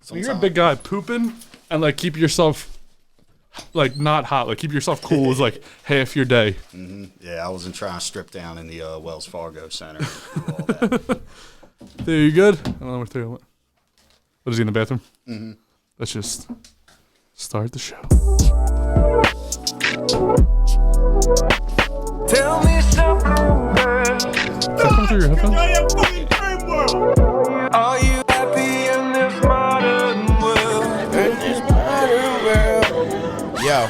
When you're a big guy, pooping and like keep yourself like not hot, like keep yourself cool is like half your day. Mm-hmm. Yeah, I wasn't trying to strip down in the Wells Fargo Center. And do all that. There, you good? I don't know where to. What is he in the bathroom? Mm-hmm. Let's just start the show. Tell me something, girl. Is that coming through your headphones? Are you happy in this modern world? In this modern world. Yo.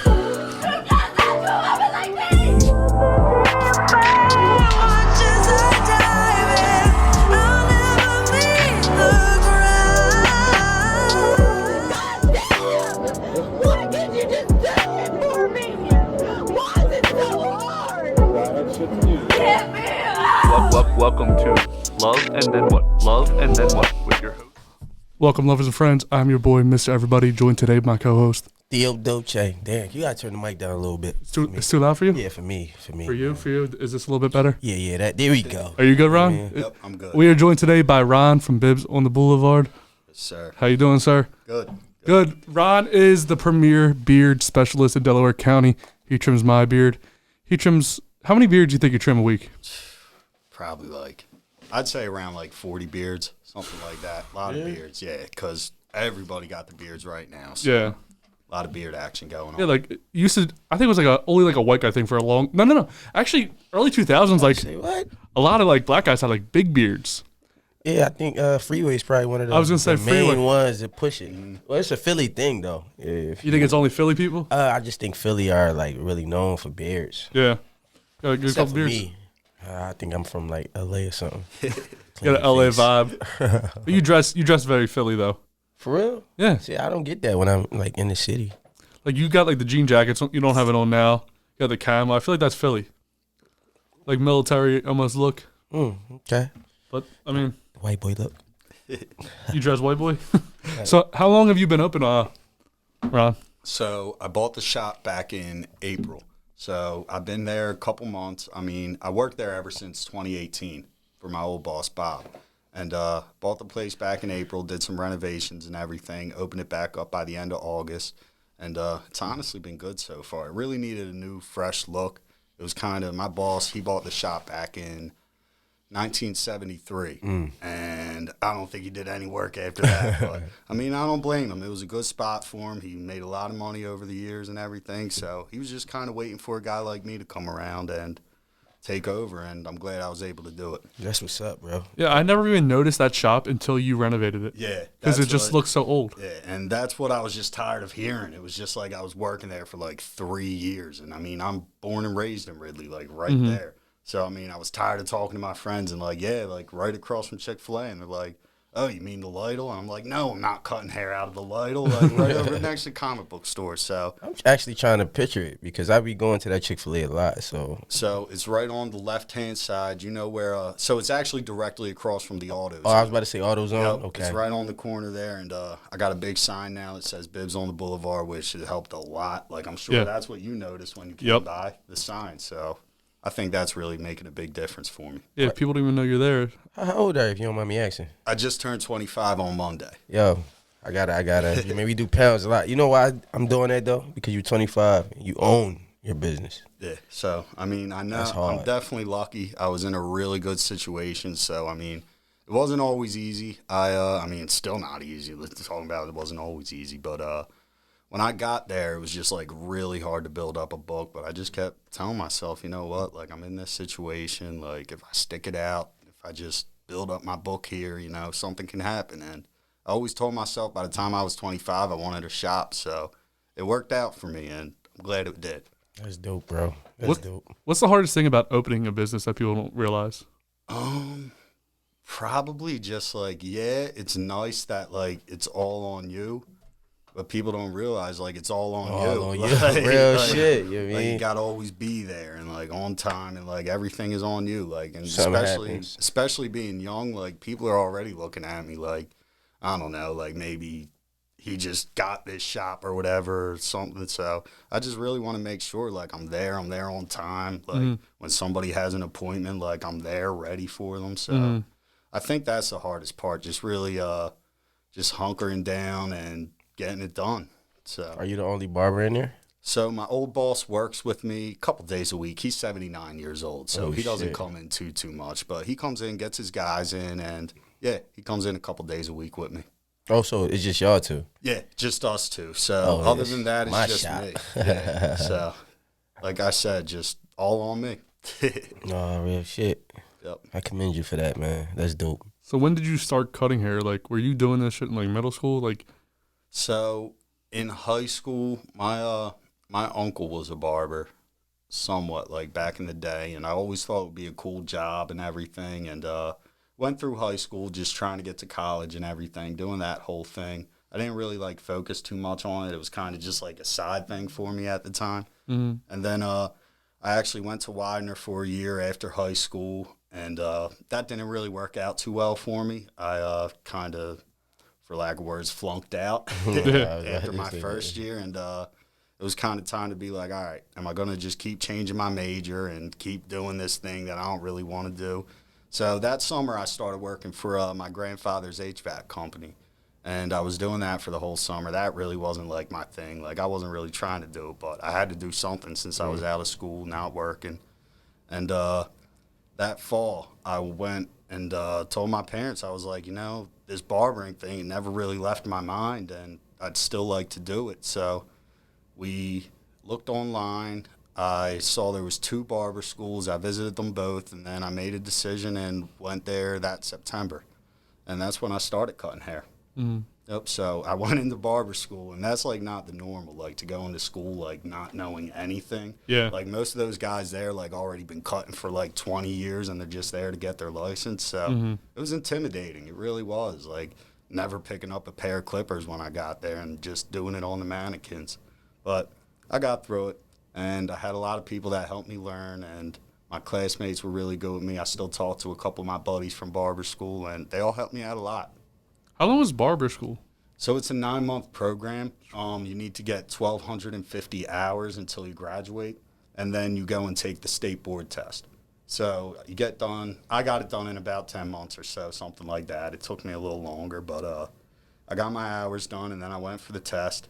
Welcome to Love and Then What? Love and Then What? With your host. Welcome, lovers and friends. I'm your boy, Mr. Everybody, joined today by my co-host. Delco. Damn, you gotta turn the mic down a little bit. It's too loud for you? Yeah, for me. For you? Is this a little bit better? Yeah, there we go. Are you good, Ron? Yep, I'm good. We are joined today by Ron from Bibz on the Blvd. Yes, sir. How you doing, sir? Good. Ron is the premier beard specialist in Delaware County. He trims my beard. How many beards do you think you trim a week? Probably I'd say around 40 beards, something like that. A lot of beards, yeah, because everybody got the beards right now. So Yeah. a lot of beard action going on. Yeah, I think it was only a white guy thing for a long. No. Actually, early 2000s, Say what? a lot of black guys had big beards. Yeah, I think Freeway's probably one of the, I was gonna say the main Freeway. ones that push it. Well, it's a Philly thing though. You think it's only Philly people? I just think Philly are really known for beards. Yeah. Got a good Except couple for beards. me. I think I'm from LA or something. Got an LA face. vibe. But you dress very Philly though. For real? Yeah. See, I don't get that when I'm in the city. You got the jean jackets. You don't have it on now. You got the camo. I feel like that's Philly. Military almost look. Okay. But I mean, White boy look. you dress white boy. So how long have you been open, Ron? So I bought the shop back in April. So I've been there a couple months. I mean, I worked there ever since 2018 for my old boss, Bob. And bought the place back in April, did some renovations and everything, opened it back up by the end of August. And it's honestly been good so far. It really needed a new, fresh look. It was kind of, my boss, he bought the shop back in 1973. And I don't think he did any work after that. But, I mean, I don't blame him. It was a good spot for him. He made a lot of money over the years and everything. So he was just kind of waiting for a guy like me to come around and take over. And I'm glad I was able to do it. That's what's up, bro. Yeah, I never even noticed that shop until you renovated it. Yeah. Because it just looks so old. Yeah, and that's what I was just tired of hearing. It was just I was working there for 3 years. And, I mean, I'm born and raised in Ridley, right there. So, I mean, I was tired of talking to my friends and right across from Chick-fil-A. And they're like, oh, you mean the Lidl? And I'm like, no, I'm not cutting hair out of the Lidl. Right over next to the comic book store. So I'm actually trying to picture it because I be going to that Chick-fil-A a lot. So it's right on the left-hand side. You know where, so it's actually directly across from the AutoZone. I was about to say AutoZone. Yep, Okay. it's right on the corner there. And I got a big sign now that says Bibz on the Boulevard, which has helped a lot. I'm sure that's what you noticed when you came by, the sign. So I think that's really making a big difference for me. Yeah, people don't even know you're there. How old are you, if you don't mind me asking? I just turned 25 on Monday. Yo, I gotta. We do pounds a lot. You know why I'm doing that though? Because you're 25. You own your business. Yeah. So I mean, I know I'm definitely lucky. I was in a really good situation. So I mean, it wasn't always easy. I mean, it's still not easy. Talking about it wasn't always easy, but when I got there, it was just really hard to build up a book. But I just kept telling myself, you know what? I'm in this situation. If I stick it out, if I just build up my book here, something can happen. And I always told myself by the time I was 25, I wanted a shop. So it worked out for me, and I'm glad it did. That's dope, bro. That's dope. What's the hardest thing about opening a business that people don't realize? Probably just it's nice that it's all on you. But people don't realize it's all on you. Real shit. You mean you gotta always be there and on time and everything is on you. And especially being young, people are already looking at me I don't know, maybe he just got this shop or whatever or something. So I just really want to make sure I'm there on time. When somebody has an appointment, I'm there ready for them. So I think that's the hardest part. Just really just hunkering down and getting it done. So, Are you the only barber in there? So my old boss works with me a couple days a week. He's 79 years old, so he doesn't come in too much. But he comes in, gets his guys in, and yeah, he comes in a couple days a week with me. Oh, so it's just y'all two? Yeah, just us two. So other than that, it's just shop. me. Yeah. So, like I said, just all on me. No, real shit. Yep. I commend you for that, man. That's dope. So when did you start cutting hair? Like, were you doing this shit in like middle school? Like, So in high school, my uncle was a barber, somewhat like back in the day, and I always thought it would be a cool job and everything. And went through high school just trying to get to college and everything, doing that whole thing. I didn't really like focus too much on it. It was kind of just like a side thing for me at the time. mm-hmm. And then I actually went to Widener for a year after high school, and that didn't really work out too well for me. I kind of, for lack of words, flunked out after my first year, and it was kind of time to be like, all right, am I going to just keep changing my major and keep doing this thing that I don't really want to do? So that summer I started working for my grandfather's HVAC company, and I was doing that for the whole summer. That really wasn't like my thing. Like I wasn't really trying to do it, but I had to do something since I was out of school, not working. And that fall I went and told my parents, I was like, this barbering thing, it never really left my mind, and I'd still like to do it. So we looked online. I saw there was 2 barber schools. I visited them both, and then I made a decision and went there that September. And that's when I started cutting hair. Mm-hmm. Yep, so I went into barber school, and that's, like, not the normal, like, to go into school, like, not knowing anything. Yeah. Like, most of those guys there, like, already been cutting for, like, 20 years, and they're just there to get their license. So it was intimidating. It really was. Like, never picking up a pair of clippers when I got there and just doing it on the mannequins. But I got through it, and I had a lot of people that helped me learn, and my classmates were really good with me. I still talk to a couple of my buddies from barber school, and they all helped me out a lot. How long was barber school? So it's a 9-month program. You need to get 1,250 hours until you graduate, and then you go and take the state board test. So you get done. I got it done in about 10 months or so, something like that. It took me a little longer, but I got my hours done, and then I went for the test.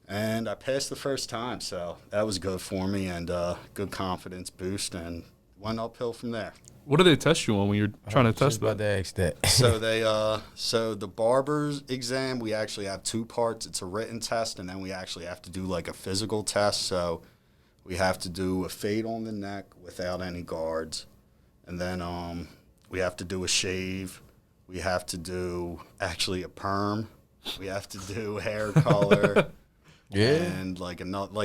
And I passed the first time, so that was good for me, and good confidence boost, and went uphill from there. What do they test you on when you're trying to test about that? to ask that. So the Barbers Exam, we actually have 2 parts. It's a written test, and then we actually have to do like a physical test. So we have to do a fade on the neck without any guards, and then we have to do a shave. We have to do actually a perm. We have to do hair color. Yeah. And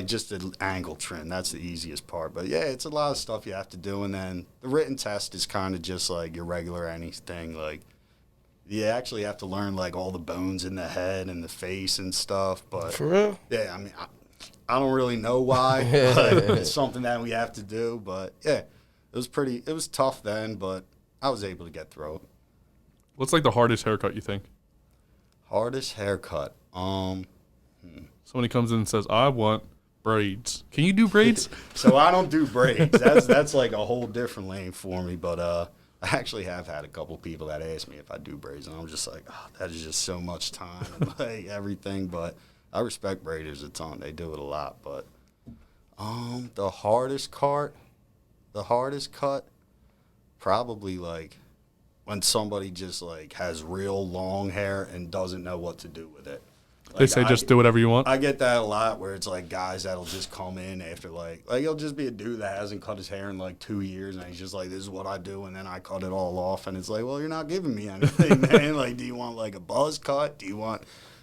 just an angle trim. That's the easiest part. But yeah, it's a lot of stuff you have to do. And then the written test is kind of just like your regular anything. Like you actually have to learn like all the bones in the head and the face and stuff. But For real? yeah, I mean, I don't really know why. But it's something that we have to do. But yeah, it was tough then, but I was able to get through it. What's like the hardest haircut you think? Hardest haircut. Somebody comes in and says, I want braids. Can you do braids? So I don't do braids. That's like a whole different lane for me. But I actually have had a couple people that ask me if I do braids, and I'm just like, oh, that is just so much time and like everything. But I respect braiders a ton. They do it a lot. But the hardest cut, probably like when somebody just like has real long hair and doesn't know what to do with it. They say just do whatever you want. I get that a lot where it's like guys that'll just come in after like he'll just be a dude that hasn't cut his hair in like 2 years, and he's just like, this is what I do, and then I cut it all off, and it's like, well, you're not giving me anything, man. Like, do you want like a buzz cut?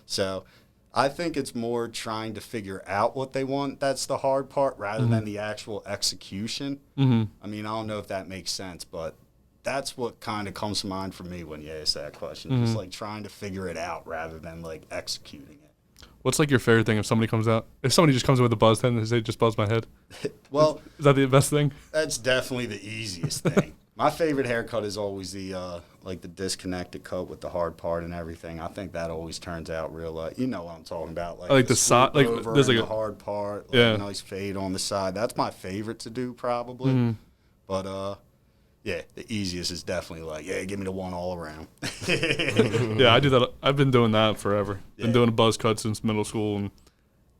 So I think it's more trying to figure out what they want. That's the hard part rather than the actual execution. Mm-hmm. I mean, I don't know if that makes sense, but that's what kind of comes to mind for me when you ask that question. Just like trying to figure it out rather than like executing it. What's like your favorite thing if somebody comes out? If somebody just comes in with a buzz head and they say, just buzz my head. Well, is that the best thing? That's definitely the easiest thing. My favorite haircut is always the the disconnected cut with the hard part and everything. I think that always turns out real. You know what I'm talking about? Like the side, like there's like the hard part, like a nice fade on the side. That's my favorite to do probably. But Yeah, the easiest is definitely like, yeah, give me the one all around. Yeah, I do that. I've been doing that forever. Been doing a buzz cut since middle school, and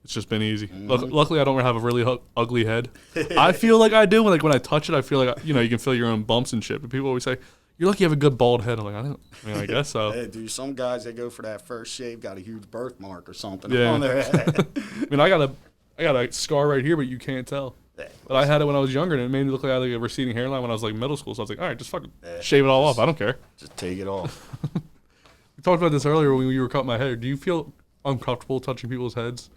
it's just been easy. Luckily, I don't have a really ugly head. I feel like I do. When I touch it, I feel like, you can feel your own bumps and shit. But people always say, you're lucky you have a good bald head. I'm like, I guess so. Hey, dude, some guys, they go for that first shave, got a huge birthmark or something Yeah. on their head. I got a scar right here, but you can't tell. But I had it when I was younger, and it made me look like I had like a receding hairline when I was like middle school. So I was like, all right, just fucking shave it all off. I don't care. Just take it off. We talked about this earlier when you were cutting my hair. Do you feel uncomfortable touching people's heads?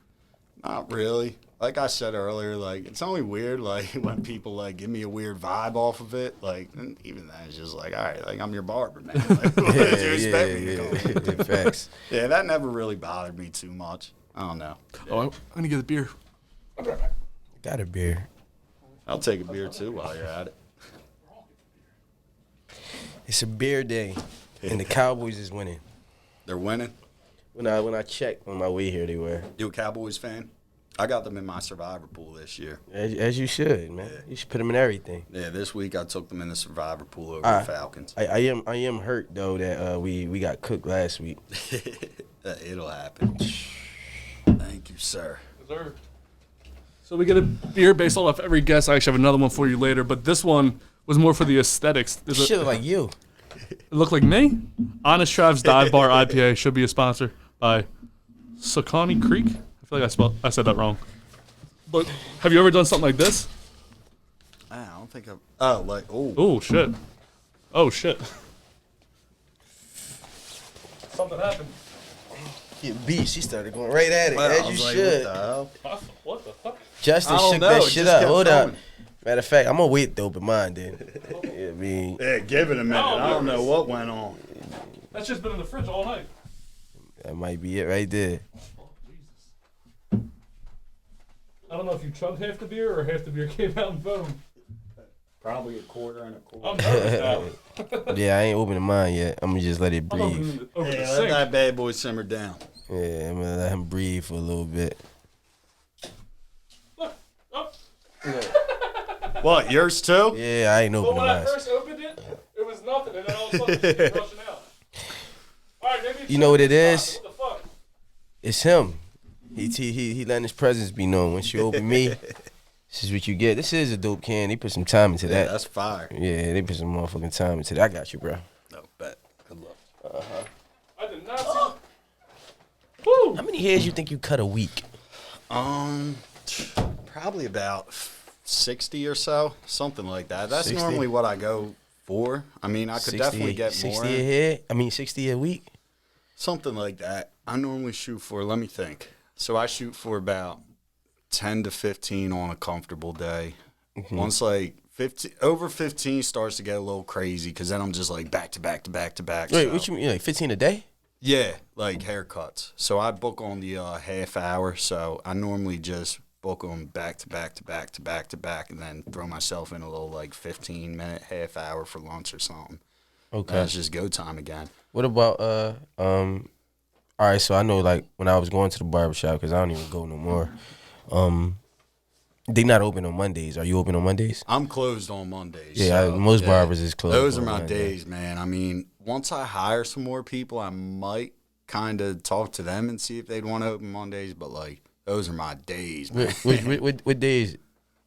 Not really. Like I said earlier, like, it's only weird, like, when people, like, give me a weird vibe off of it. Like, and even then, it's just like, all right, like, I'm your barber, man. Like, what did you expect me to go? Facts. Yeah, that never really bothered me too much. I don't know. Oh, I'm going to get a beer. Got a beer. I'll take a beer, too, while you're at it. It's a beer day, and the Cowboys is winning. They're winning? When I checked on my way here, they were. You a Cowboys fan? I got them in my survivor pool this year. As you should, man. You should put them in everything. Yeah, this week I took them in the survivor pool over the Falcons. I am hurt though that we got cooked last week. It'll happen. Thank you, sir. So we get a beer based off every guest. I actually have another one for you later, but this one was more for the aesthetics. Shit like you. It looked like me? Honest Trav's Dive Bar IPA should be a sponsor by Sakani Creek. I feel like I said that wrong. But have you ever done something like this? I don't think I've... Oh, like... Oh, shit. Oh, shit. Something happened. Get beat. She started going right at it, as you should. What the hell? What the fuck? Justin shook that shit up. Hold up. Matter of fact, I'm going to wait, though, but mine did. Yeah, give it a minute. I don't know what went on. That's just been in the fridge all night. That might be it right there. I don't know if you chugged half the beer or half the beer came out in foam. Probably a quarter and a quarter. I'm nervous now. Yeah, I ain't opening mine yet. I'm going to just let it breathe. Let that bad boy simmer down. Yeah, I'm going to let him breathe for a little bit. Look. Oh. What, yours too? Yeah, I ain't opening When mine. I first opened it, it was nothing, and then all of a sudden it came rushing out. All right, maybe You know what it is? What the fuck? It's him. He letting his presence be known. Once you open me, this is what you get. This is a dope can. They put some time into that. That's fire. Yeah, they put some motherfucking time into that. I got you, bro. No, bet. Good luck. I did not see. Woo! How many hairs you think you cut a week? Probably about 60 or so, something like that. That's 60? normally what I go for. I mean, I could definitely get 60 more. 60 a head? I mean, 60 a week? Something like that. I normally shoot for, let me think. So I shoot for about 10 to 15 on a comfortable day. Once like 15, over 15 starts to get a little crazy because then I'm just like back to back to back to back. Wait, so. what you mean, like 15 a day? Yeah, like haircuts. So I book on the half hour. So I normally just book them back to back to back to back to back and then throw myself in a little like 15-minute half hour for lunch or something. Okay. That's just go time again. What about, all right, so I know like when I was going to the barbershop, because I don't even go no more, they not open on Mondays. Are you open on Mondays? I'm closed on Mondays. Yeah, so, most barbers is closed. Those are my Monday. days, man. I mean, once I hire some more people, I might kind of talk to them and see if they'd want to open Mondays. But like, those are my days, man. What days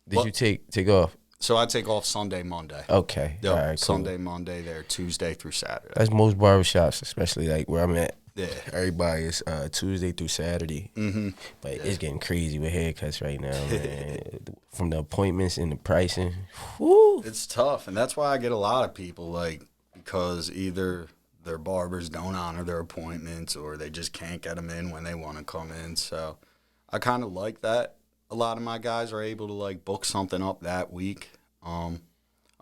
did you take off? So I take off Sunday, Monday. Okay. Yep. All right, cool. Sunday, Monday, there, Tuesday through Saturday. That's most barbershops, especially like where I'm at. Yeah. Everybody is Tuesday through Saturday. Mm-hmm. But it's getting crazy with haircuts right now, man. From the appointments and the pricing. Woo. It's tough, and that's why I get a lot of people, like, because either their barbers don't honor their appointments or they just can't get them in when they want to come in. So I kind of like that. A lot of my guys are able to, like, book something up that week. I'm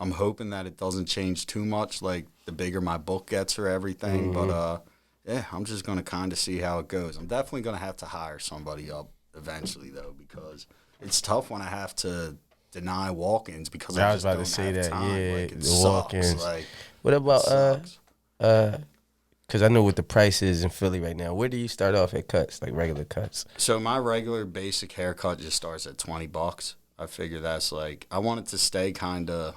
hoping that it doesn't change too much, like, the bigger my book gets or everything. Mm-hmm. But, yeah, I'm just going to kind of see how it goes. I'm definitely going to have to hire somebody up eventually, though, because it's tough when I have to deny walk-ins because I was about to say that. Time. Yeah, like, it the sucks. Walk-ins. Like, what about because I know what the price is in Philly right now. Where do you start off at cuts, like regular cuts? So my regular basic haircut just starts at $20. I figure that's like, I want it to stay kind of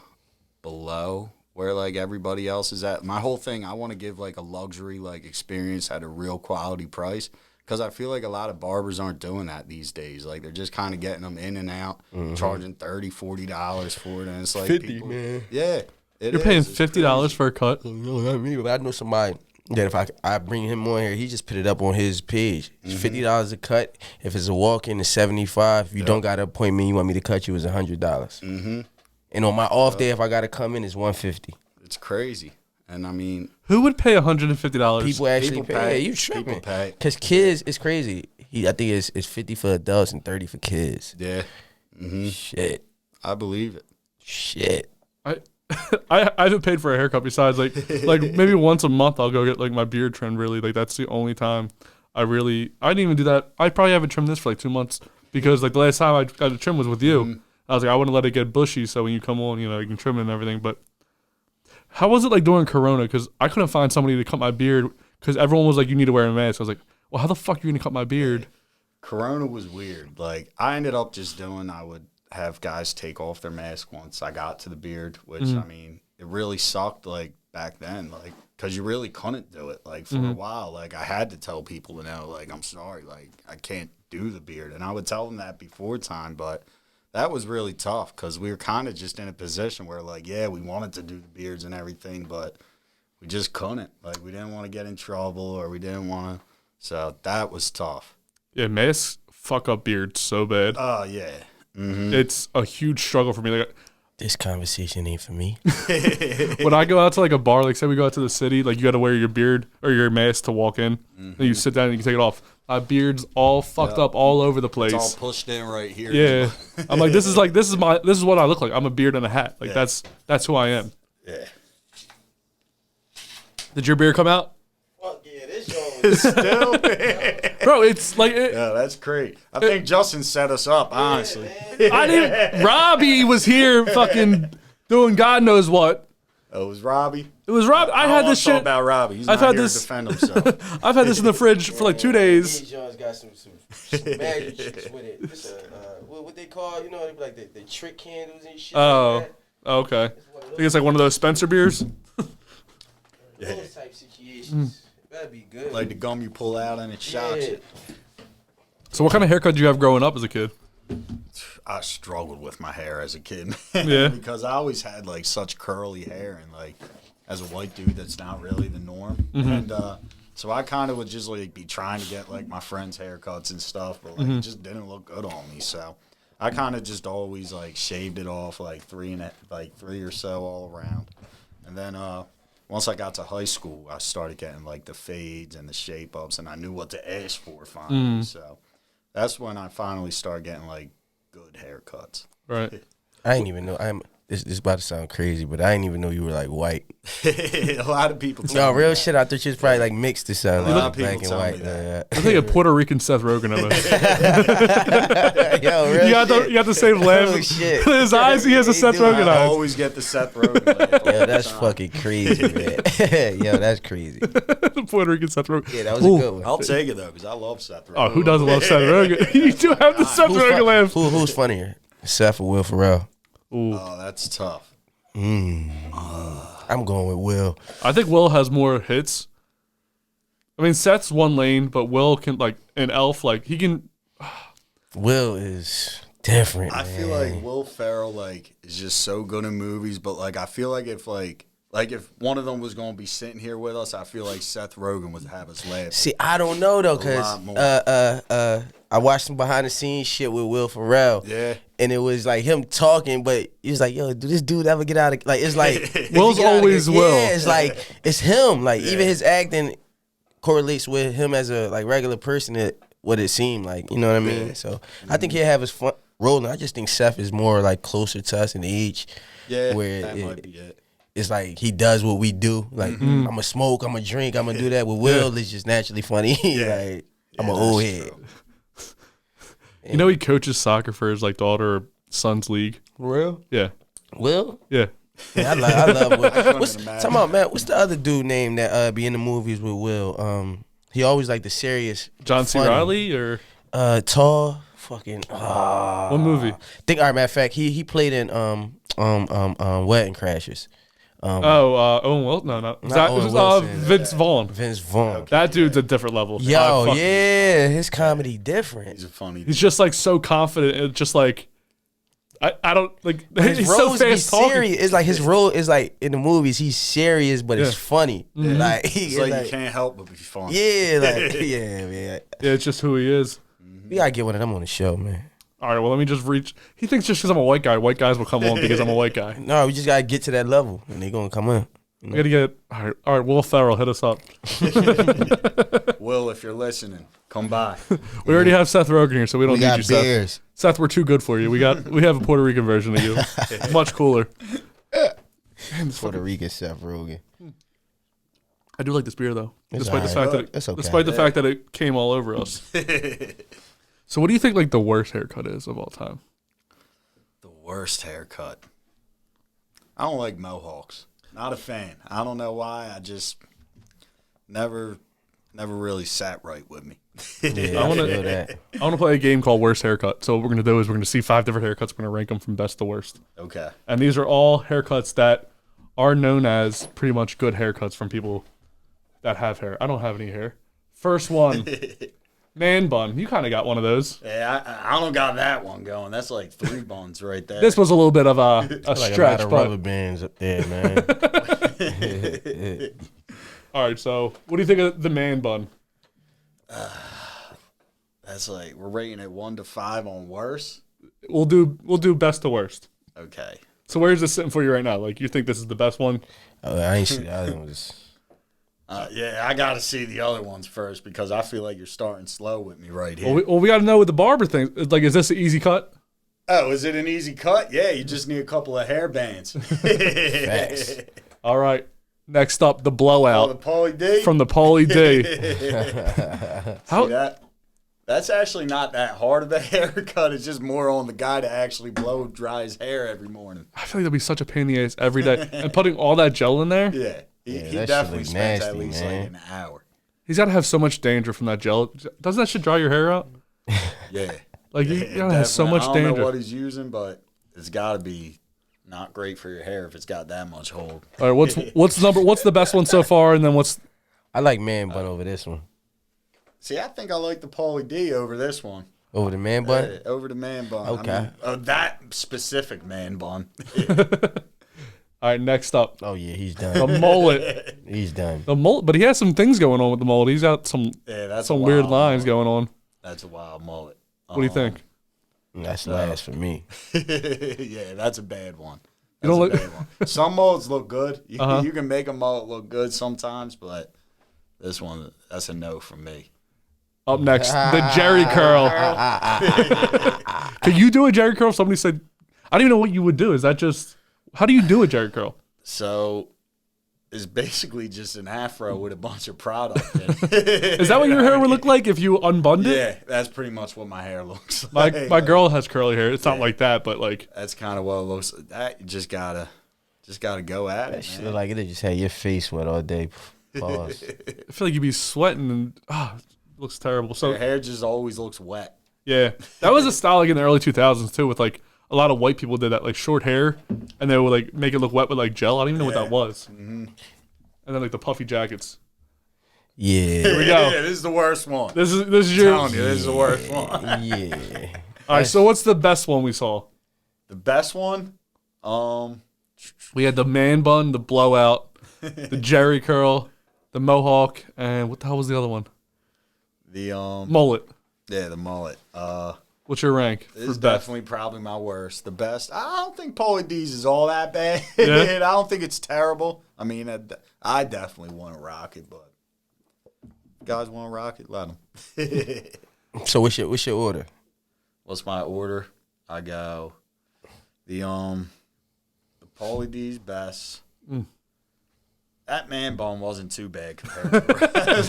below where like everybody else is at. My whole thing, I want to give like a luxury like experience at a real quality price. Because I feel like a lot of barbers aren't doing that these days. Like, they're just kind of getting them in and out, charging $30, $40 for it. And it's like 50, people, man. Yeah. You're paying $50 for a cut? No, not me, but I know somebody that if I bring him on here, he just put it up on his page. It's $50 a cut. If it's a walk-in, it's $75. If you don't got an appointment, you want me to cut you, it's $100. And on my off day, if I got to come in, it's $150. It's crazy. And I mean, who would pay $150? People actually People pay. pay. Yeah, you tripping? People pay. Cause kids, it's crazy. I think it's 50 for adults and 30 for kids. yeah. Shit. I believe it. Shit. I haven't paid for a haircut besides like maybe once a month I'll go get like my beard trimmed. Really, like that's the only time I didn't even do that. I probably haven't trimmed this for like 2 months because like the last time I got a trim was with you. I was like, I want to let it get bushy so when you come on, you know, you can trim it and everything. But how was it like during Corona? Because I couldn't find somebody to cut my beard because everyone was like, you need to wear a mask. I was like, well, how the fuck are you gonna cut my beard? Corona was weird. Like, I ended up just I would have guys take off their mask once I got to the beard, which, I mean, it really sucked, like, back then, like, because you really couldn't do it, like, for a while. Like, I had to tell people to know, like, I'm sorry, like, I can't do the beard. And I would tell them that before time, but that was really tough because we were kind of just in a position where, like, yeah, we wanted to do the beards and everything, but we just couldn't. Like, we didn't want to get in trouble or we didn't want to. So that was tough. Yeah, masks fuck up beards so bad. Oh, yeah. It's a huge struggle for me. Like, This conversation ain't for me. when I go out to like a bar, like say we go out to the city, like you got to wear your beard or your mask to walk in. And you sit down and you can take it off. My beard's all fucked up all over the place. It's all pushed in right here. Yeah, I'm like, this is what I look like. I'm a beard and a hat. Like that's who I am. Yeah. Did your beard come out? Fuck yeah, this y'all. Still, Bro, it's like yeah, that's great. I think Justin set us up, honestly. I didn't. Robbie was here, fucking doing God knows what. Oh, it was Robbie. It was Robbie. I had this shit about Robbie. He's I've not had here this- to defend himself. I've had this in the fridge for like 2 days. These Jones got some magic tricks with it. This, what they call, you know, they be like the trick candles and shit. Oh, like okay. I think it's like one of those Spencer beers. that. Those type situations. That'd be good. Like the gum you pull out and it shocks Yeah. it. So what kind of haircut did you have growing up as a kid? I struggled with my hair as a kid. Yeah. Because I always had like such curly hair and like as a white dude that's not really the norm. And so I kind of would just like be trying to get like my friends' haircuts and stuff, but like it just didn't look good on me. So I kind of just always like shaved it off like three or so all around. And then once I got to high school, I started getting like the fades and the shape ups, and I knew what to ask for finally. So that's when I finally started getting like good haircuts. Right. I didn't even know. This is about to sound crazy, but I didn't even know you were like white. A lot of people tell No, me real that. shit. I thought you was probably like mixed or something. A lot Like of people black and tell white. me that. I think a Puerto Rican Seth Rogen of us. Yo, real You got the same laugh. Oh, shit. His eyes, he has a He Seth do. Rogen I eyes. always get the Seth Rogen laugh. Yo, that's fucking crazy, man. Yo, that's crazy. The Puerto Rican Seth Rogen. Yeah, that was a good one. I'll take it though, because I love Seth Rogen. Oh, who doesn't love Seth Rogen? You do have the Seth Rogen laugh. Who's funnier, Seth or Will Ferrell? Ooh. Oh, that's tough. I'm going with Will. I think Will has more hits. I mean, Seth's one lane, but Will can like an Elf, like he can. Will is different. I man. feel like Will Ferrell like is just so good in movies, but like I feel like if if one of them was gonna be sitting here with us, I feel like Seth Rogen would have us laugh. See, I don't know though, lot cause more. I watched some behind the scenes shit with Will Ferrell. Yeah. And it was like him talking, but he was like, "Yo, do this dude ever get out of like?" It's like Will's he get out of always here- Will. Yeah, it's like it's him. Like even his acting correlates with him as a like regular person. What it seemed like, you know what I mean? Yeah. So I think he'll have his fun rolling. I just think Seth is more like closer to us in age. Yeah, where that might be it. it's like he does what we do. Like I'm gonna smoke, I'm gonna drink, I'm gonna do that. With Will, it's just naturally funny. Like I'm an old that's head. true. You know, he coaches soccer for his like daughter or son's league. For real? Yeah, Will? yeah. Yeah, I love Will. couldn't What's imagine. talking about, man? What's the other dude name that be in the movies with Will? He always like the serious John C. funny. Reilly or Tall, fucking. what movie? Think. All right, matter of fact, he played in Wedding Crashers. Owen Wilson? No, not that. Owen Wilson. Vince Vaughn. Vince Vaughn. That dude's a different level. Yo, yeah, his comedy different. He's a funny. He's just like so confident. And just like I don't like. His He's roles so be fast talking. serious. It's like his role is like in the movies. He's serious, but it's funny. Like It's like you can't help but be funny. yeah, like yeah, man. Yeah, it's just who he is. We gotta get one of them on the show, man. All right, well, let me just reach. He thinks just because I'm a white guy, white guys will come on because I'm a white guy. No, we just gotta get to that level, and they gonna come in. We gotta get. All right, Will Ferrell, hit us up. Will, if you're listening, come by. We already have Seth Rogen here, so we don't need you, beers. Seth. Seth, we're too good for you. We have a Puerto Rican version of you, much cooler. Puerto Rican Seth Rogen. I do like this beer though, It's despite the alright. fact that It's okay. despite the fact that it came all over us. So, what do you think like the worst haircut is of all time? The worst haircut. I don't like mohawks. Not a fan. I don't know why. I just never really sat right with me. Yeah, I wanna- feel that. I want to play a game called Worst Haircut. So what we're gonna do is we're gonna see 5 different haircuts. We're gonna rank them from best to worst. Okay. And these are all haircuts that are known as pretty much good haircuts from people that have hair. I don't have any hair. First one, man bun. You kind of got one of those. Yeah, I don't got that one going. That's like 3 buns right there. This was a little bit of a Like a stretch, lot of but rubber bands up there, man. all right. So what do you think of the man bun? That's like we're rating it 1 to 5 on worse. We'll do best to worst. Okay. So where's this sitting for you right now? Like you think this is the best one? Oh, I ain't see the other ones. Yeah, I got to see the other ones first because I feel like you're starting slow with me right here. Well, we got to know with the barber thing. Like, is this an easy cut? Oh, is it an easy cut? Yeah, you just need a couple of hair bands. Facts. All right. Next up, the blowout. Oh, the Pauly D? From the Pauly D. See that? That's actually not that hard of a haircut. It's just more on the guy to actually blow dry his hair every morning. I feel like that'd be such a pain in the ass every day. And putting all that gel in there, Yeah. He that shit definitely look spends nasty, at least man. like an hour. he's got to have so much danger from that gel. Doesn't that shit dry your hair out? Yeah. Like, you Yeah, gotta have so definitely. much I don't know danger. what he's using, but it's got to be not great for your hair if it's got that much hold. All right, what's the best one so far, and then what's I like man bun over this one. See, I think I like the Pauly D over this one. Over the man bun? Yeah, over the man bun. Okay. That specific man bun. all right? Next up, Oh yeah, he's the done. mullet. He's done. The mullet, but he has some things going on with the mullet. He's got some Yeah, that's some a weird wild lines mullet. going on. That's a wild mullet. What do you think? That's last for me. Yeah, that's a bad one. You That's don't a look- bad one. Some mullets look good. You, Uh-huh. you can make a mullet look good sometimes, but this one, that's a no from me. Up next, the Jerry curl. Can you do a Jerry curl? Somebody said, I don't even know what you would do. Is that just, how do you do a Jerry curl? So it's basically just an afro with a bunch of product in it. Is that what your hair would look like if you unbundled it? Yeah, that's pretty much what my hair looks My like. my girl has curly hair. It's not like that, but like, That's kind of what it looks like. That you just gotta go at That it, shit man. like it just had your face wet all day. Pause. I feel like you'd be sweating and it looks terrible. So Your hair just always looks wet. yeah, that was a style like in the early 2000s too, with like a lot of white people did that, like short hair, and they would like make it look wet with like gel. I don't even know what that was. Mm-hmm. And then like the puffy jackets. Yeah. Here we go. Yeah, this is the worst one. This is your. Telling you, this is the worst one. Yeah. All right, so what's the best one we saw? The best one, We had the man bun, the blowout, the Jerry curl, the mohawk, and what the hell was the other one? the Mullet. yeah, the mullet. What's your rank This for is best? definitely probably my worst. The best. I don't think Pauly D's is all that bad. Yeah? I don't think it's terrible. I mean, I definitely want to rock it, but if guys want to rock it, let them. So what's your order? What's my order? I go the Pauly D's best. That man bun wasn't too bad compared to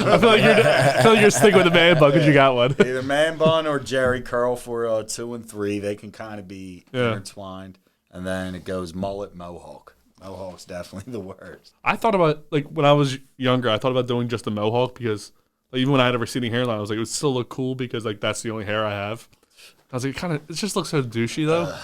I feel like you're sticking with the man bun because you got one. either man bun or Jerry curl for 2 and 3. They can kind of be Yeah. intertwined, and then it goes mullet mohawk. Mohawk's definitely the worst. I thought about, like, when I was younger, I thought about doing just the mohawk because, like, even when I had a receding hairline, I was like, it would still look cool because, like, that's the only hair I have. I was like, it just looks so douchey, though.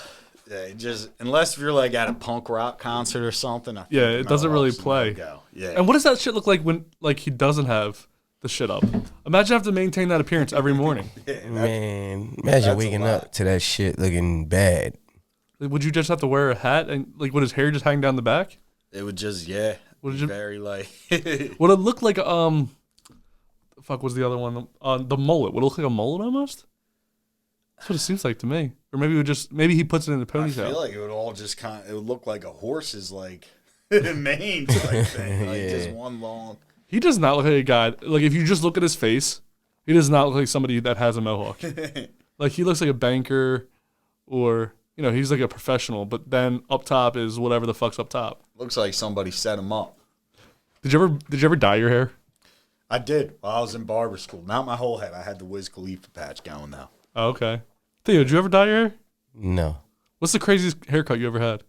Yeah, just unless if you're like at a punk rock concert or something. I think it doesn't really mohawk's a play. no-go. Yeah. And what does that shit look like when like he doesn't have the shit up? Imagine having to maintain that appearance every morning. Man, imagine waking up to that shit looking bad. Would you just have to wear a hat and like would his hair just hang down the back? It would just very like. Would it look like the fuck was the other one? The mullet. Would it look like a mullet almost? That's what it seems like to me. Or maybe he puts it in the ponytail. I feel like it would all just it would look like a horse's like mane type thing, like just one long. He does not look like a guy. Like if you just look at his face, he does not look like somebody that has a mohawk. Like he looks like a banker, or he's like a professional. But then up top is whatever the fuck's up top. Looks like somebody set him up. Did you ever dye your hair? I did while I was in barber school. Not my whole head. I had the Wiz Khalifa patch going though. Oh, okay. Theo, did you ever dye your hair? No. What's the craziest haircut you ever had?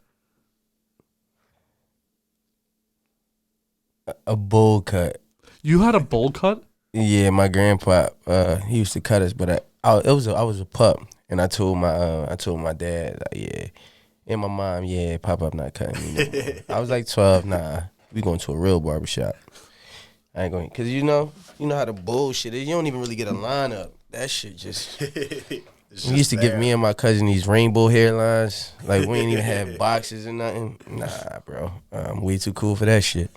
A bowl cut. You had a bowl cut? Yeah, my grandpa, he used to cut us, but I was a pup, and I told my dad, like, yeah, and my mom, yeah, Pop-Up not cutting me. No. I was like 12, nah, we going to a real barbershop. I ain't going, cause you know how the bullshit is. You don't even really get a line up. That shit just. He used to give me and my cousin these rainbow hairlines. Like we ain't even have boxes or nothing. Nah, bro, I'm way too cool for that shit.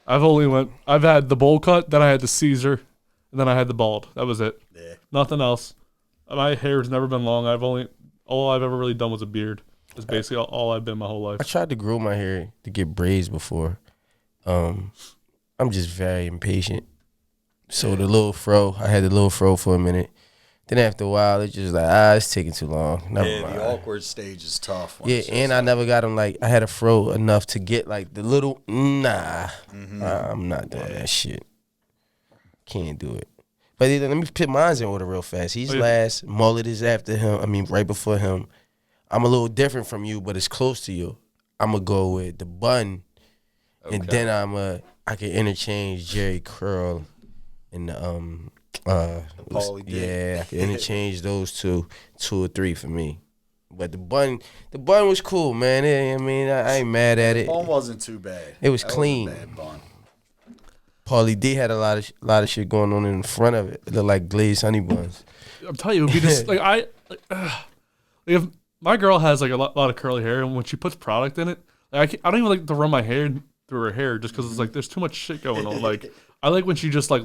I've had the bowl cut, then I had the Caesar, and then I had the bald. That was it. Yeah. Nothing else. My hair's never been long. All I've ever really done was a beard. It's basically all I've been my whole life. I tried to grow my hair to get braids before. I'm just very impatient. So the little fro, I had the little fro for a minute. Then after a while, it's just like, it's taking too long. Never mind. The awkward stage is tough. Yeah, and I never got them, like, I had a fro enough to get, like, the little, I'm not doing that shit. Can't do it. But let me put mine in order real fast. He's last. Mullet is after him. Right before him. I'm a little different from you, but it's close to you. I'm going to go with the bun. Okay. And then I can interchange Jerry Curl and the Pauly D. Yeah, I can interchange those two or three for me. But the bun was cool, man. I ain't mad at it. The bun wasn't too bad. It was clean. Wasn't a bad bun. Pauly D had a lot of shit going on in front of it. It looked like glazed honey buns. I'm telling you, it would be just if my girl has like a lot of curly hair, and when she puts product in it, like I don't even like to run my hair through her hair just because it's like there's too much shit going on. Like I like when she just like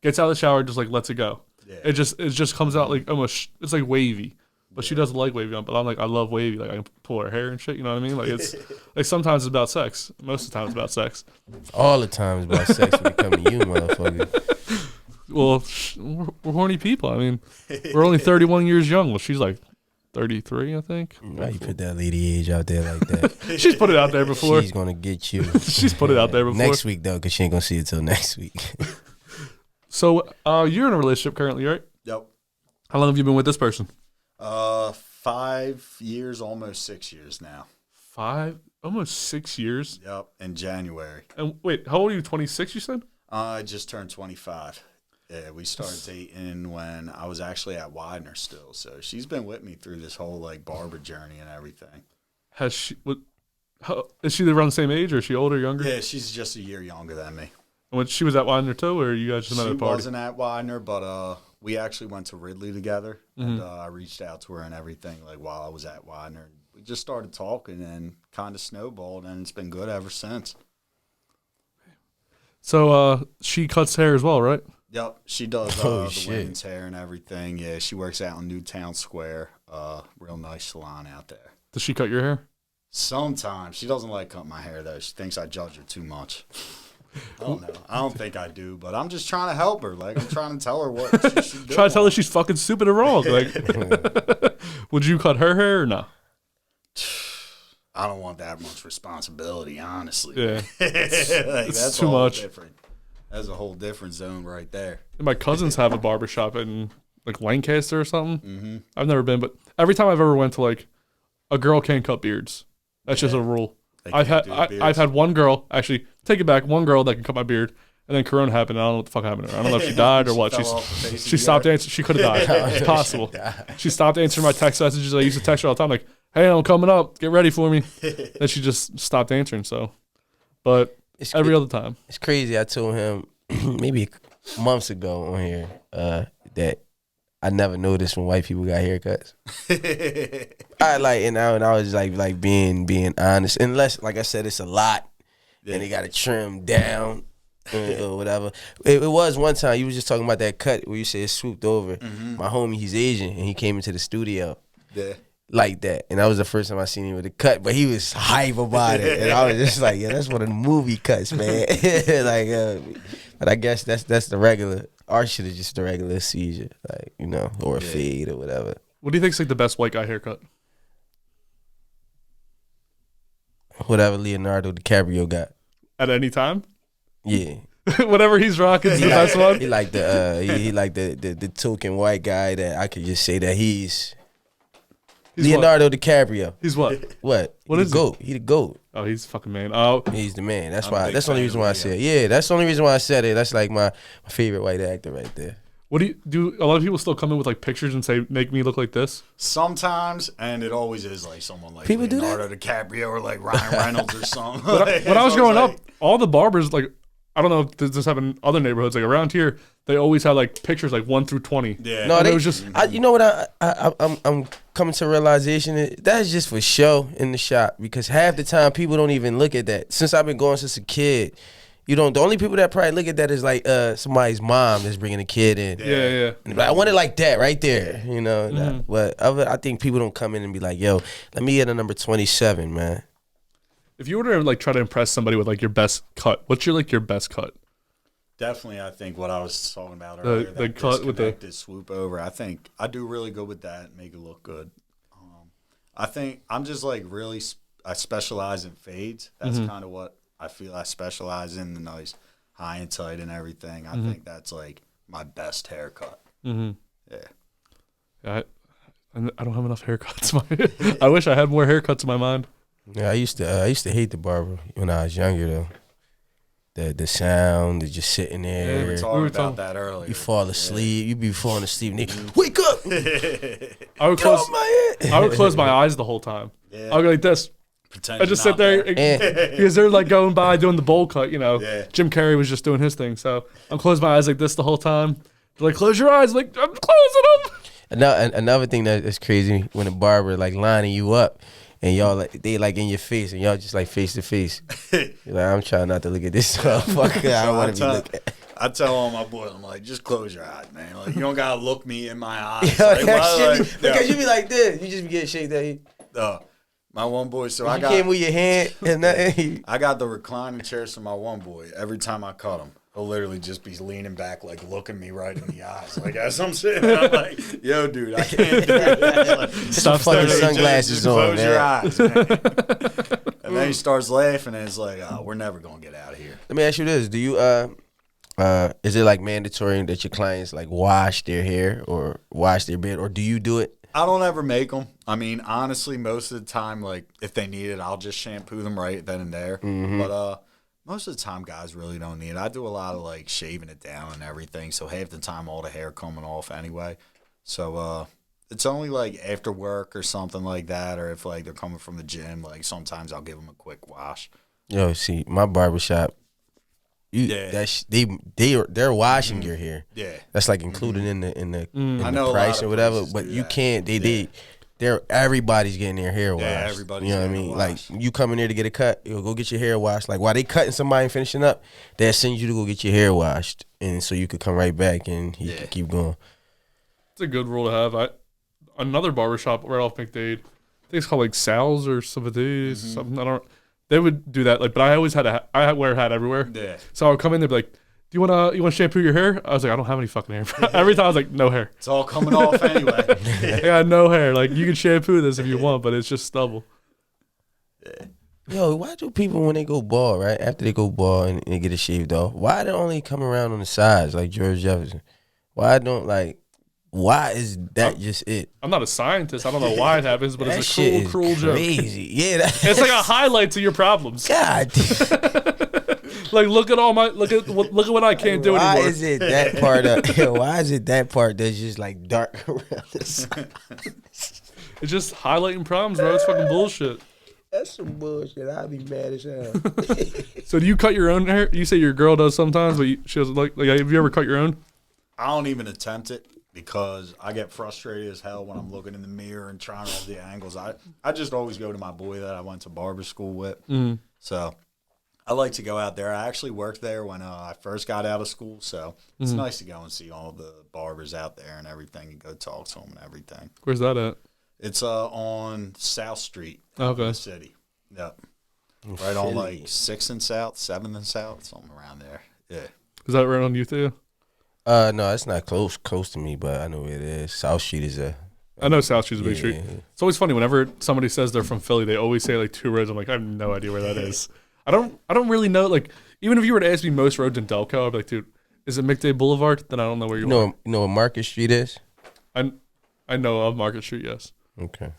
gets out of the shower, just like lets it go. Yeah. It just comes out like almost it's like wavy, but she doesn't like wavy. But I'm like I love wavy. Like I can pull her hair and shit. You know what I mean? Like it's like sometimes it's about sex. Most of the time it's about sex. All the time it's about sex when it comes to you, motherfucker. Well, we're horny people. I mean, we're only 31 years young. Well, she's like 33, I think. Why you put that lady age out there like that? She's put it out there before. She's gonna get you. She's put it out there before. Next week though, because she ain't gonna see it till next week. So, you're in a relationship currently, right? Yep. How long have you been with this person? 5 years, almost 6 years now. Almost 6 years? Yep, in January. And wait, how old are you, 26 you said? I just turned 25. Yeah, we started dating when I was actually at Widener still. So she's been with me through this whole like barber journey and everything. Is she around the same age, or is she older or younger? Yeah, she's just a year younger than me. And when she was at Widener too, or you guys just met at a party? She wasn't at Widener, but we actually went to Ridley together. And I reached out to her and everything like while I was at Widener. We just started talking and kind of snowballed, and it's been good ever since. So she cuts hair as well, right? Yep, she does the women's hair and everything. Yeah, she works out in Newtown Square. Real nice salon out there. Does she cut your hair? Sometimes. She doesn't like cutting my hair, though. She thinks I judge her too much. I don't know. I don't think I do, but I'm just trying to help her. Like, I'm trying to tell her what she should do. Try to tell her she's fucking stupid and wrong. Like, would you cut her hair or no? I don't want that much responsibility, honestly. Yeah. That's too much. Different. That's a whole different zone right there. My cousins have a barbershop in like Lancaster or something. Mm-hmm. I've never been, but every time I've ever went to like a girl can't cut beards. That's just a rule. I've had one girl, actually take it back, one girl that can cut my beard, And then Corona happened. I don't know what the fuck happened to her. I don't know if she died or what. She stopped answering. She could have died. It's possible. She stopped answering my text messages. I used to text her all the time, like, "Hey, I'm coming up. Get ready for me." Then she just stopped answering. So, but every other time, it's crazy. I told him maybe months ago on here that I never noticed when white people got haircuts. I was like being honest. Unless, like I said, it's a lot and they got to trim down. Or whatever. It was one time you was just talking about that cut where you said it swooped over. My homie, he's Asian, and he came into the studio like that, and that was the first time I seen him with a cut. But he was hype about it, and I was just like, "Yeah, that's one of the movie cuts, man." But I guess that's the regular. Our shit is just the regular seizure, like or a fade or whatever. What do you think's like the best white guy haircut? Whatever Leonardo DiCaprio got At any time. Yeah. Whatever he's rocking is the best one. He like the token white guy that I could just say that he's Leonardo DiCaprio. He's what? What? What is the GOAT? He the GOAT. Oh, he's fucking man. Oh, he's the man. That's why. That's the only reason why I said it. Yeah, that's the only reason why I said it. That's like my favorite white actor right there. What do? A lot of people still come in with like pictures and say, "Make me look like this." Sometimes, and it always is like someone like people Leonardo DiCaprio or like Ryan Reynolds or something. When I was growing up, all the barbers like. I don't know if this happened in other neighborhoods. Like around here, they always had like pictures like 1 through 20. Yeah. No, it was just. You know what? I'm coming to a realization that's just for show in the shop because half the time people don't even look at that. Since I've been going since a kid, the only people that probably look at that is like somebody's mom that's bringing a kid in. Yeah. And I want it like that right there, But I think people don't come in and be like, "Yo, let me get a number 27, man." If you were to like try to impress somebody with like your best cut, what's your best cut? Definitely, I think what I was talking about earlier, the cut with the swoop over. I think I do really good with that, make it look good. I think I'm just like really, I specialize in fades. That's kind of what I feel I specialize in, the nice high and tight and everything. I think that's like my best haircut. Yeah. I don't have enough haircuts. I wish I had more haircuts in my mind. Yeah, I used to hate the barber when I was younger though. The sound, the just sitting there. Yeah, we were talking about that earlier. You fall asleep. You be falling asleep. Nigga, wake up! I would close my eyes the whole time. Yeah. I would go like this. Pretend I just sit there because they're like going by doing the bowl cut. Yeah. Jim Carrey was just doing his thing, so I'm closing my eyes like this the whole time. They're like, close your eyes. Like I'm closing them. Another thing that is crazy when a barber like lining you up. And y'all they like in your face, and y'all just like face to face. You're like, I'm trying not to look at this motherfucker. I don't want to be looking. I tell all my boys, I'm like, just close your eyes, man. Like you don't gotta look me in my eyes. Because you be like this, you just be getting shaked at. My one boy, so I can't move your hand and nothing. I got the reclining chairs for my one boy. Every time I cut him, he'll literally just be leaning back, like looking me right in the eyes, like as I'm sitting. I'm like, "Yo, dude, I can't do it." Like, stop fucking sunglasses just on, close man. your eyes, man. And then he starts laughing, and it's like, "Oh, we're never gonna get out of here." Let me ask you this: do you is it like mandatory that your clients like wash their hair or wash their beard, or do you do it? I don't ever make them. I mean, honestly, most of the time, like if they need it, I'll just shampoo them right then and there. But most of the time, guys really don't need it. I do a lot of like shaving it down and everything, so half the time all the hair coming off anyway. So it's only like after work or something like that, or if like they're coming from the gym, like sometimes I'll give them a quick wash. Yo, see, my barbershop, they're washing your hair. Yeah, that's like included in the price or whatever. But you can't. They're everybody's getting their hair washed. Yeah, everybody's. You know what I mean? Like you come in there to get a cut, you'll go get your hair washed. Like while they cutting somebody and finishing up, they'll send you to go get your hair washed, and so you could come right back and he can keep going. It's a good rule to have. Another barbershop right off McDade, I think it's called like Sal's or something. Something I don't. They would do that, like, but I always I wear a hat everywhere. Yeah. So I would come in there, be like, "Do you wanna shampoo your hair?" I was like, "I don't have any fucking hair." Every time I was like, "No hair." It's all coming off anyway. Yeah, no hair. Like you can shampoo this if you want, but it's just stubble. Yeah. Yo, why do people when they go bald, right after they go bald and they get it shaved off, why they only come around on the sides like George Jefferson? Why is that just it? I'm not a scientist. I don't know why it happens, but that it's a cruel joke. Crazy. Yeah, it's like a highlight to your problems. God. Like, look at what I can't do anymore. Why is it that part why is it that part that's just like dark around the side? It's just highlighting problems, bro. It's fucking bullshit. That's some bullshit. I'd be mad as hell. So do you cut your own hair? You say your girl does sometimes, but she doesn't like. Have you ever cut your own? I don't even attempt it because I get frustrated as hell when I'm looking in the mirror and trying all the angles. I just always go to my boy that I went to barber school with. So I like to go out there. I actually worked there when I first got out of school, so it's nice to go and see all the barbers out there and everything and go talk to them and everything. Where's that at? It's on South Street in Okay. the city. Yep. Right on like 6th and South, 7th and South, something around there. Yeah. Is that right on you too? No, it's not close to me, but I know where it is. South Street is I know South Street's a big Yeah. street. It's always funny whenever somebody says they're from Philly, they always say like 2 roads. I'm like, I have no idea where that is. I don't really know. Like, even if you were to ask me most roads in Delco, I'd be like, dude, is it McDade Boulevard? Then I don't know where you are. You know what Market Street is? I know of Market Street, yes. Okay.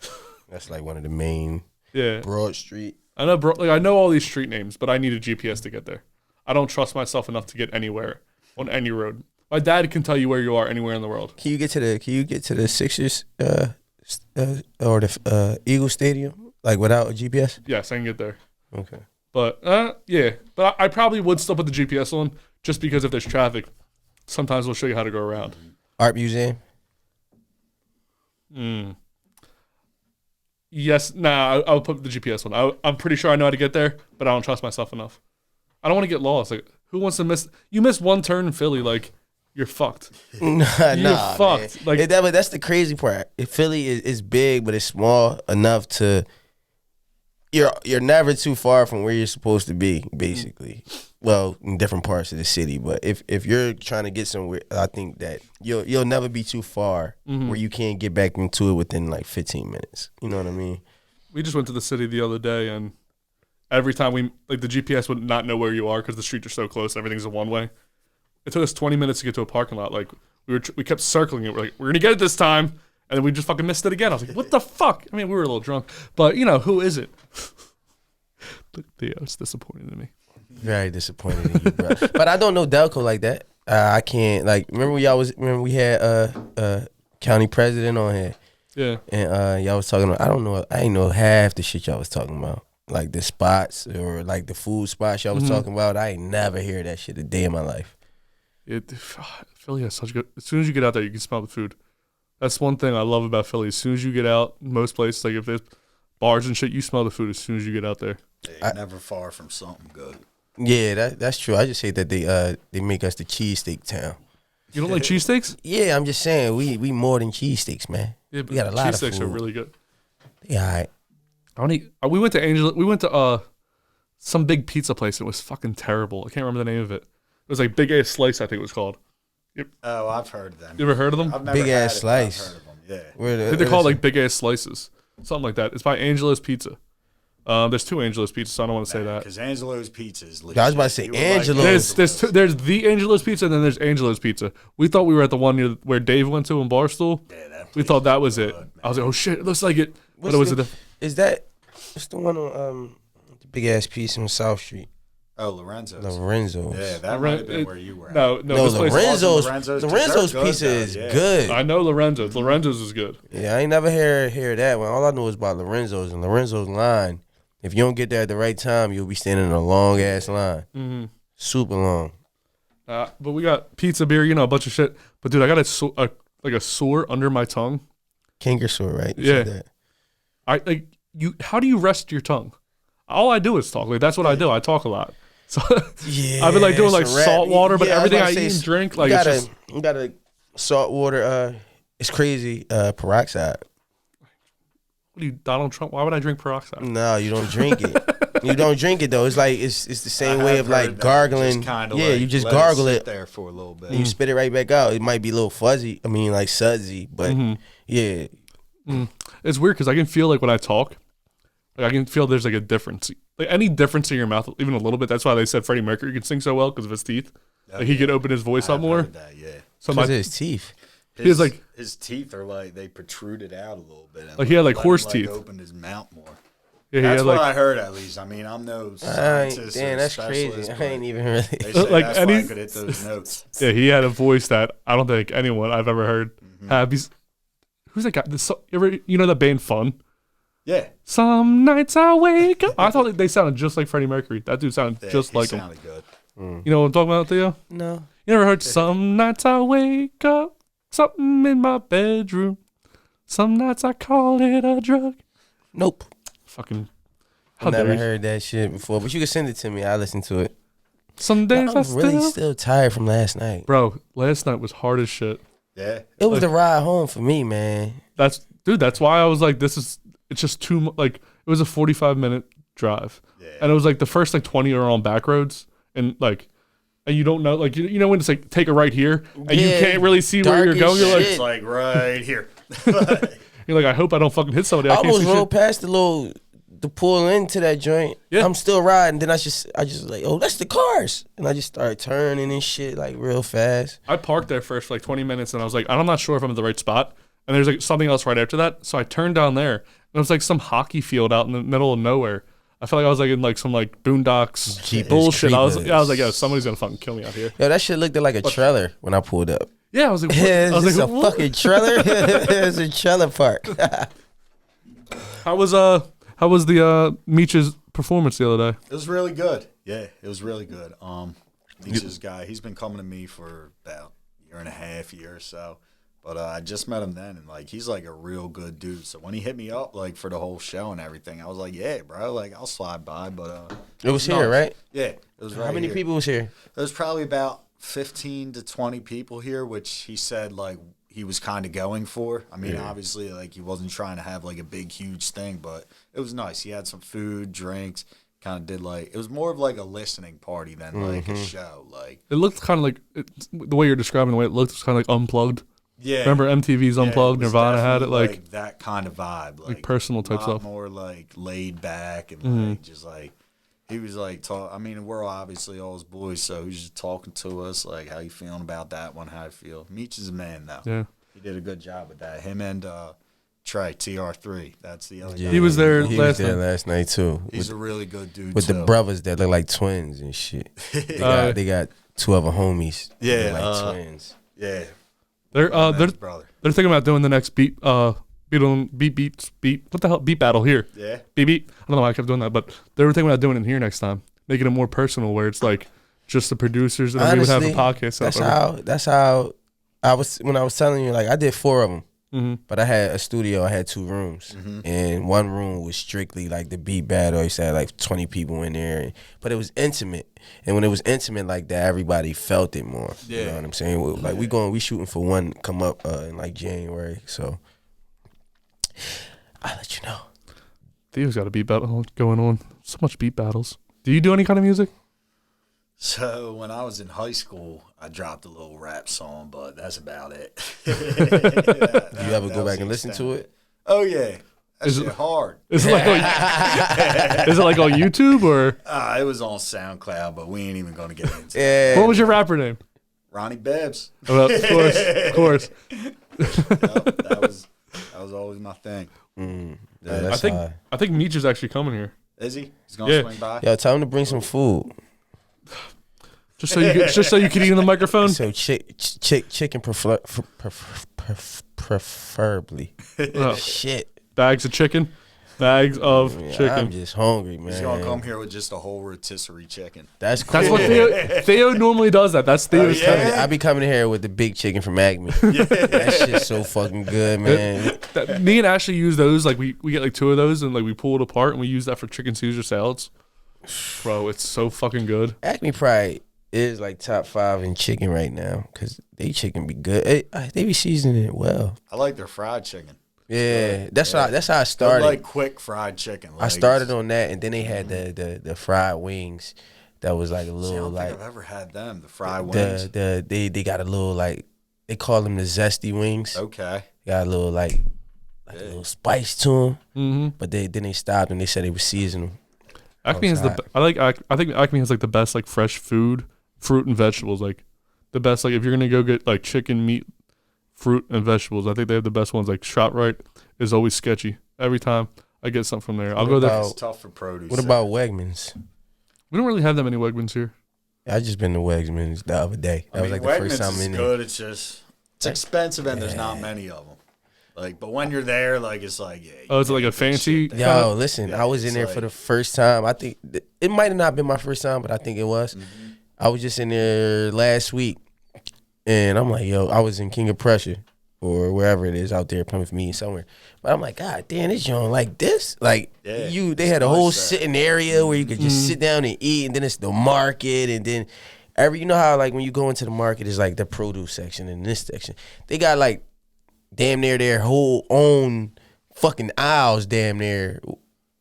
That's like one of the main. Yeah. Broad Street. I know, bro. Like, I know all these street names, but I need a GPS to get there. I don't trust myself enough to get anywhere on any road. My dad can tell you where you are anywhere in the world. Can you get to the Sixers or the Eagle Stadium like without a GPS? Yes, I can get there. Okay. But yeah, but I probably would still put the GPS on just because if there's traffic, sometimes we'll show you how to go around. Art Museum. Yes, I'll put the GPS on. I'm pretty sure I know how to get there, but I don't trust myself enough. I don't want to get lost. Like, who wants to miss? You miss one turn in Philly, like you're fucked. You're fucked. Man. Like That's the crazy part. Philly is big, but it's small enough to. You're never too far from where you're supposed to be, basically. Well, in different parts of the city, but if you're trying to get somewhere, I think that you'll never be too far where you can't get back into it within like 15 minutes. You know what I mean? we just went to the city the other day, and every time the GPS would not know where you are because the streets are so close. Everything's a one way. It took us 20 minutes to get to a parking lot. Like we kept circling it. We're like, we're gonna get it this time. And then we just fucking missed it again. I was like, what the fuck? I mean, we were a little drunk. But, who is it? Look, Theo, it's disappointing to me. Very disappointed in you, bro. But I don't know Delco like that. I can't, remember we had county president on here. Yeah. And y'all was talking about, I ain't know half the shit y'all was talking about. Like the spots or like the food spots y'all was talking about. I ain't never hear that shit a day in my life. Philly has such good, as soon as you get out there, you can smell the food. That's one thing I love about Philly. As soon as you get out, most places, like if there's bars and shit, you smell the food as soon as you get out there. You're never far from something good. Yeah, that's true. I just hate that they make us the cheesesteak town. You don't like cheesesteaks? Yeah, I'm just saying we more than cheesesteaks, man. Yeah, but we got a lot of food. Cheesesteaks are really good. Yeah, all right. We went to We went to some big pizza place. It was fucking terrible. I can't remember the name of it. It was like Big Ass Slice, I think it was called. Oh, I've heard of them. You ever heard of them? I've never Big had Ass it, Slice. I've heard of them. Yeah. I think they're called like Big Ass Slices, something like that. It's by Angelo's Pizza. There's 2 Angelo's Pizzas, so I don't want to say that. Because Angelo's Pizza is legit. I was about to say Angelo's. There's the Angelo's Pizza, and then there's Angelo's Pizza. We thought we were at the one near where Dave went to in Barstool. Yeah, we thought that was it. I was like, oh shit, it looks like it. But it was Is that? What's the one on the Big Ass Piece on South Street? Oh, Lorenzo's. Yeah, that might have been where you were at. No, Lorenzo's pizza is good. I know Lorenzo's. Lorenzo's is good. Yeah, I ain't never hear that one. All I know is about Lorenzo's, and Lorenzo's line. If you don't get there at the right time, you'll be standing in a long ass line. Mm-hmm. Super long. But we got pizza, beer, a bunch of shit. But dude, I got a sore under my tongue. Canker sore, right? You said that. How do you rest your tongue? All I do is talk. Like that's what I do. I talk a lot. So yeah, I've been doing salt water, but everything I eat and drink, you got a salt water. It's crazy. Peroxide. What are you, Donald Trump? Why would I drink peroxide? No, you don't drink it. You don't drink it though. It's like it's the same way of gargling. You just gargle it there for a little bit. And you spit it right back out. It might be a little fuzzy. I mean, like sudsy, but yeah. It's weird because I can feel when I talk, I can feel there's a difference. Any difference in your mouth, even a little bit. That's why they said Freddie Mercury could sing so well because of his teeth. He could open his voice up more. That, yeah. So because of his teeth. His teeth are they protruded out a little bit. He had horse teeth. Opened his mouth more. Yeah, That's had, what like, I heard at least. I mean, I'm no scientist. Damn, or that's specialist, crazy. I but ain't even really. They say Like, that's why I could hit those notes. yeah, he had a voice that I don't think anyone I've ever heard have. Who's that guy? You know that band Fun? Yeah. Some nights I wake up. I thought they sounded just like Freddie Mercury. That dude sounded just like him. Sounded good. You know what I'm talking about, Theo? No. You never heard Some nights I wake up, something in my bedroom. Some nights I call it a drug. Nope. Fucking. I never heard that shit before, but you can send it to me. I'll listen to it. Some days I'm really still tired from last night. Bro, last night was hard as shit. Yeah. It was the ride home for me, man. That's why I was like, it's just too much. Like, it was a 45-minute drive. Yeah. And it was like the first like 20 are on back roads. And like, and you don't know, like, you know when it's like, take a right here and you can't really see where you're going. You're like, It's like right here. you're like, I hope I don't fucking hit somebody. I can't almost see rolled past the pull into that joint. Yeah. I'm still riding. Then I just like, oh, that's the cars. And I just started turning and shit like real fast. I parked there first for like 20 minutes and I was like, I'm not sure if I'm at the right spot. And there's like something else right after that. So I turned down there and it was like some hockey field out in the middle of nowhere. I felt like I was like in like some like boondocks Jeepers bullshit. I was creepers. like, yo, somebody's gonna fucking kill me out here. Yo, that shit looked like a trailer when I pulled up. Yeah, I was like, Yeah, I was it's like, a what? fucking trailer. It's a trailer park. How was the Meech's performance the other day? It was really good. Yeah, it was really good. This guy, he's been coming to me for about a year and a half, year or so. But I just met him then, and like he's like a real good dude. So when he hit me up like for the whole show and everything, I was like, yeah, bro, like I'll slide by. But It was here, right? Yeah, it was right. How many here. people was here? There was probably about 15 to 20 people here, which he said like he was kind of going for. I mean, obviously, like he wasn't trying to have like a big, huge thing, but it was nice. He had some food, drinks. Kind of did like it was more of like a listening party than like a show. Like It looked kind of like the way you're describing the way it looked was kind of like unplugged. yeah, Remember MTV's Unplugged? it was Nirvana had it definitely, like that kind of vibe, like personal type a lot stuff. more like laid back and like just like he was like talk. I mean, we're obviously all his boys, so he's just talking to us like how you feeling about that one, how I feel. Meech is a man though. Yeah. He did a good job with that. Him and Trey TR3. That's the other guy. He was there He last was there night. last night too. He's a really good dude With too. the brothers that look like twins and shit. They got two other homies. that Yeah, look like twins. Yeah, They're that's brother. they're thinking about doing the next beat what the hell beat battle here. Yeah. Beat. I don't know why I kept doing that, but they were thinking about doing it here next time, making it more personal, where it's like just the producers and we would have a podcast. That's how I was when I was telling you. Like I did 4 of them, but I had a studio. I had 2 rooms, and one room was strictly like the beat battle. You had like 20 people in there, but it was intimate. And when it was intimate like that, everybody felt it more. Yeah. You know what I'm saying? Like we shooting for one come up in like January. So I'll let you know. Theo's got a beat battle going on. So much beat battles. Do you do any kind of music? So when I was in high school, I dropped a little rap song, but that's about it. Do you ever go back and listen to it? Oh yeah, that's Is it- hard. Is it like on, is it like on YouTube or It was on SoundCloud, but we ain't even gonna get into it. Yeah. what was your rapper name? Ronnie Bibz. Oh, of course. That was always my thing. Yeah, I that's think high. I think Meech is actually coming here. Is he? He's gonna Yeah. swing by. Yo, tell him to bring some food. Just so you can eat in the microphone. So chicken preferably. Oh, Shit. bags of chicken. Bags of Yeah, chicken. I'm just hungry, man. He's gonna come here with just a whole rotisserie chicken. That's cool. That's what Theo normally does. That's Theo's yeah? thing. I be coming here with the big chicken from Acme. That shit's so fucking good, man. Me and Ashley use those. Like we get like 2 of those and like we pull it apart and we use that for chicken Caesar salads. Bro, it's so fucking good. Acme probably is like top 5 in chicken right now because they chicken be good. They be seasoning it well. I like their fried chicken. Yeah, that's how I They're started. like quick fried chicken. I started on that, and then they had the fried wings. That was like a I little don't like think I've ever had them. The fried wings. they got a little like they call them the zesty wings. Okay. Got a little like a little spice to them. Mm-hmm. But then they stopped and they said they were seasonal. Acme is I think Acme has like the best like fresh food, fruit and vegetables. Like the best like if you're gonna go get like chicken, meat, fruit and vegetables, I think they have the best ones. Like ShopRite is always sketchy every time. I get something from there. I'll go there. It's tough for produce. What about Wegmans? We don't really have that many Wegmans here. I just been to Wegmans the other day. That was like the first time in there. Good. It's just it's expensive and there's not many of them. Like, but when you're there, like it's like it's like a fancy. Yo, listen, I was in there for the first time. I think it might have not been my first time, but I think it was. Mm-hmm. I was just in there last week, and I'm like, yo, I was in King of Prussia or wherever it is out there, Plymouth Mead somewhere. But I'm like, God damn, this joint like this. Like they had a whole sitting area where you could just sit down and eat, and then it's the market, and then you know how like when you go into the market, it's like the produce section and this section. They got like damn near their whole own fucking aisles damn near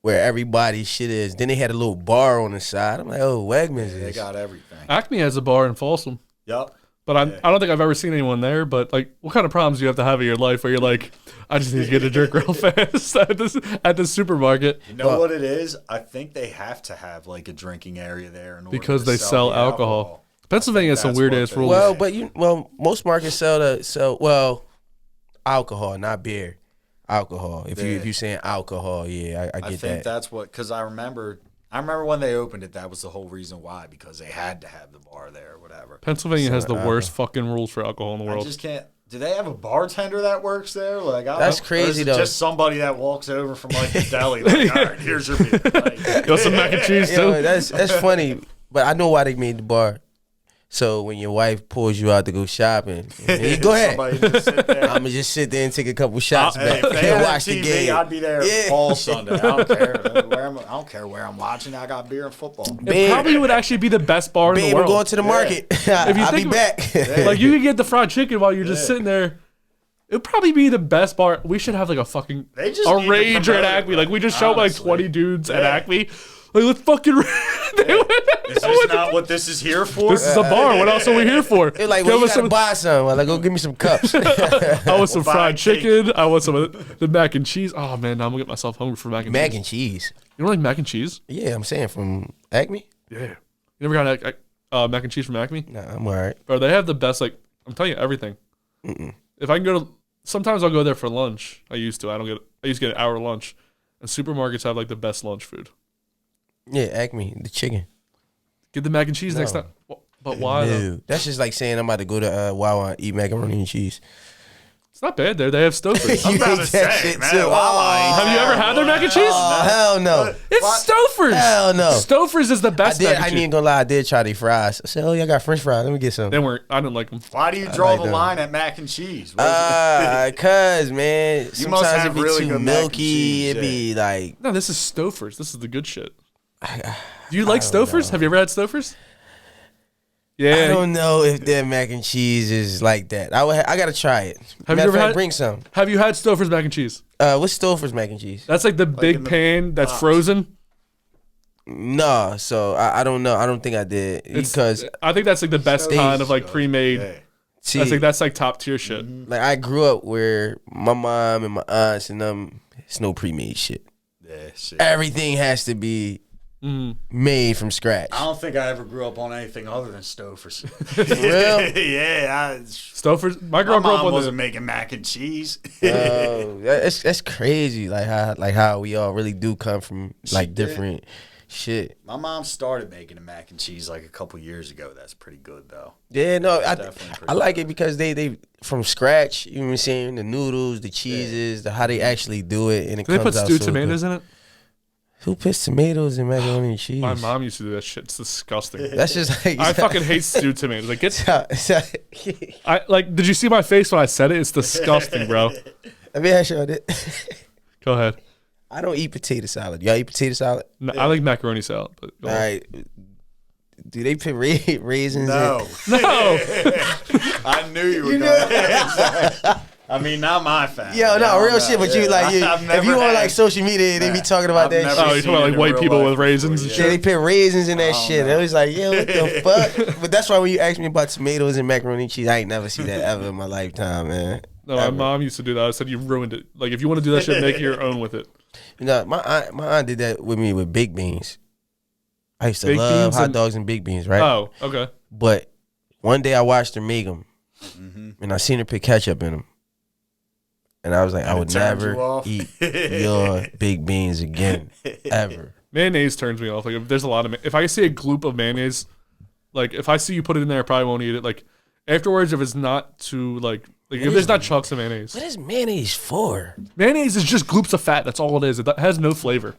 where everybody's shit is. Then they had a little bar on the side. I'm like, oh, Wegmans is. They got everything. Acme has a bar in Folsom. Yep. But I don't think I've ever seen anyone there. But like, what kind of problems do you have to have in your life where you're like, I just need to get a drink real fast at this supermarket? You know what it is? I think they have to have like a drinking area there in order because to they sell alcohol. Pennsylvania has some weird ass rules. Well, most markets sell alcohol, not beer. Alcohol. If you saying alcohol, I get that. I think that's what, because I remember when they opened it, that was the whole reason why, because they had to have the bar there or whatever. Pennsylvania has the worst fucking rules for alcohol in the world. I just can't. Do they have a bartender that works there? Like, that's crazy though. Just somebody that walks over from like the deli. Like, all right, here's your beer. Like, you want some mac and cheese too? Yo, that's funny, but I know why they made the bar. So when your wife pulls you out to go shopping, go ahead. I'm gonna just sit there and take a couple shots back and watch the game. I'd be there all Sunday. I don't care. I don't care where I'm watching. I got beer and football. It probably would actually be the best bar in the world. We're going to the market. I'll be back. Like you could get the fried chicken while you're just sitting there. It'd probably be the best bar. We should have like a fucking rager at Acme. Like we just show up like 20 dudes at Acme. Like, let's fucking. Is this not what this is here for? This is a bar. What else are we here for? They're like, well, you gotta buy some. Like, go give me some cups. I want some fried chicken. I want some of the mac and cheese. Oh man, now I'm gonna get myself hungry for mac and cheese. Mac and cheese. You don't like mac and cheese? Yeah, I'm saying from Acme. Yeah. You never got mac and cheese from Acme? Nah, I'm alright. Bro, they have the best. Like, I'm telling you everything. If I can go to, sometimes I'll go there for lunch. I used to. I used to get an hour lunch, and supermarkets have like the best lunch food. Yeah, Acme, the chicken. Get the mac and cheese next time. But why? No. That's just like saying I'm about to go to Wawa and eat macaroni and cheese. It's not bad there. They have Stouffer's. I'm about to say, man, have you ever had their mac and cheese? Hell no. It's Stouffer's. Hell no. Stouffer's is the best mac and cheese. I ain't gonna lie, I did try their fries. I said, oh, yeah, I got French fries. Let me get some. I didn't like them. Why do you draw the line at mac and cheese? Cause man, you sometimes it'd be too milky. It'd be like, no, this is Stouffer's. This is the good shit. Do you like Stouffer's? Have you ever had Stouffer's? Yeah. I don't know if their mac and cheese is like that. I gotta try it. Have you ever bring some? Have you had Stouffer's mac and cheese? What's Stouffer's mac and cheese? That's like the big pan that's frozen. No, so I don't know. I don't think I did because I think that's like the best kind of like pre-made. Yeah. See, I think that's like top tier shit. Like I grew up where my mom and my aunts and them, it's no pre-made shit. Yeah, shit. Everything has to be made from scratch. I don't think I ever grew up on anything other than Stouffer's. For real? Yeah, Stouffer's. My mom wasn't making mac and cheese. That's crazy. Like how we all really do come from like different shit. My mom started making a mac and cheese like a couple years ago. That's pretty good though. Yeah, no, I like it because they from scratch. You know what I'm saying? The noodles, the cheeses, how they actually do it, and it comes out. They put stewed tomatoes in it. Who puts tomatoes in macaroni and cheese? My mom used to do that shit. It's disgusting. That's just like I fucking hate stewed tomatoes. Like did you see my face when I said it? It's disgusting, bro. Let me ask you this. Go ahead. I don't eat potato salad. Y'all eat potato salad? No, I like macaroni salad. But all right. Do they put raisins in? No. I knew you were going to. I mean, not my family. Yo, no, real shit. But you like, if you on like social media, they be talking about that shit. Oh, you talking about like white people with raisins and shit? Yeah, they put raisins in that shit. I was like, yo, what the fuck? But that's why when you ask me about tomatoes and macaroni and cheese, I ain't never seen that ever in my lifetime, man. No, my mom used to do that. I said you ruined it. Like, if you want to do that shit, make your own with it. You know, my aunt did that with me with baked beans. I used to love hot dogs and baked beans, right? Oh, okay. But one day I watched her make them, and I seen her put ketchup in them. And I was like, And I it would turned you never off? eat your baked beans again, ever. Mayonnaise turns me off. Like if there's a lot of if I see a gloop of mayonnaise, like if I see you put it in there, I probably won't eat it. Like afterwards, if it's not too like if there's not chunks of mayonnaise. What is mayonnaise for? Mayonnaise is just gloops of fat. That's all it is. It has no flavor.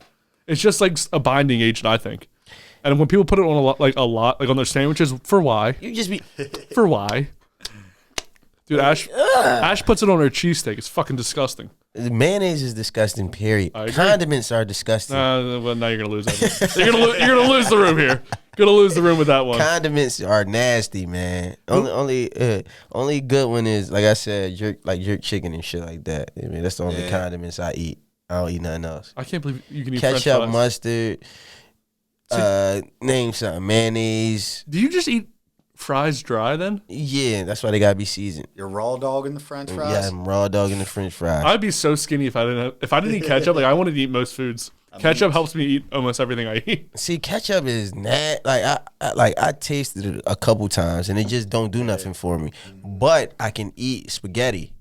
It's just like a binding agent, I think. And when people put it on a lot, like on their sandwiches, for why? You just be For why? Dude, Ash puts it on her cheesesteak. It's fucking disgusting. mayonnaise is disgusting. Period. I agree. Condiments are disgusting. Well, now you're gonna lose that. You're gonna lose the room here. Gonna lose the room with that one. Condiments are nasty, man. Only good one is, like I said, jerk chicken and shit like that. I mean, that's the only condiments I eat. I don't eat nothing else. I can't believe you can eat French Ketchup, fries. mustard. Name something. Mayonnaise. Do you just eat fries dry then? Yeah, that's why they gotta be seasoned. You're raw dog in the French fries. Yeah, I'm raw dog in the French fries. I'd be so skinny if I didn't eat ketchup. Like I wanted to eat most foods. Ketchup helps me eat almost everything I eat. See, ketchup is I tasted it a couple times and it just don't do nothing for me. But I can eat spaghetti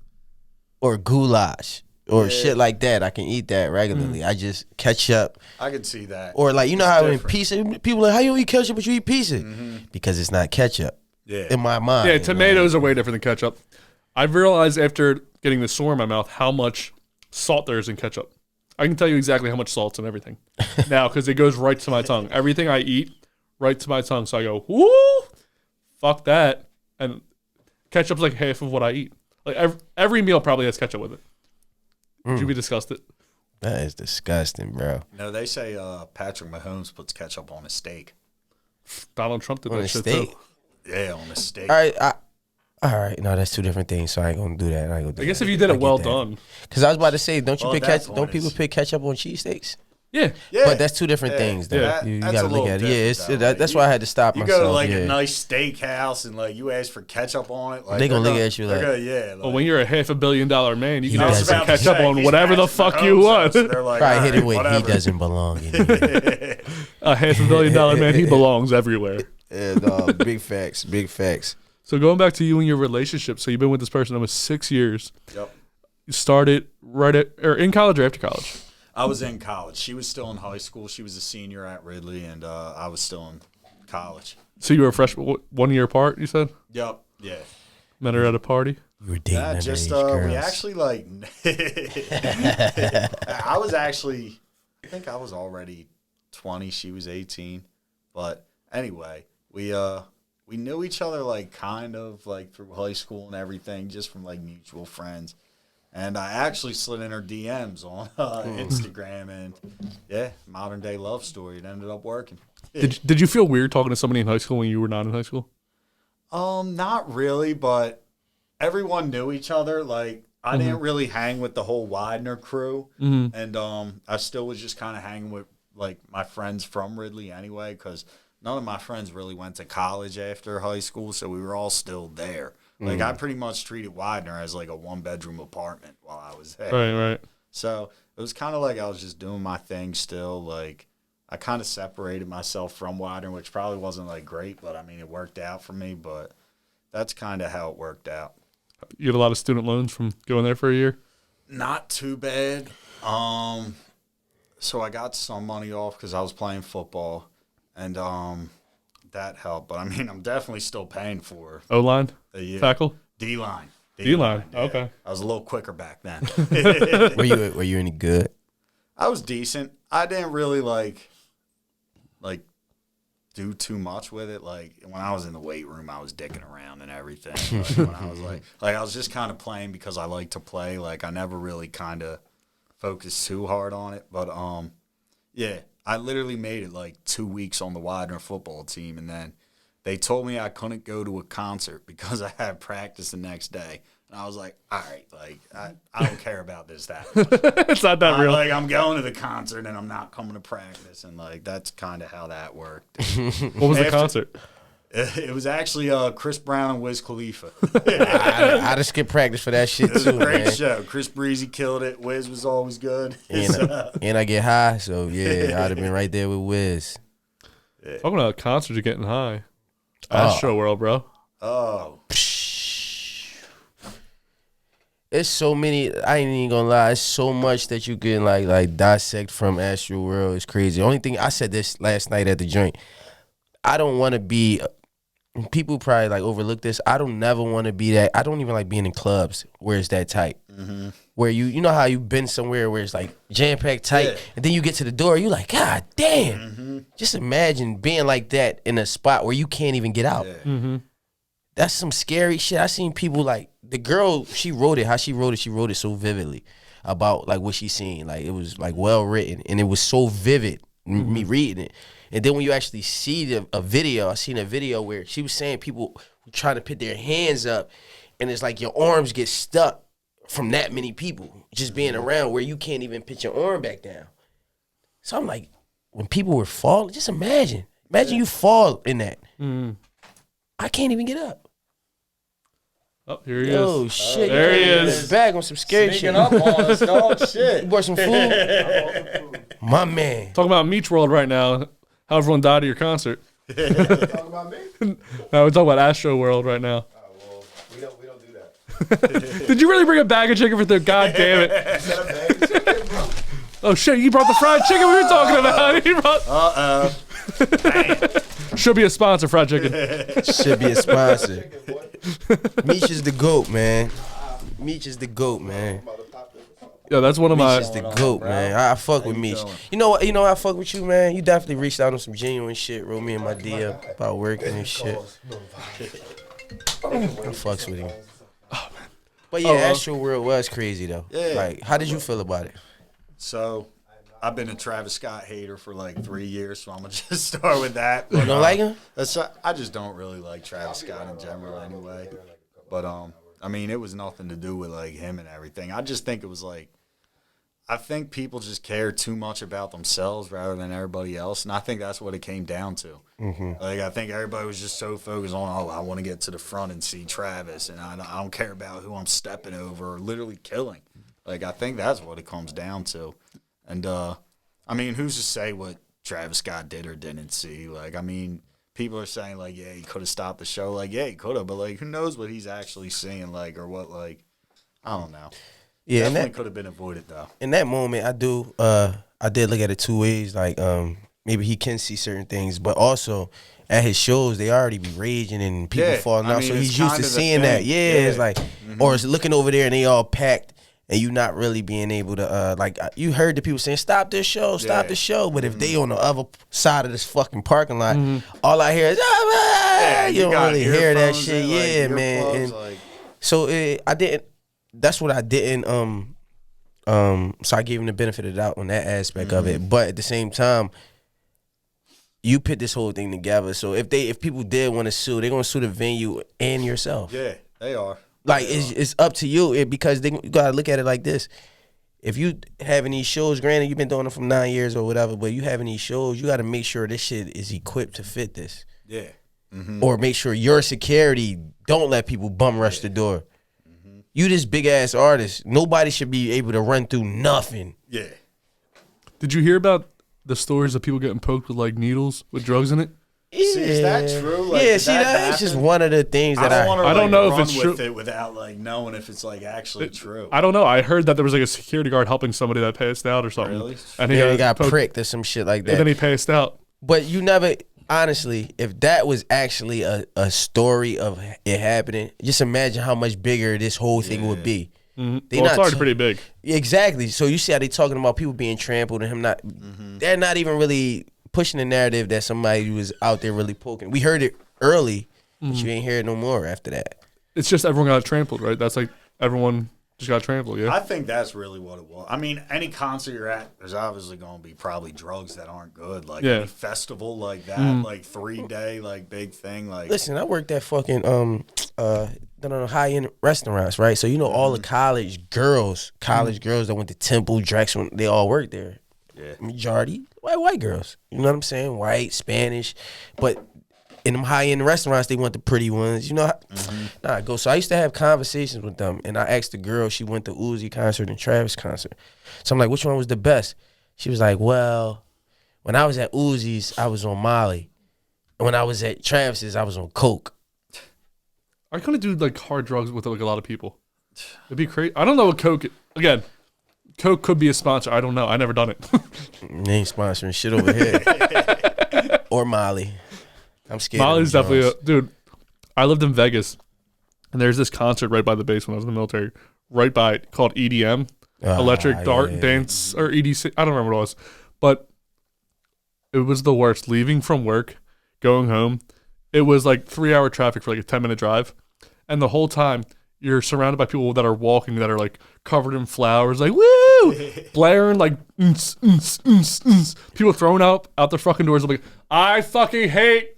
or goulash or shit like that. I can eat that regularly. I just ketchup. I can see that. Or like, you know It's how in different. pizza, people are like, how you eat ketchup but you eat pizza? Because it's not ketchup. Yeah. In my mind. Yeah, tomatoes are way different than ketchup. I've realized after getting the sore in my mouth how much salt there is in ketchup. I can tell you exactly how much salt's in everything now because it goes right to my tongue. Everything I eat, right to my tongue. So I go, whoo, fuck that. And ketchup's like half of what I eat. Like every meal probably has ketchup with it. Would you be disgusted? That is disgusting, bro. No, they say Patrick Mahomes puts ketchup on his steak. Donald Trump did On that a shit steak? too. Yeah, on his steak. All right, no, that's two different things. So I ain't gonna do that. I guess if you did it well done. Because I was about to say, don't you Well, pick that's ketchup? what Don't it people is. pick ketchup on cheesesteaks? Yeah. Yeah. But that's two different things, though. Yeah. You That's gotta a look little at it. Yeah, it's, different, though. that's why I had to stop You myself. go to like yeah. a nice steakhouse and like you ask for ketchup on it. Like, They gonna they're look at you they're like- gonna- yeah. Like, Well, when you're a $500 million man, you can He have doesn't. some I was about to ketchup say, on he's whatever the Patrick fuck you Mahomes, want. so they're like, Probably all hit right, it where he whatever. doesn't belong in here. A $500 million man, he belongs everywhere. Yeah, no, big facts, big facts. So going back to you and your relationship, so you've been with this person almost 6 years. Yep. You started in college or after college? I was in college. She was still in high school. She was a senior at Ridley, and I was still in college. So you were a freshman, 1 year apart, you said? Yep. Yeah. Met her at a party? You were dating Yeah, underage just girls. we actually like. I think I was already 20. She was 18, but anyway, we knew each other like kind of like through high school and everything, just from like mutual friends. And I actually slid in her DMs on Instagram, and yeah, modern day love story. It ended up working. Did you feel weird talking to somebody in high school when you were not in high school? Not really, but everyone knew each other. Like I didn't really hang with the whole Widener crew, and I still was just kind of hanging with like my friends from Ridley anyway, because none of my friends really went to college after high school, so we were all still there. Like I pretty much treated Widener as like a 1-bedroom apartment while I was there. Right. So it was kind of like I was just doing my thing still. Like I kind of separated myself from Widener, which probably wasn't like great, but I mean it worked out for me. But that's kind of how it worked out. You had a lot of student loans from going there for a year? Not too bad. So I got some money off because I was playing football, and that helped. But I mean, I'm definitely still paying for O-line? yeah. Tackle? D-line. D-line, Yeah. okay. I was a little quicker back then. Were you any good? I was decent. I didn't really like do too much with it. Like when I was in the weight room, I was dicking around and everything. But when I was like I was just kind of playing because I like to play. Like I never really kind of focused too hard on it. But yeah, I literally made it like 2 weeks on the Widener football team, and then they told me I couldn't go to a concert because I had practice the next day. And I was like, all right, like I don't care about this that much. It's not that real. Like I'm going to the concert and I'm not coming to practice, and like that's kind of how that worked. What was the concert? It was actually Chris Brown and Wiz Khalifa. I'd have skipped practice for that shit It was a too, great man. show. Chris Breezy killed it. Wiz was always good. And I get high, so yeah, I'd have been right there with Wiz. Talking about concerts, you're getting high. Astro World, bro. Oh, It's so many. I ain't even gonna lie. It's so much that you can like dissect from Astro World. It's crazy. The only thing I said this last night at the joint. I don't want to be. People probably like overlook this. I don't never want to be that. I don't even like being in clubs where it's that tight. Mm-hmm. Where you know how you've been somewhere where it's like jam packed tight, and then you get to the door, you like, God damn. Mm-hmm. Just imagine being like that in a spot where you can't even get out. Yeah. Mm-hmm. That's some scary shit. I seen people like the girl. She wrote it. How she wrote it so vividly about like what she seen. Like it was like well written, and it was so vivid. Mm-hmm. Me reading it. And then when you actually see a video, I seen a video where she was saying people trying to put their hands up, and it's like your arms get stuck from that many people just being around where you can't even put your arm back down. So I'm like, when people were falling, just imagine you fall in that. Mm. I can't even get up. Oh, here he is. Oh, shit. There he is. Back on some scary shit. Up on us, dog. Shit. You brought some food? My man. Talking about Meech World right now. How everyone died at your concert. Talking about me? No, we're talking about Astro World right now. Well, we don't do that. Did you really bring a bag of chicken for the? God damn it! Oh shit! You brought the fried chicken we were talking about. You brought. Should be a sponsor, fried chicken. Should be a sponsor. Meech is the GOAT, man. Meech is the GOAT, man. Yeah, that's one of my. Meech is the GOAT, man. I fuck with Meech. You know what? I fuck with you, man. You definitely reached out on some genuine shit. Wrote me in my DM about working and shit. I fucks with him. Oh, man. But yeah, Astro World was crazy though. Yeah. Like, how did you feel about it? So, I've been a Travis Scott hater for like 3 years, so I'm gonna just start with that. But, you don't like him? I just don't really like Travis Scott in general, anyway. But I mean, it was nothing to do with like him and everything. I just think it was like. I think people just care too much about themselves rather than everybody else, and I think that's what it came down to. Mm-hmm. Like I think everybody was just so focused on, oh, I want to get to the front and see Travis, and I don't care about who I'm stepping over or literally killing. Like I think that's what it comes down to. And I mean, who's to say what Travis Scott did or didn't see? Like I mean, people are saying like, yeah, he could have stopped the show. Like yeah, he could have, but like who knows what he's actually seeing? Like or what? Like I don't know. Yeah, definitely and that could have been avoided though. In that moment, I did look at it two ways. Like, maybe he can see certain things, but also at his shows, they already be raging and people falling out. So he's used to seeing that. Yeah, it's like, or it's looking over there and they all packed, and you not really being able to like. You heard the people saying, "Stop this show, stop the show." But if they on the other side of this fucking parking lot, all I hear is, you don't really hear that shit. Yeah, like, man. And like, so I didn't. That's what I didn't. So I gave him the benefit of the doubt on that aspect of it. But at the same time, you put this whole thing together. So if people did want to sue, they're gonna sue the venue and yourself. Yeah, they are. Like it's up to you because you gotta look at it like this. If you having these shows, granted you've been doing it for 9 years or whatever, but you having these shows, you gotta make sure this shit is equipped to fit this. Yeah. Mm-hmm. Or make sure your security don't let people bum rush the door. You this big ass artist. Nobody should be able to run through nothing. Yeah. Did you hear about the stories of people getting poked with like needles with drugs in it? Yeah. See, is that true? Like, yeah, see, that's just one of the things that I don't know if it's true. It without like knowing if it's like actually true. I don't know. I heard that there was like a security guard helping somebody that passed out or something. Really? And he got pricked or some shit like that. And then he passed out. But you never. Honestly, if that was actually a story of it happening, just imagine how much bigger this whole thing would be. Mm-hmm. It's already pretty big. Exactly. So you see how they talking about people being trampled and him not. They're not even really pushing the narrative that somebody was out there really poking. We heard it early, but you ain't hear it no more after that. It's just everyone got trampled, right? That's like everyone just got trampled, yeah? I think that's really what it was. I mean, any concert you're at, there's obviously going to be probably drugs that aren't good. Like any festival like that, like 3-day, like big thing. Like, listen, I worked at fucking high-end restaurants, right? So you know all the college girls that went to Temple, Drexel, they all worked there. Yeah. Majority white girls. You know what I'm saying? White, Spanish, but in them high-end restaurants, they want the pretty ones. You know, So I used to have conversations with them, and I asked the girl, she went to Uzi concert and Travis concert. So I'm like, which one was the best? She was like, well, when I was at Uzi's, I was on Molly. And when I was at Travis's, I was on Coke. I kind of do like hard drugs with like a lot of people. It'd be crazy. I don't know what Coke. Again, Coke could be a sponsor. I don't know. I never done it. They ain't sponsoring shit over here. Or Molly. I'm scared. Molly's definitely dude. I lived in Vegas, and there's this concert right by the base when I was in the military, right by it, called EDM, Electric Dance, or EDC. I don't remember what it was, but it was the worst. Leaving from work, going home, it was like 3-hour traffic for like a 10-minute drive, and the whole time you're surrounded by people that are walking that are like covered in flowers, like woo, blaring like people throwing out the fucking doors. I'm like, I fucking hate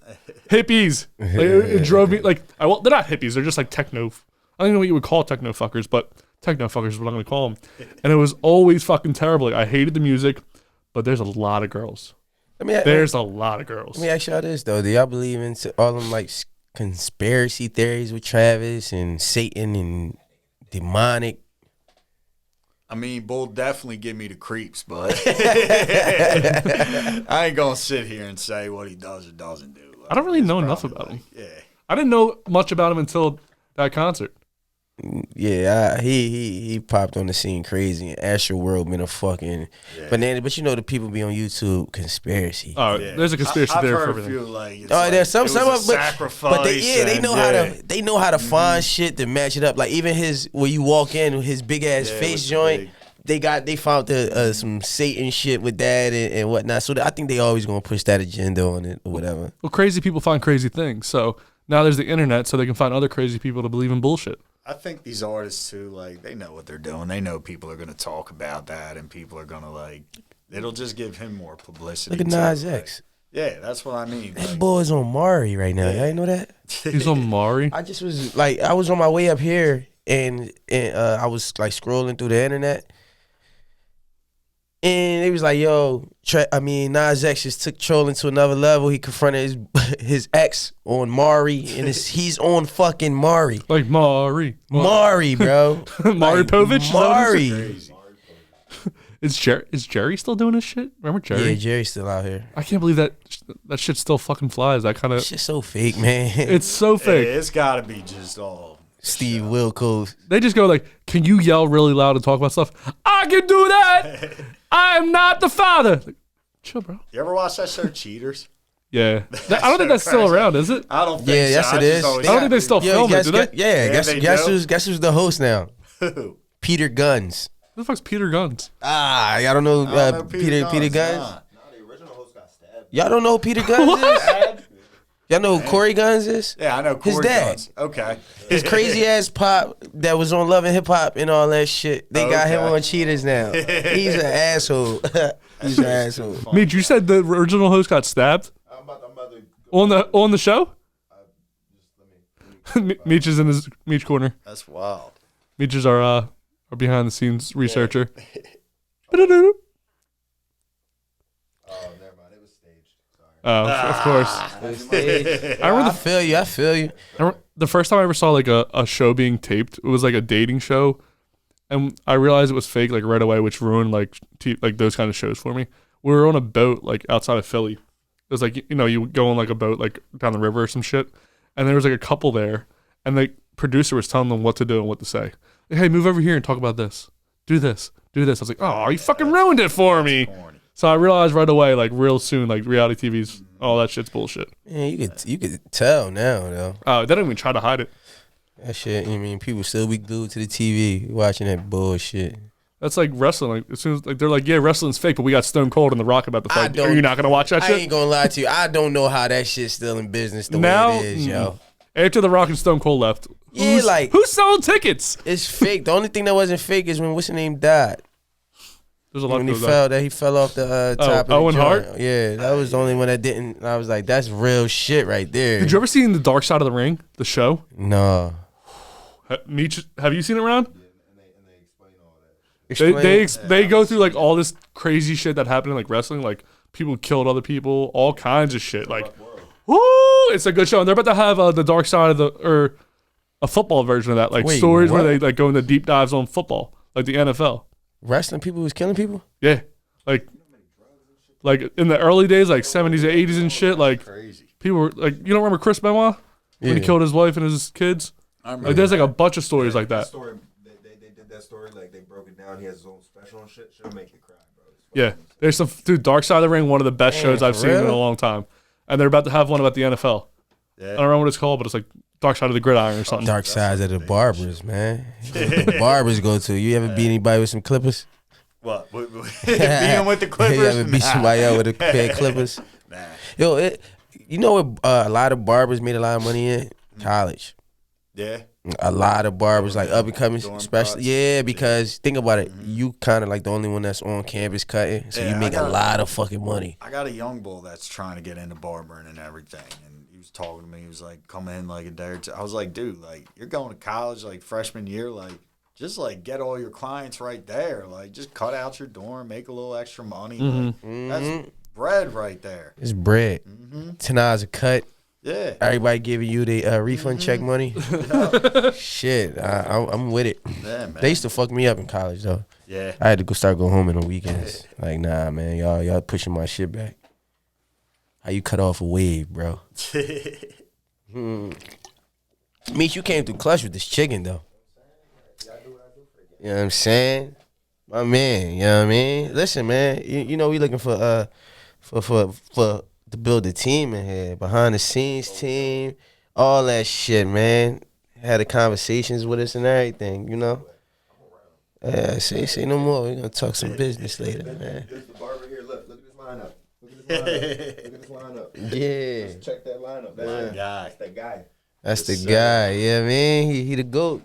hippies. Like, it drove me like they're not hippies. They're just like techno. I don't know what you would call techno fuckers, but techno fuckers is what I'm gonna call them. And it was always fucking terrible. Like, I hated the music, but there's a lot of girls. There's a lot of girls. Let me ask y'all this though: do y'all believe in all them like conspiracy theories with Travis and Satan and demonic? I mean, Bull definitely give me the creeps, but I ain't gonna sit here and say what he does or doesn't do. I don't really know enough about him. Yeah, I didn't know much about him until that concert. Yeah, he popped on the scene crazy. And Astro World been a fucking banana. But you know the people be on YouTube conspiracy. Oh, there's a conspiracy I've theory heard for everything. A few, like, there's some sacrifice. But they know how to find shit to match it up. Like even where you walk in, his big ass face joint. They found some Satan shit with that and whatnot. So I think they always gonna push that agenda on it or whatever. Well, crazy people find crazy things. So now there's the internet, so they can find other crazy people to believe in bullshit. I think these artists too, like, they know what they're doing. They know people are gonna talk about that, and people are gonna like. It'll just give him more publicity. Look at Nas X. Yeah, that's what I mean. That boy's on Mari right now. Y'all ain't know that? He's on Mari. I was on my way up here and I was like scrolling through the internet. And it was like, yo, Nas X just took trolling to another level. He confronted his ex on Mari, and he's on fucking Mari. Like Mari, bro. Mari Povich. Mari. Is Jerry still doing his shit? Remember Jerry? Yeah, Jerry's still out here. I can't believe that shit still fucking flies. That kind of shit's so fake, man. It's so fake. Yeah, it's got to be just all. Steve Wilkos. They just go like, "Can you yell really loud and talk about stuff?" I can do that. I am not the father. Like, chill, bro. You ever watch that show, Cheaters? Yeah. I don't think that's still around, is it? I don't think yes, so. it is. I don't think they still film it, do they? Guess who's the host now? Who? Peter Guns. Who the fuck's Peter Guns? I don't know, I don't know Peter Guns. No, the original host got stabbed. Y'all don't know who Peter Guns is? Y'all know who Corey Guns is? Yeah, I know Corey His dad. Guns. Okay. His crazy ass pop that was on Love and Hip Hop and all that shit. They got him on Cheaters now. He's an asshole. He's an asshole. Meech, you said the original host got stabbed? I'm about to On the show? Meech is in his Meech corner. That's wild. Meech is our behind the scenes researcher. Oh, never mind. It was staged. Sorry. Oh, of course. I feel you. I remember the first time I ever saw like a show being taped, it was like a dating show, and I realized it was fake like right away, which ruined like those kind of shows for me. We were on a boat like outside of Philly. It was like, you know, you go on like a boat like down the river or some shit, and there was like a couple there, and the producer was telling them what to do and what to say. Like, hey, move over here and talk about this. Do this. I was like, oh, you fucking ruined it for me. So I realized right away, like real soon, like reality TV's, all that shit's bullshit. Yeah, you could tell now though. Oh, they don't even try to hide it. That shit. I mean, people still be glued to the TV watching that bullshit. That's like wrestling. Like as soon as like they're like, yeah, wrestling's fake, but we got Stone Cold and The Rock about the fight. Are you not gonna watch that shit? I ain't gonna lie to you. I don't know how that shit's still in business the now, way it is, yo. After The Rock and Stone Cold left, like who's selling tickets? It's fake. The only thing that wasn't fake is when what's his name died. There's a lot when of he fell off the top of the Owen joint. Hart? Yeah, that was the only one that didn't. I was like, that's real shit right there. Did you ever see The Dark Side of the Ring, the show? No. Meech, have you seen it, Ron? And they explain all that. They go through like all this crazy shit that happened in like wrestling, like people killed other people, all kinds of shit. Like, woo! It's a good show, and they're about to have the Dark Side of or a football version of that, like stories where they like go into deep dives on football, like the NFL. Wrestling people was killing people? Yeah, like in the early days, like 70s and 80s and shit. Like people were like, you don't remember Chris Benoit when he killed his wife and his kids? I remember like there's like a bunch of stories like that. Story, that story? Like they broke it down. He has his own special and shit. Should make you cry, bro. Yeah, there's some dude. Dark Side of the Ring, one of the best shows I've seen in a long time, and they're about to have one about the NFL. Yeah. I don't remember what it's called, but it's like Dark Side of the Gridiron or something. Dark Side of the Barbers, man. The Barbers go to. You ever beat anybody with some clippers? What? Beat him with the clippers? You ever beat somebody out with a pair of clippers? Nah. Yo, you know what a lot of barbers made a lot of money in? College. Yeah. A lot of barbers, like up and coming, especially. Yeah, because think about it. You kind of like the only one that's on campus cutting, so you make a lot of fucking money. I got a young bull that's trying to get into barbering and everything, and he was talking to me. He was like, come in like a day or two. I was like, dude, like you're going to college like freshman year, like just like get all your clients right there. Like just cut out your dorm, make a little extra money. Like, that's bread right there. It's bread. $10 a cut. Yeah. Everybody giving you the refund check money. Shit, I'm with it. Yeah, man. They used to fuck me up in college though. Yeah. I had to start going home on the weekends. Like, nah, man, y'all pushing my shit back. How you cut off a wave, bro? Meech, you came through clutch with this chicken though. You know what I'm saying? My man, you know what I mean? Listen, man, you know we looking for to build a team in here, behind the scenes team, all that shit, man. Had the conversations with us and everything, you know. Say no more. We're gonna talk some business later, man. There's the barber here. Look at this lineup. Look at this lineup. Yeah. Just check that lineup. That's that guy. That's the guy. Yeah, man. He the GOAT.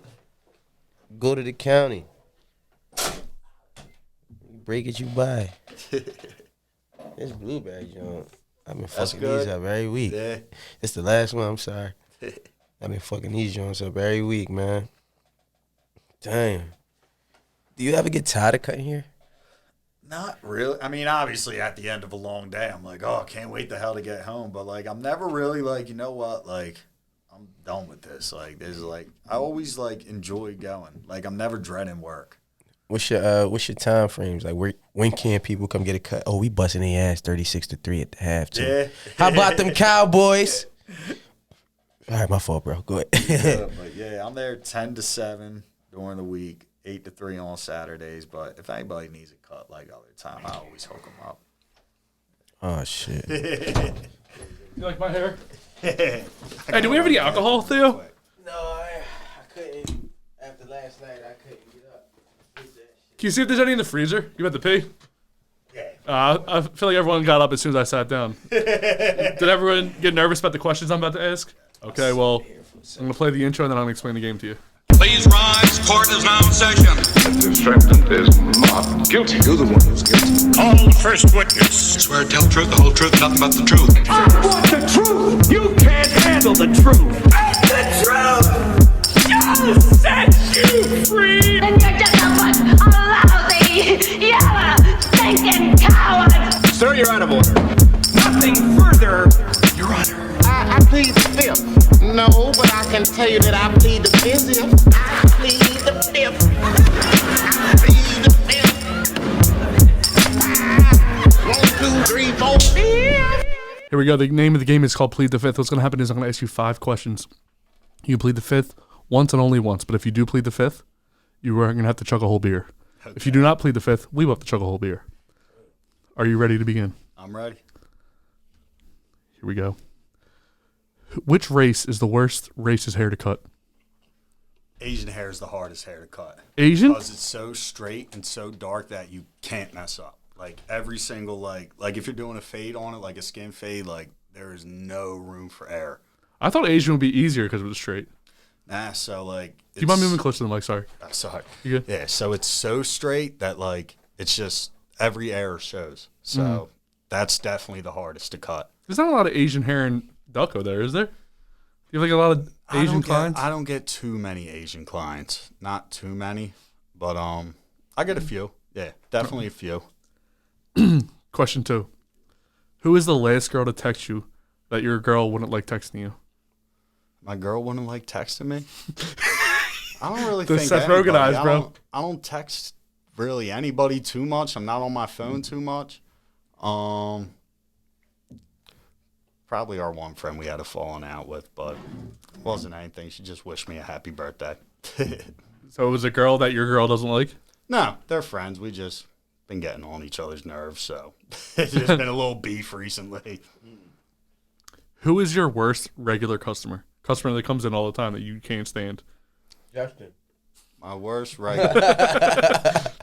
Go to the county. Break it, you buy. This blueberry joint. I've been fucking these up every week. Yeah. It's the last one, I'm sorry. I've been fucking these joints up every week, man. Damn. Do you ever get tired of cutting here? Not really. I mean, obviously, at the end of a long day, I'm like, oh, I can't wait the hell to get home. But, like, I'm never really like, you know what? Like, I'm done with this. Like, there's like, I always, like, enjoy going. Like, I'm never dreading work. What's your time frames? Like, when can people come get a cut? Oh, we busting their ass 36-3 at the half, too. Yeah. How about them Cowboys? All right, my fault, bro. Go ahead. But, yeah, I'm there 10 to 7 during the week, 8 to 3 on Saturdays. But if anybody needs a cut like other time, I always hook them up. Oh, shit. You like my hair? Hey, do we have any alcohol, Theo? No, I couldn't. After last night, I couldn't get up. Can you see if there's any in the freezer? You about to pee? Yeah. I feel like everyone got up as soon as I sat down. Did everyone get nervous about the questions I'm about to ask? Okay, well, I'm going to play the intro and then I'm going to explain the game to you. Please rise. Court is now in session. The defendant is not guilty. You're the one who's guilty. Call the first witness. Swear to tell the truth, the whole truth, nothing but the truth. I want the truth. You can't handle the truth. And the truth shall set you free. Then you're just a bunch of lousy, yellow, stinking cowards. Sir, you're out of order. Nothing further. Your Honor. I plead the fifth. No, but I can tell you that I plead the fifth. I plead the fifth. I plead the fifth. 1, 2, 3, 4, 5. Here we go. The name of the game is called Plead the Fifth. What's going to happen is I'm going to ask you 5 questions. You plead the fifth once and only once. But if you do plead the fifth, you are going to have to chug a whole beer. Okay. If you do not plead the fifth, we will have to chug a whole beer. Are you ready to begin? I'm ready. Here we go. Which race is the worst race's hair to cut? Asian hair is the hardest hair to cut. Asian? Because it's so straight and so dark that you can't mess up. Like every single, like if you're doing a fade on it, like a skin fade, like there is no room for error. I thought Asian would be easier because it was straight. Nah, so like. Do you mind moving closer to the mic? Sorry. Sorry. You good? Yeah, so it's so straight that like it's just every error shows. So that's definitely the hardest to cut. There's not a lot of Asian hair in Delco there, is there? Do you have like a lot of Asian clients? I don't get too many Asian clients. Not too many. But I get a few. Yeah, definitely a few. Question 2. Who is the last girl to text you that your girl wouldn't like texting you? My girl wouldn't like texting me? I don't really the think Seth Rogen eyes, bro. I don't text really anybody too much. I'm not on my phone too much. Probably our one friend we had a falling out with, but it wasn't anything. She just wished me a happy birthday. So it was a girl that your girl doesn't like? No, they're friends. We just been getting on each other's nerves, so it's just been a little beef recently. Who is your worst regular customer? Customer that comes in all the time that you can't stand. Justin. My worst regular.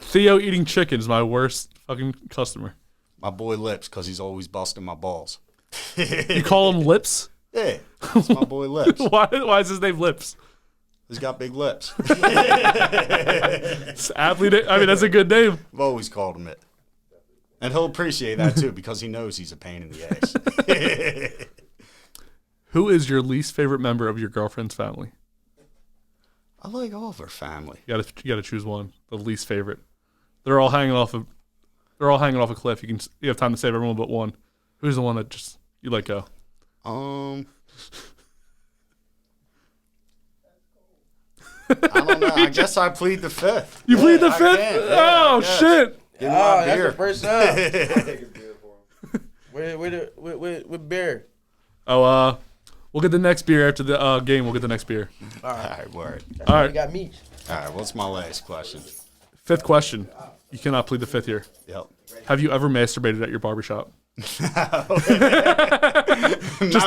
Theo eating chicken is my worst fucking customer. My boy Lips, because he's always busting my balls. You call him Lips? Yeah, that's my boy Lips. Why is his name Lips? He's got big lips. Athlete. I mean, that's a good name. I've always called him it. And he'll appreciate that, too, because he knows he's a pain in the ass. Who is your least favorite member of your girlfriend's family? I like all of her family. You gotta choose one. The least favorite. They're all hanging off a cliff. You have time to save everyone but one. Who's the one that just you let go? I don't know. I guess I plead the fifth. You plead the fifth? Yeah, shit. Give me my that's beer. the first time. Where beer? Oh, we'll get the next beer after the game. We'll get the next beer. All right, word. All right. You got meat. All right, what's my last question? Fifth question. You cannot plead the fifth here. Yep. Have you ever masturbated at your barbershop? Not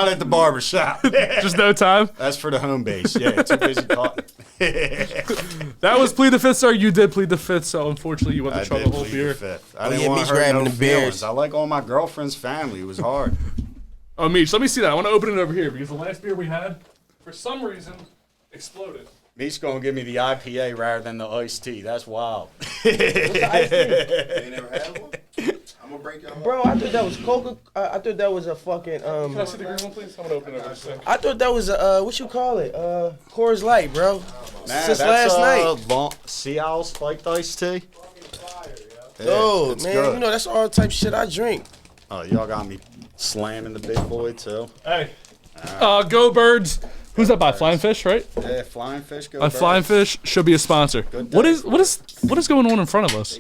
at the barbershop. Just no time? That's for the home base. Yeah, too busy talking. That was plead the fifth, sir. You did plead the fifth, so unfortunately you went to chug a whole beer. I didn't want to hurt no feelings. I like all my girlfriend's family. It was hard. Oh, Meech, let me see that. I want to open it over here because the last beer we had, for some reason, exploded. Meech's going to give me the IPA rather than the iced tea. That's wild. What's the iced tea? You never had one? I'm going to break your heart. Bro, I thought that was Coca. I thought that was a fucking. Can I see the green one, please? I'm going to open it over there. I thought that was a, what you call it? Coors Light, bro. Nah, Since that's last night. Sea Owl spiked iced tea. Oh, it's man, good. you know, that's all the type of shit I drink. Oh, y'all got me slamming the big boy, too. Hey. Go Birds. Who's that by? Flying Fish, right? Yeah, Flying Fish. Go Birds. Flying Fish should be a sponsor. What is going on in front of us?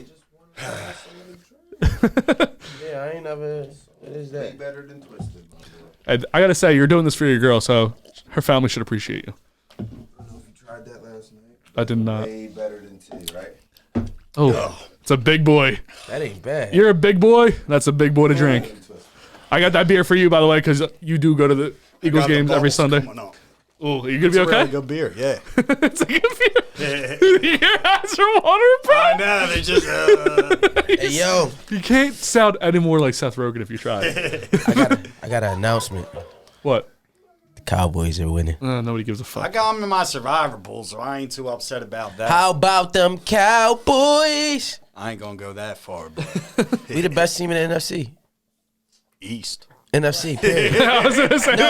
Yeah, I ain't never. What is that? Way better than Twisted. I gotta say, you're doing this for your girl, so her family should appreciate you. I don't know if you tried that last night. I did not. Way better than tea, right? Oh, it's a big boy. That ain't bad. You're a big boy. That's a big boy to drink. I got that beer for you, by the way, because you do go to the Eagles games every Sunday. Oh, you gonna be okay? It's a really good beer, yeah. It's a good beer. Your eyes are watering, bro. I know, they just... Hey, yo. You can't sound any more like Seth Rogen if you try. I got an announcement. What? The Cowboys are winning. Nobody gives a fuck. I got them in my Survivor pool, so I ain't too upset about that. How about them Cowboys? I ain't gonna go that far, but... We the best team in the NFC. East. NFC, period. I was gonna say. No.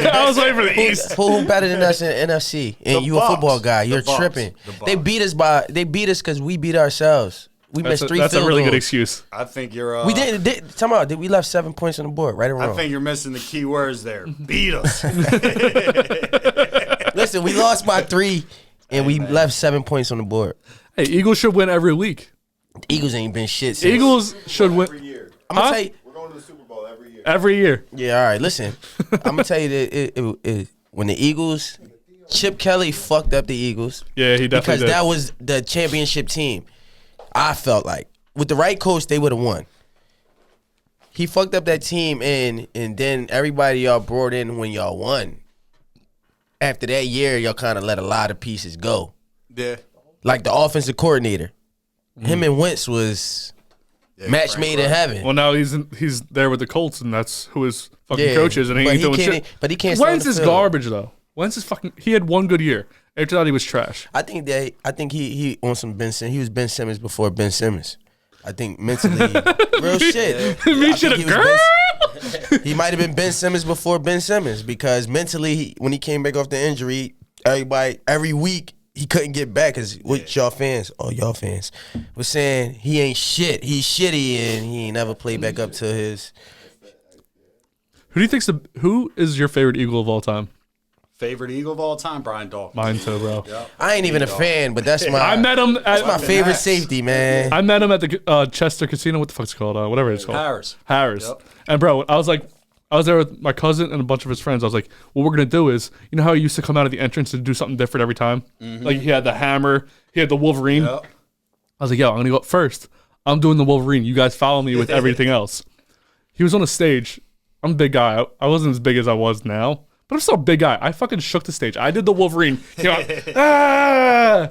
I was waiting for the East. Who better than us in the NFC? And The you Bucks. a football guy. You're The Bucks. tripping. The They Bucks. beat us because we beat ourselves. We missed three field That's a really good goals. excuse. I think you're... We did. Time out. We left 7 points on the board, right or wrong? I think you're missing the key words there. Beat us. Listen, we lost by 3, and we left 7 points on the board. Hey, Eagles should win every week. The Eagles ain't been shit since. Eagles should win. Every year. I'm gonna tell you. We're going to the Super Bowl every year. Every year. Yeah, all right. Listen, I'm gonna tell you that when the Eagles, Chip Kelly fucked up the Eagles. Yeah, he definitely because did. that was the championship team. I felt like with the right coach, they would have won. He fucked up that team, and then everybody y'all brought in when y'all won. After that year, y'all kind of let a lot of pieces go. Yeah. Like the offensive coordinator, him and Wentz was match Frank made in Reich. heaven. Well, now he's there with the Colts, and that's who his fucking coach is, and he but ain't doing can't- shit. But he can't. stay on Wentz the is field. garbage though. Wentz is fucking. He had one good year. After that, he was trash. I think he on some Ben Simmons. He was Ben Simmons before Ben Simmons. I think mentally, real shit. Me I should think have he was girl. He might have been Ben Simmons before Ben Simmons because mentally, when he came back off the injury, every week he couldn't get back because what y'all fans was saying he ain't shit. He's shitty and he ain't never played back up to his. Who is your favorite Eagle of all time? Favorite Eagle of all time, Brian Dawkins. Mine too, bro. Yep. I ain't even a fan, but that's my. I met him. That's my favorite safety, man. I met him at the Chester Casino. What the fuck's it called? Whatever it's called. Harris. Yep. And bro, I was there with my cousin and a bunch of his friends. I was like, what we're gonna do is, you know how he used to come out of the entrance to do something different every time? Mm-hmm. Like he had the hammer He had the Wolverine. Yep. I was like, yo, I'm gonna go up first. I'm doing the Wolverine. You guys follow me with everything else. He was on a stage. I'm a big guy. I wasn't as big as I was now, but I'm still a big guy. I fucking shook the stage. I did the Wolverine. Ah!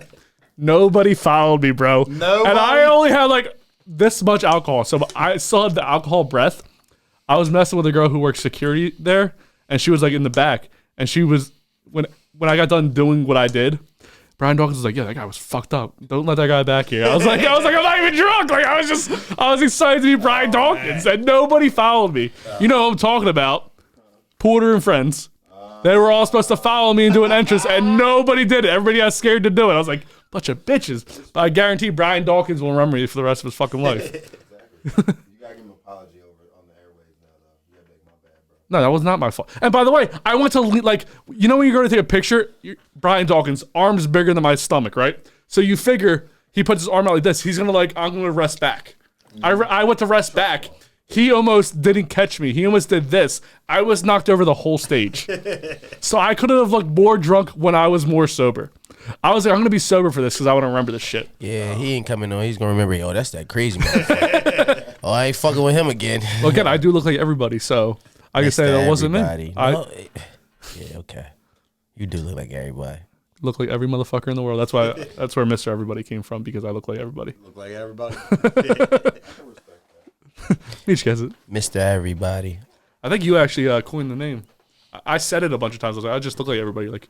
Nobody followed me, bro. Nobody? And I only had like this much alcohol, so I still had the alcohol breath. I was messing with a girl who worked security there, and she was like in the back, and she was when I got done doing what I did. Brian Dawkins was like, yeah, that guy was fucked up. Don't let that guy back here. I was like, I'm not even drunk. Like, I was excited to be Brian Dawkins, and nobody followed me. You know what I'm talking about. Porter and friends. They were all supposed to follow me and do an entrance, and nobody did it. Everybody got scared to do it. I was like, bunch of bitches. But I guarantee Brian Dawkins will remember me for the rest of his fucking life. Exactly. You gotta give him an apology on the airwaves now, though. You gotta make my bad, bro. No, that was not my fault. And by the way, I went to like, you know when you're going to take a picture, Brian Dawkins' arm's bigger than my stomach, right? So you figure he puts his arm out like this. He's going to like, I'm going to rest back. I went to rest back. He almost didn't catch me. He almost did this. I was knocked over the whole stage. So I could have looked more drunk when I was more sober. I was like, I'm going to be sober for this because I want to remember this shit. Yeah, he ain't coming on. He's going to remember, yo, that's that crazy motherfucker. Oh, I ain't fucking with him again. Well, again, I do look like everybody, so I can say that wasn't me. No, yeah, okay. You do look like everybody. Look like every motherfucker in the world. That's why. That's where Mr. Everybody came from, because I look like everybody. Look like everybody. Each gets it. Mr. Everybody. I think you actually coined the name. I said it a bunch of times. I was like, I just look like everybody. Like,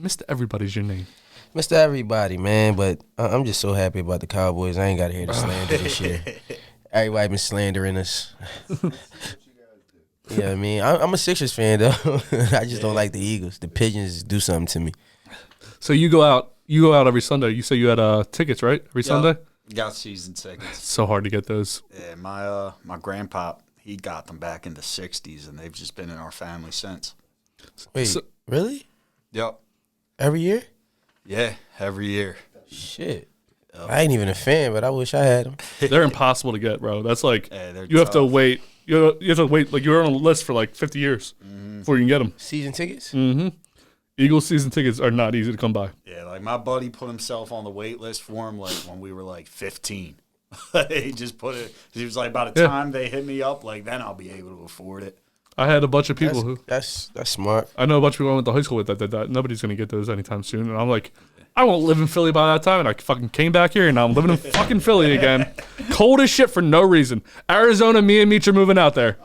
Mr. Everybody's your name. Mr. Everybody, man. But I'm just so happy about the Cowboys. I ain't got to hear the slander this year. Everybody been slandering us. Yeah, I mean, I'm a Sixers fan, though. I just don't like the Eagles. The Pigeons do something to me. So you go out every Sunday. You say you had tickets, right? Every Sunday? Got season tickets. It's so hard to get those. Yeah, my grandpa, he got them back in the 60s, and they've just been in our family since. Wait, really? Yep. Every year? Yeah, every year. Shit. Yep. I ain't even a fan, but I wish I had them. They're impossible to get, bro. That's like, you have tough. to wait. You have to wait. Like, you're on a list for like 50 years before you can get them. Season tickets? Mm-hmm. Eagles season tickets are not easy to come by. Yeah, like my buddy put himself on the wait list for him like when we were like 15. He just put it. He was like, by the time they hit me up, like then I'll be able to afford it. I had a bunch of people that's smart. I know a bunch of people I went to high school with that did that. Nobody's gonna get those anytime soon. And I'm like, I won't live in Philly by that time. And I fucking came back here, and now I'm living in fucking Philly again. Cold as shit for no reason. Arizona, me and Meech are moving out there.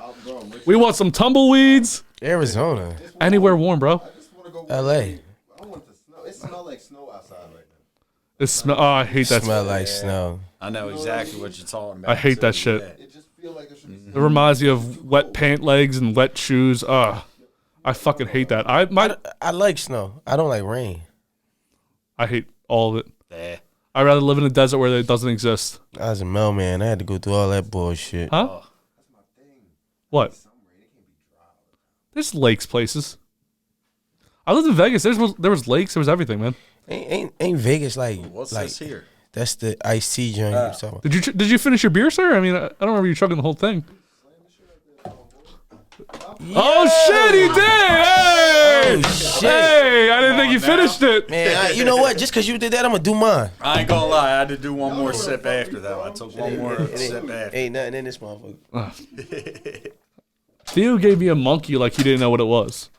We want some tumbleweeds. Arizona. Anywhere warm, bro. L.A. I want the snow. It smells like snow outside right now. It smell. Oh, I hate that. Smell like snow. I know exactly what you're talking about. I hate that shit. It just feels like it should be. It reminds me of wet pant legs and wet shoes. I fucking hate that. I like snow. I don't like rain. I hate all of it. Yeah. I'd rather live in a desert where it doesn't exist. I was a mailman. I had to go through all that bullshit. Huh? Oh. What? There's lakes places. I lived in Vegas. There was lakes. There was everything, man. Ain't Vegas like What's like this here? That's the iced tea joint. You're talking about. Did you finish your beer, sir? I mean, I don't remember you chugging the whole thing. Yeah. Oh shit, he did! Hey! Oh shit! Hey, I didn't think you finished it. Man, you know what? Just because you did that, I'm gonna do mine. I ain't gonna lie, I had to do one more sip after that. I took one more sip after. Ain't nothing in this motherfucker. Theo gave me a monkey like he didn't know what it was.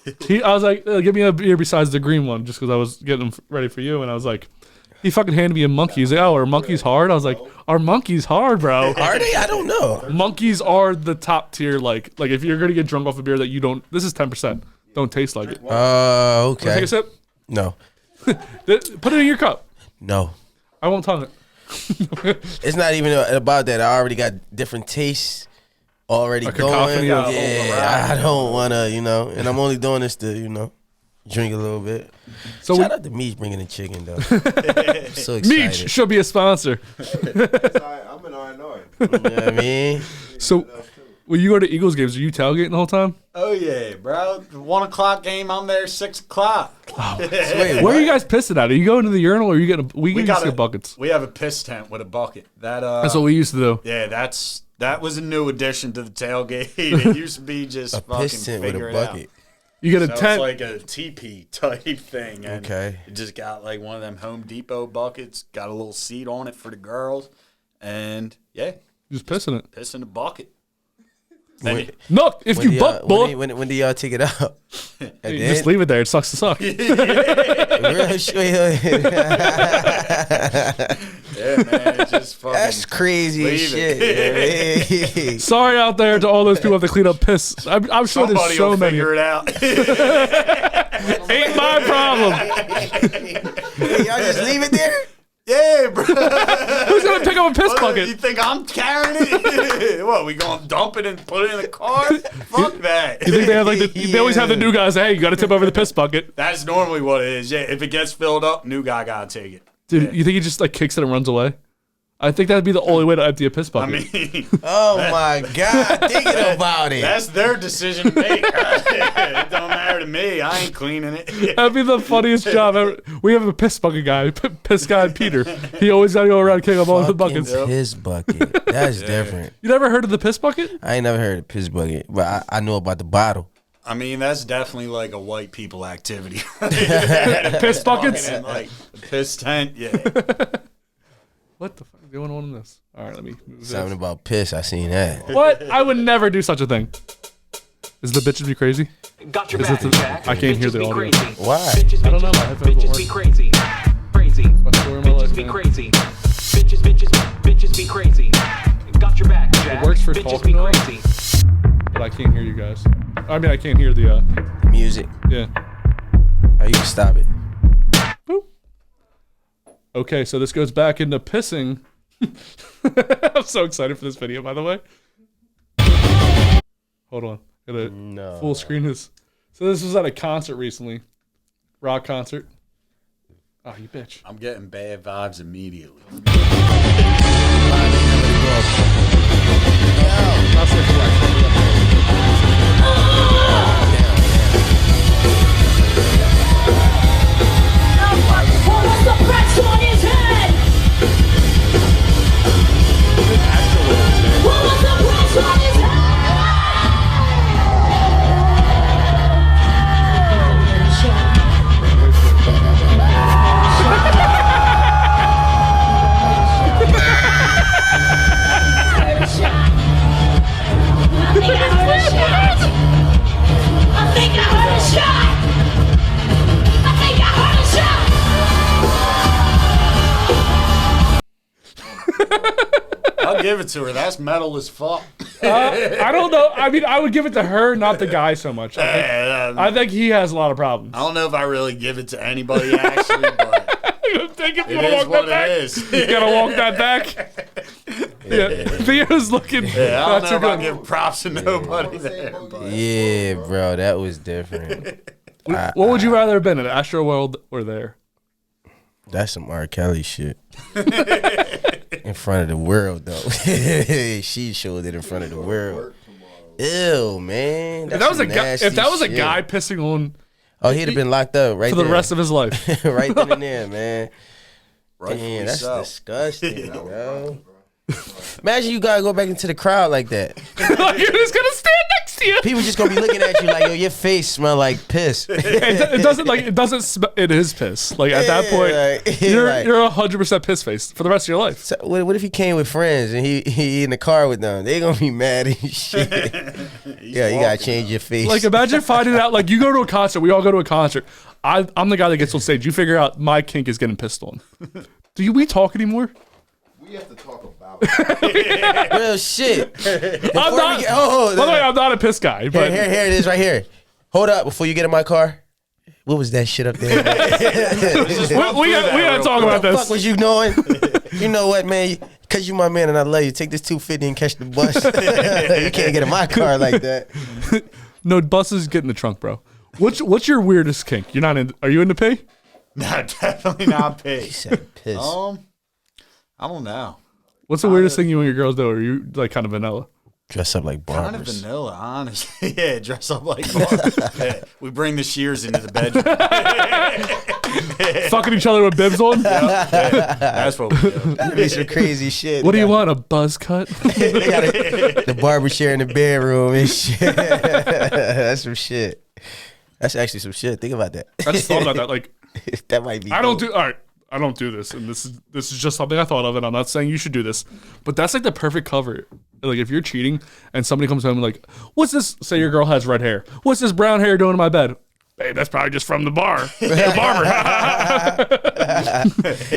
I was like, give me a beer besides the green one, just because I was getting them ready for you, and I was like, he fucking handed me a monkey. He's like, oh, are monkeys hard? I was like, are monkeys hard, bro? Are they? I don't know. Monkeys are the top tier. Like if you're gonna get drunk off a beer that you don't, this is 10%. Don't taste like it. Okay. Wanna take a sip? No. Put it in your cup. No. I won't tongue it. It's not even about that. I already got different tastes already going. Yeah, I don't want to, and I'm only doing this to, drink a little bit. So shout out to Meech bringing the chicken, though. I'm so excited. Meech should be a sponsor. I'm an R&R. You know what I mean? So when you go to Eagles games, are you tailgating the whole time? Oh, yeah, bro. The 1 o'clock game, I'm there 6 o'clock. Oh, wait, where are you guys pissing at? Are you going to the urinal or are you getting we get buckets? We have a piss tent with a bucket. That's what we used to do. Yeah, that was a new addition to the tailgate. It used to be just a fucking piss tent figure with a bucket. You get a so tent. It's like a teepee type thing. And Okay. It just got like one of them Home Depot buckets. Got a little seat on it for the girls. And yeah. Just piss in it. Piss in the bucket. No, if you buck, boy. When do y'all take it out? You just leave it there. It sucks to suck. Real shit. Yeah, man, it's just fucking. That's crazy as shit. Sorry out there to all those people who have to clean up piss. I'm sure Somebody there's so will many. figure it out. Ain't my problem. Y'all just leave it there? Yeah, bro. Who's gonna pick up a piss bucket? You think I'm carrying it? What, we gonna dump it and put it in the car? Fuck that. You think they have like they always have the new guys? Hey, you got to tip over the piss bucket. That's normally what it is. Yeah, if it gets filled up, new guy gotta take it. Dude, you think he just like kicks it and runs away? I think that'd be the only way to empty a piss bucket. I mean, oh my God, thinking about it. That's their decision to make. It don't matter to me. I ain't cleaning it. That'd be the funniest job ever. We have a piss bucket guy, piss guy Peter. He always got to go around kicking up all the buckets. Piss bucket. That's different. You never heard of the piss bucket? I ain't never heard of piss bucket, but I know about the bottle. I mean, that's definitely like a white people activity. Piss buckets? Like a piss tent, yeah. What the fuck is going on in this? All right, let me move this. Something about piss. I seen that. What? I would never do such a thing. Is the bitches be crazy? Got your Is back, it Jack. I can't hear the Bitches be audio. crazy. Why? I don't know. My headphones Bitches don't be work. crazy. Crazy. story of my life, Bitches be man. crazy. Bitches be crazy. Got your back, Jack. It works for Bitches talking be though, crazy. but I can't hear you guys. I mean, I can't hear the Music. yeah. How you can stop it? Boop. Okay, so this goes back into pissing. I'm so excited for this video, by the way. Hold on. Gotta full screen this. So this was at a concert recently. Rock concert. Oh, you bitch. I'm getting bad vibes immediately. I'll give it to her. That's metal as fuck. I don't know. I mean, I would give it to her, not the guy so much. I think he has a lot of problems. I don't know if I really give it to anybody, actually, but Take it, it is what it is. You gotta walk that back. Yeah, Theo's looking. Yeah, I don't know if I good. give props to nobody there. But. Yeah, bro, that was different. What would you rather have been, at Astroworld or there? That's some R. Kelly shit. In front of the world, though. She showed it in front of the world. Ew, man. If that was a guy pissing on, oh, he'd have been locked up right for there. the rest of his life. Right then and there, man. Rightfully Damn, that's so. disgusting, bro. Imagine you gotta go back into the crowd like that. Like you're just gonna stand next to you. People just gonna be looking at you like, yo, your face smell like piss. It doesn't smell. It is piss. Like at that point, like, you're 100% piss face for the rest of your life. So what if he came with friends and he in the car with them? They gonna be mad and shit. Yeah, you gotta change your face. Like imagine finding out. Like you go to a concert. We all go to a concert. I'm the guy that gets on stage. You figure out my kink is getting pissed on. Do we talk anymore? We have to talk about it. Real shit. I'm not. By the way, I'm not a piss guy. But Here it is right here. Hold up before you get in my car. What was that shit up there? we gotta talk about What the this. fuck was you doing? You know what, man? Because you my man and I love you. Take this 250 and catch the bus. You can't get in my car like that. No, buses get in the trunk, bro. What's your weirdest kink? You're not in. Are you into pee? No, definitely not pig. He said piss. I don't know. What's the weirdest thing you and your girls do? Are you like kind of vanilla? Dress up like Kind of barbers. vanilla, honestly. Yeah, dress up like barbers. Yeah, we bring the shears into the bedroom. Fucking each other with bibs on? Yeah, that's what we do. That'd be some crazy shit. What do you want? A buzz cut? They got the barber chair in the bedroom and shit. That's some shit. That's actually some shit. Think about that. I just thought about that. Like, that might be. I don't do this, and this is just something I thought of, and I'm not saying you should do this, but that's like the perfect cover. Like if you're cheating and somebody comes home and like, what's this? Say your girl has red hair. What's this brown hair doing in my bed? Babe, that's probably just from the bar, the barber.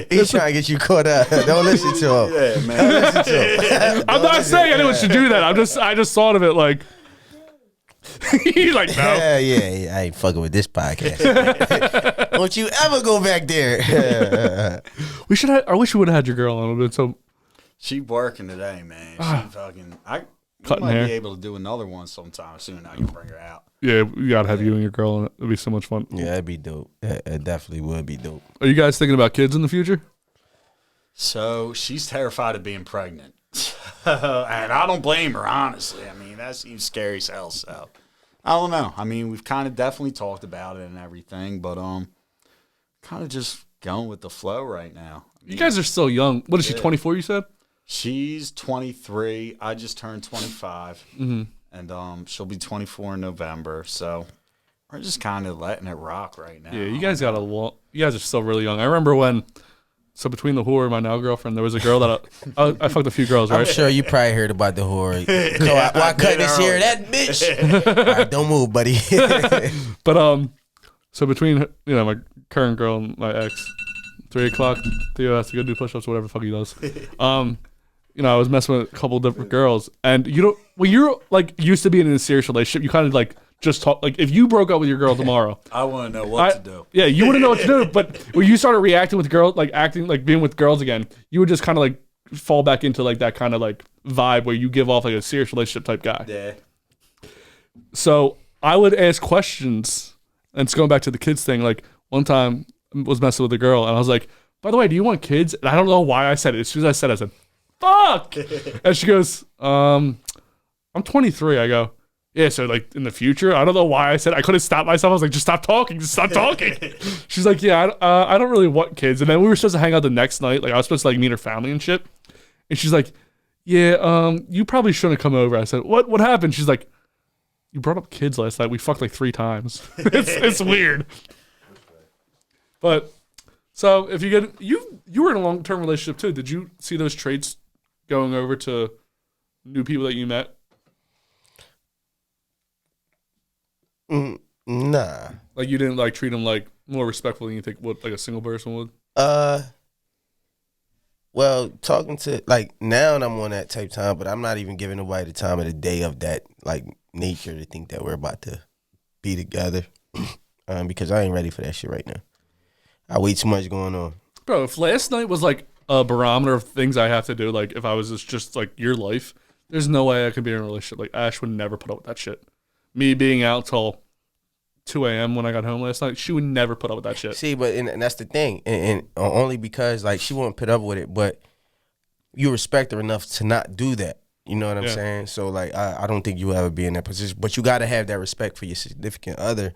He's trying to get you caught up. Don't listen to him. Yeah, man. Don't listen to him. I'm not saying anyone should do that. I just thought of it like. He's like, no. Yeah, I ain't fucking with this podcast. Don't you ever go back there. I wish we would have had your girl on a bit. So she working today, man. She fucking. We might be able to do another one sometime soon. I can bring her out. Yeah, we gotta have you and your girl on it. It'd be so much fun. Yeah, that'd be dope. It definitely would be dope. Are you guys thinking about kids in the future? So she's terrified of being pregnant. And I don't blame her, honestly. I mean, that seems scary as hell. So I don't know. I mean, we've kind of definitely talked about it and everything, but kind of just going with the flow right now. You guys are still young. What is she, 24, you said? She's 23. I just turned 25. Mm-hmm. And she'll be 24 in November. So we're just kind of letting it rock right now. Yeah, you guys you guys are still really young. I remember when, so between the whore and my now girlfriend, there was a girl that I fucked a few girls, right? I'm sure you probably heard about the whore. Why cut this here? That bitch. All right, don't move, buddy. But so between my current girl and my ex, 3 o'clock, Theo has to go do push-ups, whatever the fuck he does. I was messing with a couple different girls, and when you're like used to being in a serious relationship, you kind of like just talk. Like if you broke up with your girl tomorrow, I want to know what to do. Yeah, you want to know what to do, but when you started reacting with girls, like acting like being with girls again, you would just kind of like fall back into like that kind of like vibe where you give off like a serious relationship type guy. Yeah. So I would ask questions, and it's going back to the kids thing. Like one time I was messing with a girl, and I was like, "By the way, do you want kids?" And I don't know why I said it. As soon as I said it, I said, "Fuck!" And she goes, "I'm 23." I go, "Yeah, so like in the future." I don't know why I said it. I couldn't stop myself. I was like, "Just stop talking. Just stop talking." She's like, "Yeah, I don't really want kids." And then we were supposed to hang out the next night. Like I was supposed to like meet her family and shit. And she's like, "Yeah, you probably shouldn't come over." I said, "What happened?" She's like, "You brought up kids last night. We fucked like 3 times." It's weird. But so if you were in a long-term relationship too. Did you see those traits going over to new people that you met? Nah. Like you didn't like treat them like more respectful than you think what like a single person would? Well, talking to like now I'm on that type time, but I'm not even giving nobody the time of the day of that like nature to think that we're about to be together. Because I ain't ready for that shit right now. I way too much going on. Bro, if last night was like a barometer of things I have to do, like if I was just like your life, there's no way I could be in a relationship. Like Ash would never put up with that shit. Me being out till 2 a.m. when I got home last night, she would never put up with that shit. See, but and that's the thing, and only because like she won't put up with it, but you respect her enough to not do that. You know what I'm saying? So like, I don't think you will ever be in that position, but you got to have that respect for your significant other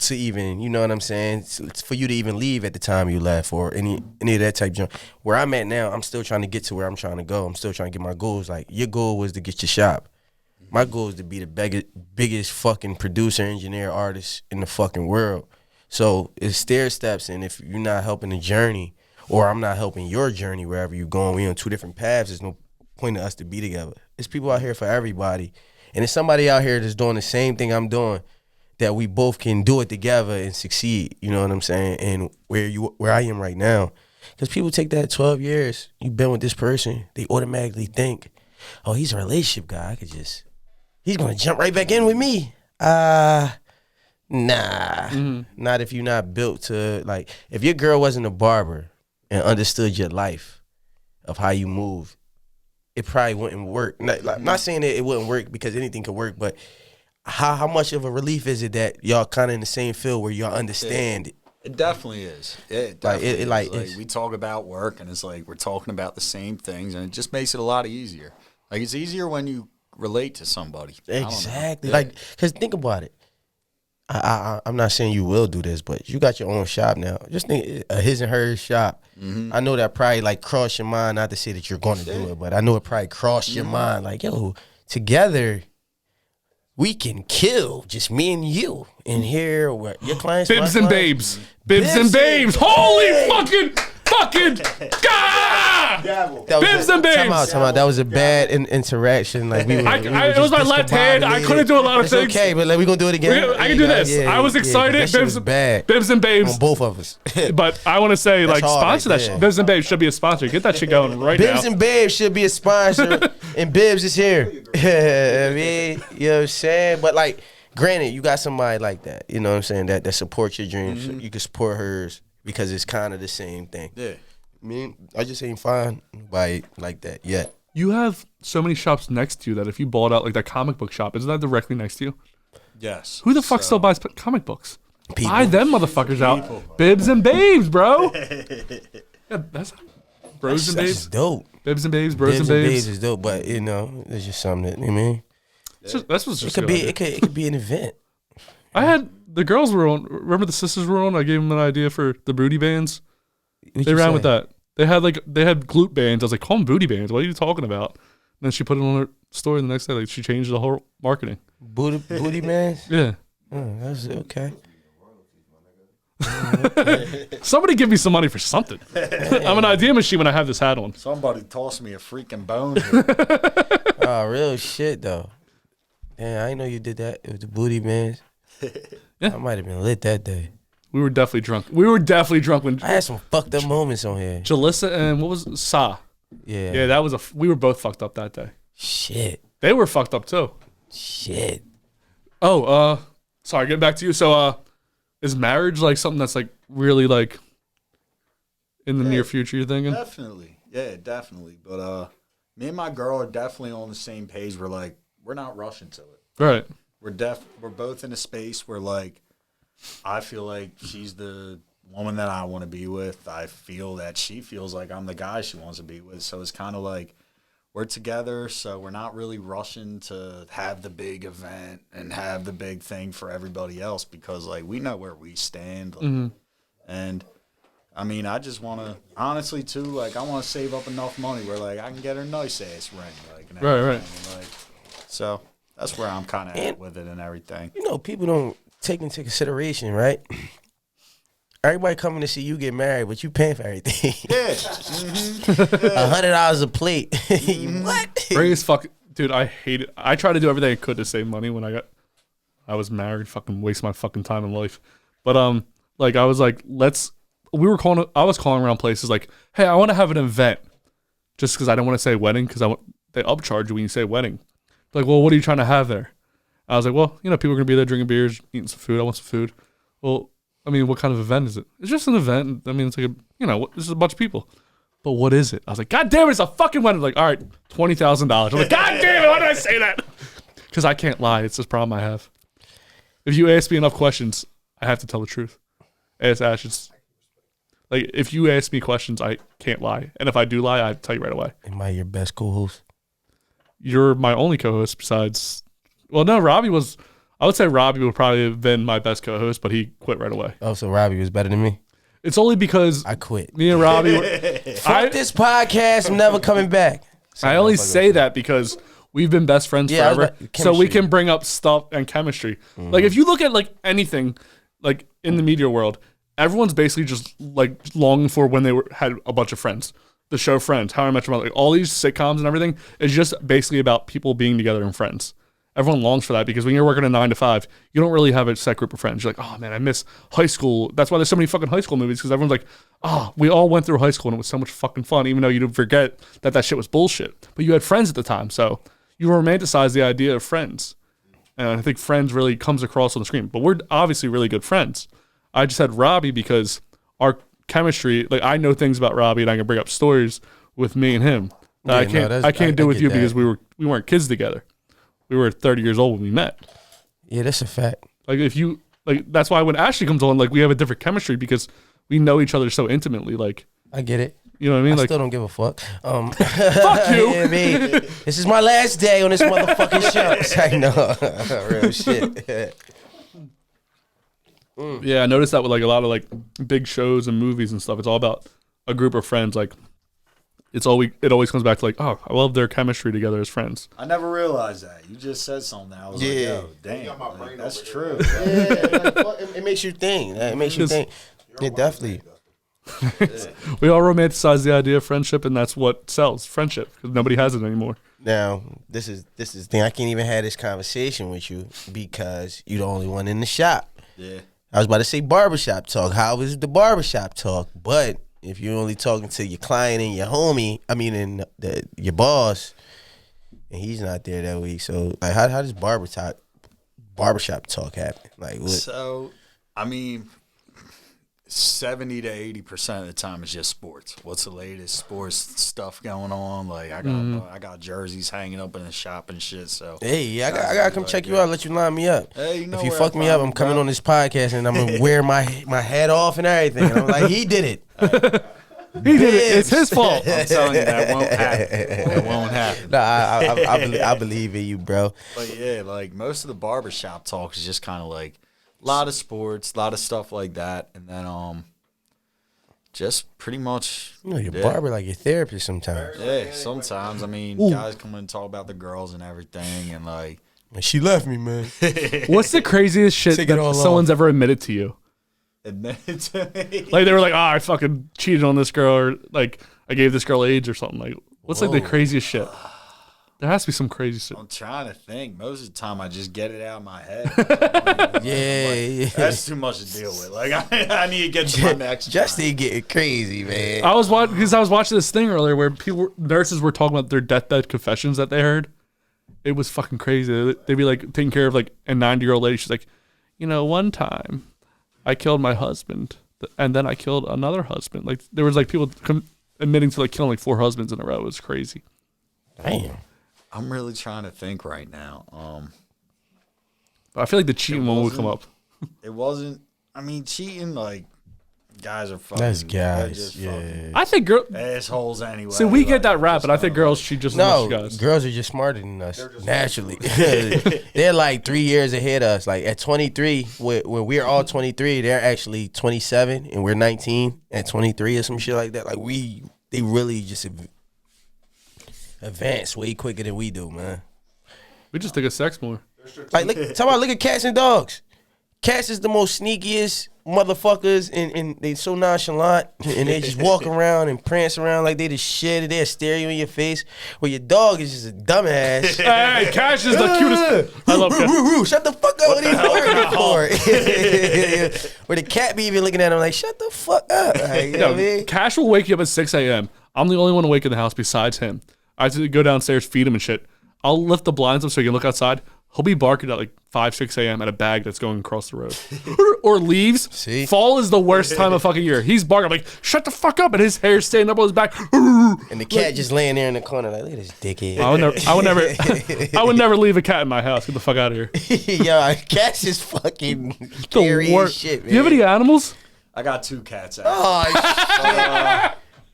to even, you know what I'm saying? It's for you to even leave at the time you left or any of that type of junk. Where I'm at now, I'm still trying to get to where I'm trying to go. I'm still trying to get my goals. Like your goal was to get your shop. My goal is to be the biggest fucking producer, engineer, artist in the fucking world. So it's stair steps, and if you're not helping the journey, or I'm not helping your journey wherever you're going, we're on 2 different paths. There's no point to us to be together. There's people out here for everybody, and there's somebody out here that's doing the same thing I'm doing that we both can do it together and succeed. You know what I'm saying? And where I am right now, because people take that 12 years you've been with this person, they automatically think, oh, he's a relationship guy. He's gonna jump right back in with me. Nah. Not if you're not built to, like, if your girl wasn't a barber and understood your life of how you move, it probably wouldn't work. I'm not saying that it wouldn't work because anything could work, but how much of a relief is it that y'all kind of in the same field where y'all understand it? It definitely is. It definitely is. We talk about work, and it's like we're talking about the same things, and it just makes it a lot easier. Like it's easier when you relate to somebody. Exactly. Like, because think about it. I'm not saying you will do this, but you got your own shop now. Just think a his and hers shop. Mm-hmm. I know that probably like crossed your mind, not to say that you're going to do it, but I know it probably crossed your mind. Like, yo, together, we can kill just me and you in here. Where your clients, Bibz and Babes. Bibz and Babes. Holy fucking God! Bibz and Babes. Time out. That was a bad interaction. Like we were, it was my left hand. I couldn't do a lot of things. It's okay, but like, we gonna do it again. I can do this. I was excited. Bibz and Babes. On both of us. But I want to say, like, sponsor that shit. Bibz and Babes should be a sponsor. Get that shit going right now. Bibz and Babes should be a sponsor, and Bibz is here. I mean, you know what I'm saying? But like, granted, you got somebody like that. You know what I'm saying? That supports your dreams. So you can support hers. Because it's kind of the same thing. Yeah. I mean, I just ain't find nobody like that yet. You have so many shops next to you that if you bought out, like that comic book shop, isn't that directly next to you? Yes. Who the fuck still buys comic books? People. Buy them motherfuckers out. Bibz and Babes, bro. Yeah, that's Bros and Babes. That's dope. Bibz and Babes, Bros and Babes. is dope, but you know, it's just something that, I mean. That's what's just it could be an event. I had the girls were on. Remember the sisters were on? I gave them an idea for the booty bands. They ran with that. They had glute bands. I was like, call them booty bands. What are you talking about? And then she put it on her story the next day. Like she changed the whole marketing. Booty bands? Yeah. Oh, that's okay. Somebody give me some money for something. I'm an idea machine when I have this hat on. Somebody tossed me a freaking bone. Oh, real shit though. Yeah, I didn't know you did that. It was the booty bands. Yeah. I might have been lit that day. We were definitely drunk. When I had some fucked up moments on here. Jalissa and what was it? Sa? Yeah. Yeah, that was we were both fucked up that day. Shit. They were fucked up too. Shit. Oh, sorry, get back to you. So, is marriage like something that's like really like in the near future, you're thinking? Definitely. Yeah, definitely. But me and my girl are definitely on the same page. We're not rushing to it. Right. We're both in a space where like I feel like she's the woman that I want to be with. I feel that she feels like I'm the guy she wants to be with. So it's kind of like we're together, so we're not really rushing to have the big event and have the big thing for everybody else because like we know where we stand. Like, and I mean, I just want to honestly too, like I want to save up enough money where like I can get her nice ass ring, like and right. And, like, so that's where I'm kind of at with it and everything. You know, people don't take into consideration, right? Everybody coming to see you get married, but you paying for everything. Yeah. $100 a plate. What? Great as fuck. Dude, I hate it. I tried to do everything I could to save money when I was married, fucking waste my fucking time in life. But like I was like, I was calling around places like, hey, I want to have an event. Just because I don't want to say wedding because they upcharge you when you say wedding. Like, well, what are you trying to have there? I was like, well, you know, people are going to be there drinking beers, eating some food. I want some food. Well, I mean, what kind of event is it? It's just an event. I mean, it's like, this is a bunch of people. But what is it? I was like, God damn it, it's a fucking wedding. Like, all right, $20,000. I'm like, God damn it, why did I say that? Because I can't lie. It's this problem I have. If you ask me enough questions, I have to tell the truth. Ask Ash, like, if you ask me questions, I can't lie. And if I do lie, I tell you right away. Am I your best co-host? You're my only co-host besides... Well, no, I would say Robbie would probably have been my best co-host, but he quit right away. Oh, so Robbie was better than me? It's only because... I quit. Me and Robbie... Fuck this podcast, I'm never coming back. I only say that because we've been best friends forever, so we can bring up stuff and chemistry. Like, if you look at, like, anything, like, in the media world, everyone's basically just, like, longing for when they had a bunch of friends. The show Friends, How I Met Your Mother, like all these sitcoms and everything is just basically about people being together and friends. Everyone longs for that because when you're working a 9 to 5, you don't really have a set group of friends. You're like, oh man, I miss high school. That's why there's so many fucking high school movies because everyone's like, oh, we all went through high school and it was so much fucking fun, even though you didn't forget that shit was bullshit. But you had friends at the time, so you romanticize the idea of friends. And I think friends really comes across on the screen. But we're obviously really good friends. I just had Robbie because our chemistry, like I know things about Robbie and I can bring up stories with me and him. I can't do with you because we weren't kids together. We were 30 years old when we met. Yeah, that's a fact. Like if you like, that's why when Ashley comes on, like we have a different chemistry because we know each other so intimately. Like I get it. You know what I mean? I like, still don't give a fuck. Fuck you. Yeah, man. This is my last day on this motherfucking show. It's like, no, real shit. Yeah, I noticed that with like a lot of like big shows and movies and stuff. It's all about a group of friends. Like it always comes back to like, oh, I love their chemistry together as friends. I never realized that. You just said something. I was like, yo, damn, like, that's true. It makes you think. It makes you think. It definitely. We all romanticize the idea of friendship, and that's what sells friendship because nobody has it anymore. Now, this is the thing. I can't even have this conversation with you because you're the only one in the shop. Yeah. I was about to say barbershop talk. How is the barbershop talk? But if you're only talking to your client and your homie, your boss, and he's not there that week. So, like, how does barbershop talk happen? Like, what? So, I mean, 70 to 80% of the time it's just sports. What's the latest sports stuff going on? Like, I got jerseys hanging up in the shop and shit. So, hey, I gotta come check you out. Let you line me up. Hey, if you fuck me up, I'm coming on this podcast and I'm gonna wear my hat off and everything. And I'm like, he did it. He did it. It's his fault. I'm telling you, that won't happen. That won't happen. No, I believe in you, bro. But yeah, like most of the barbershop talk is just kind of like a lot of sports, a lot of stuff like that, and then just pretty much. You know, your barber like your therapist sometimes. Yeah, sometimes. I mean, guys come in and talk about the girls and everything, and like. She left me, man. What's the craziest shit that someone's ever admitted to you? Admitted to me? Like they were like, I fucking cheated on this girl, or like I gave this girl AIDS or something. Like, what's like the craziest shit? There has to be some crazy shit. I'm trying to think. Most of the time, I just get it out of my head. Yeah. That's too much to deal with. Like I need to get to my next. Justin getting crazy, man. I was watching this thing earlier where nurses were talking about their deathbed confessions that they heard. It was fucking crazy. They'd be like taking care of like a 90-year-old lady. She's like, one time I killed my husband and then I killed another husband. Like there was like people admitting to like killing like 4 husbands in a row. It was crazy. Damn. I'm really trying to think right now. I feel like the cheating one would come up. It wasn't. I mean, cheating like guys are fucking. That's guys. Just yeah. I think assholes anyway. See, we get that rap, but I think girls cheat just as much as guys. Girls are just smarter than us naturally. They're like 3 years ahead of us. Like at 23, when we're all 23, they're actually 27 and we're 19 at 23 or some shit like that. Like they really just advance way quicker than we do, man. We just think of sex more. Like look at cats and dogs. Cats is the most sneakiest motherfuckers, and they so nonchalant, and they just walk around and prance around like they the shit, they'll stare you in your face. Well, your dog is just a dumbass. Hey, Cash is the cutest. I love Cash. Shut the fuck up. What are you working for? Or the cat be even looking at him like, shut the fuck up. Like, you know what I mean? Cash will wake you up at 6 a.m. I'm the only one awake in the house besides him. I have to go downstairs, feed him and shit. I'll lift the blinds up so he can look outside. He'll be barking at like 5, 6 a.m. at a bag that's going across the road. Or leaves. See? Fall is the worst time of fucking year. He's barking. I'm like, shut the fuck up. And his hair's standing up on his back. And the cat just laying there in the corner like, look at this dickhead. I would never leave a cat in my house. Get the fuck out of here. Yo, cats is fucking scary as shit, man. Do you have any animals? I got 2 cats.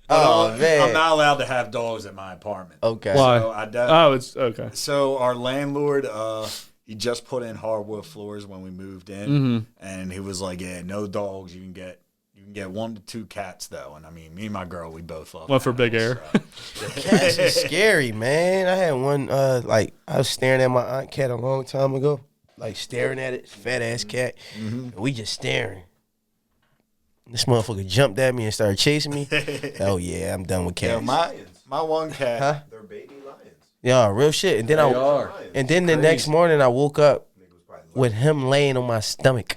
Oh, man. I'm not allowed to have dogs at my apartment. Okay. Why? So it's okay. So our landlord, he just put in hardwood floors when we moved in, and he was like, "Yeah, no dogs. You can get 1 to 2 cats though." And I mean, me and my girl, we both love. One for big air. So. Cats is scary, man. I had one. Like I was staring at my aunt cat a long time ago, like staring at it, fat ass cat. And we just staring. This motherfucker jumped at me and started chasing me. Oh yeah, I'm done with cats. Yeah, my one cat, they're baby lions. Yeah, real shit. And then and then the next morning I woke up with him laying on my stomach.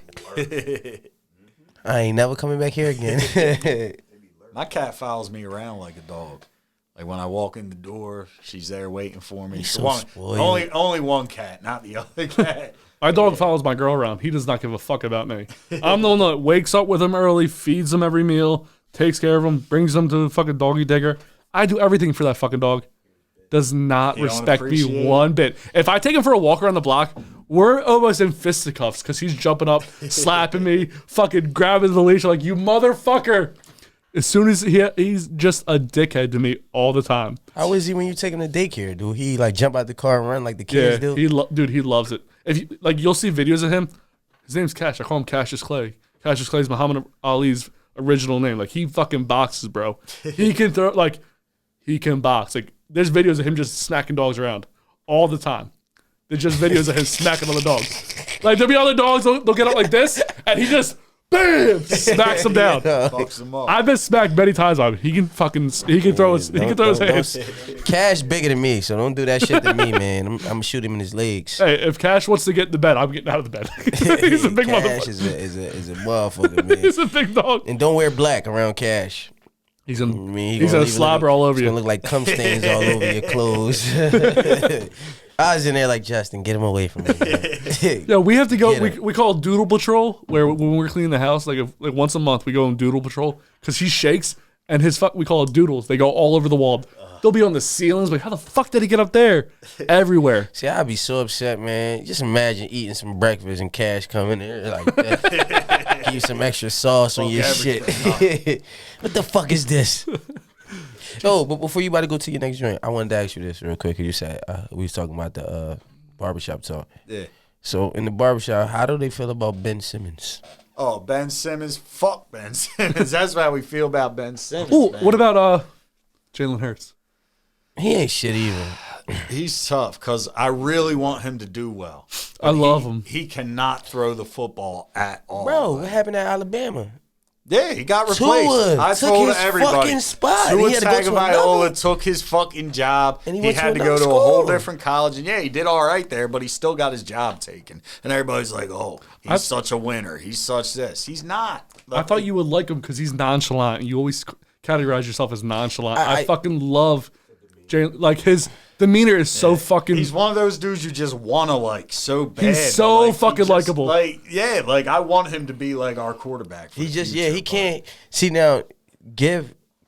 I ain't never coming back here again. My cat follows me around like a dog. Like when I walk in the door, she's there waiting for me. Only one cat, not the other cat. My dog follows my girl around. He does not give a fuck about me. I'm the one that wakes up with him early, feeds him every meal, takes care of him, brings him to the fucking doggy digger. I do everything for that fucking dog. Does not respect me one bit. If I take him for a walk around the block, we're almost in fisticuffs because he's jumping up, slapping me, fucking grabbing the leash like, you motherfucker. As soon as he's just a dickhead to me all the time. How is he when you take him to daycare? Do he like jump out the car and run like the kids do? Dude, he loves it. If you, you'll see videos of him. His name's Cash. I call him Cassius Clay. Cassius Clay is Muhammad Ali's original name. Like he fucking boxes, bro. He can throw he can box. Like, there's videos of him just smacking dogs around all the time. There's just videos of him smacking other dogs. Like, there'll be other dogs, they'll get up like this, and he just, bam, smacks them down. Fucks them up. I've been smacked many times by him. He can throw his hands. Cash bigger than me, so don't do that shit to me, man. I'm gonna shoot him in his legs. Hey, if Cash wants to get in the bed, I'm getting out of the bed. He's a big Cash motherfucker. is a motherfucker, man. He's a big dog. And don't wear black around Cash. He's gonna slobber all over you. It's gonna look like cum stains all over your clothes. I was in there like, Justin, get him away from me. Yeah, we have to go. We call it Doodle Patrol, where when we're cleaning the house, like once a month, we go on Doodle Patrol because he shakes and we call it doodles. They go all over the wall. They'll be on the ceilings. Like, how the fuck did he get up there? Everywhere. See, I'd be so upset, man. Just imagine eating some breakfast and Cash coming there like that. Give you some extra sauce on your shit. What the fuck is this? Yo, but before you about to go to your next joint, I wanted to ask you this real quick. You said we was talking about the barbershop talk. Yeah. So in the barbershop, how do they feel about Ben Simmons? Oh, Ben Simmons. Fuck Ben Simmons. That's how we feel about Ben Simmons. Ooh, man. what about Jalen Hurts? He ain't shit either. He's tough because I really want him to do well. I love him. He cannot throw the football at all. Bro, what happened at Alabama? Yeah, he got replaced. Tua I took told his everybody. fucking spot. Tua He had to go to Tagovailoa took his fucking job. And he had to went to go to another a whole school. different college. And yeah, he did all right there, but he still got his job taken. And everybody's like, oh, he's such a winner. He's such this. He's not. I thought you would like him because he's nonchalant. You always categorize yourself as nonchalant. I fucking love Jalen. Like, his demeanor is so fucking. He's one of those dudes you just want to like so bad. He's so like, fucking likable. Like, yeah, like I want him to be like our quarterback. He just, he can't. See, now,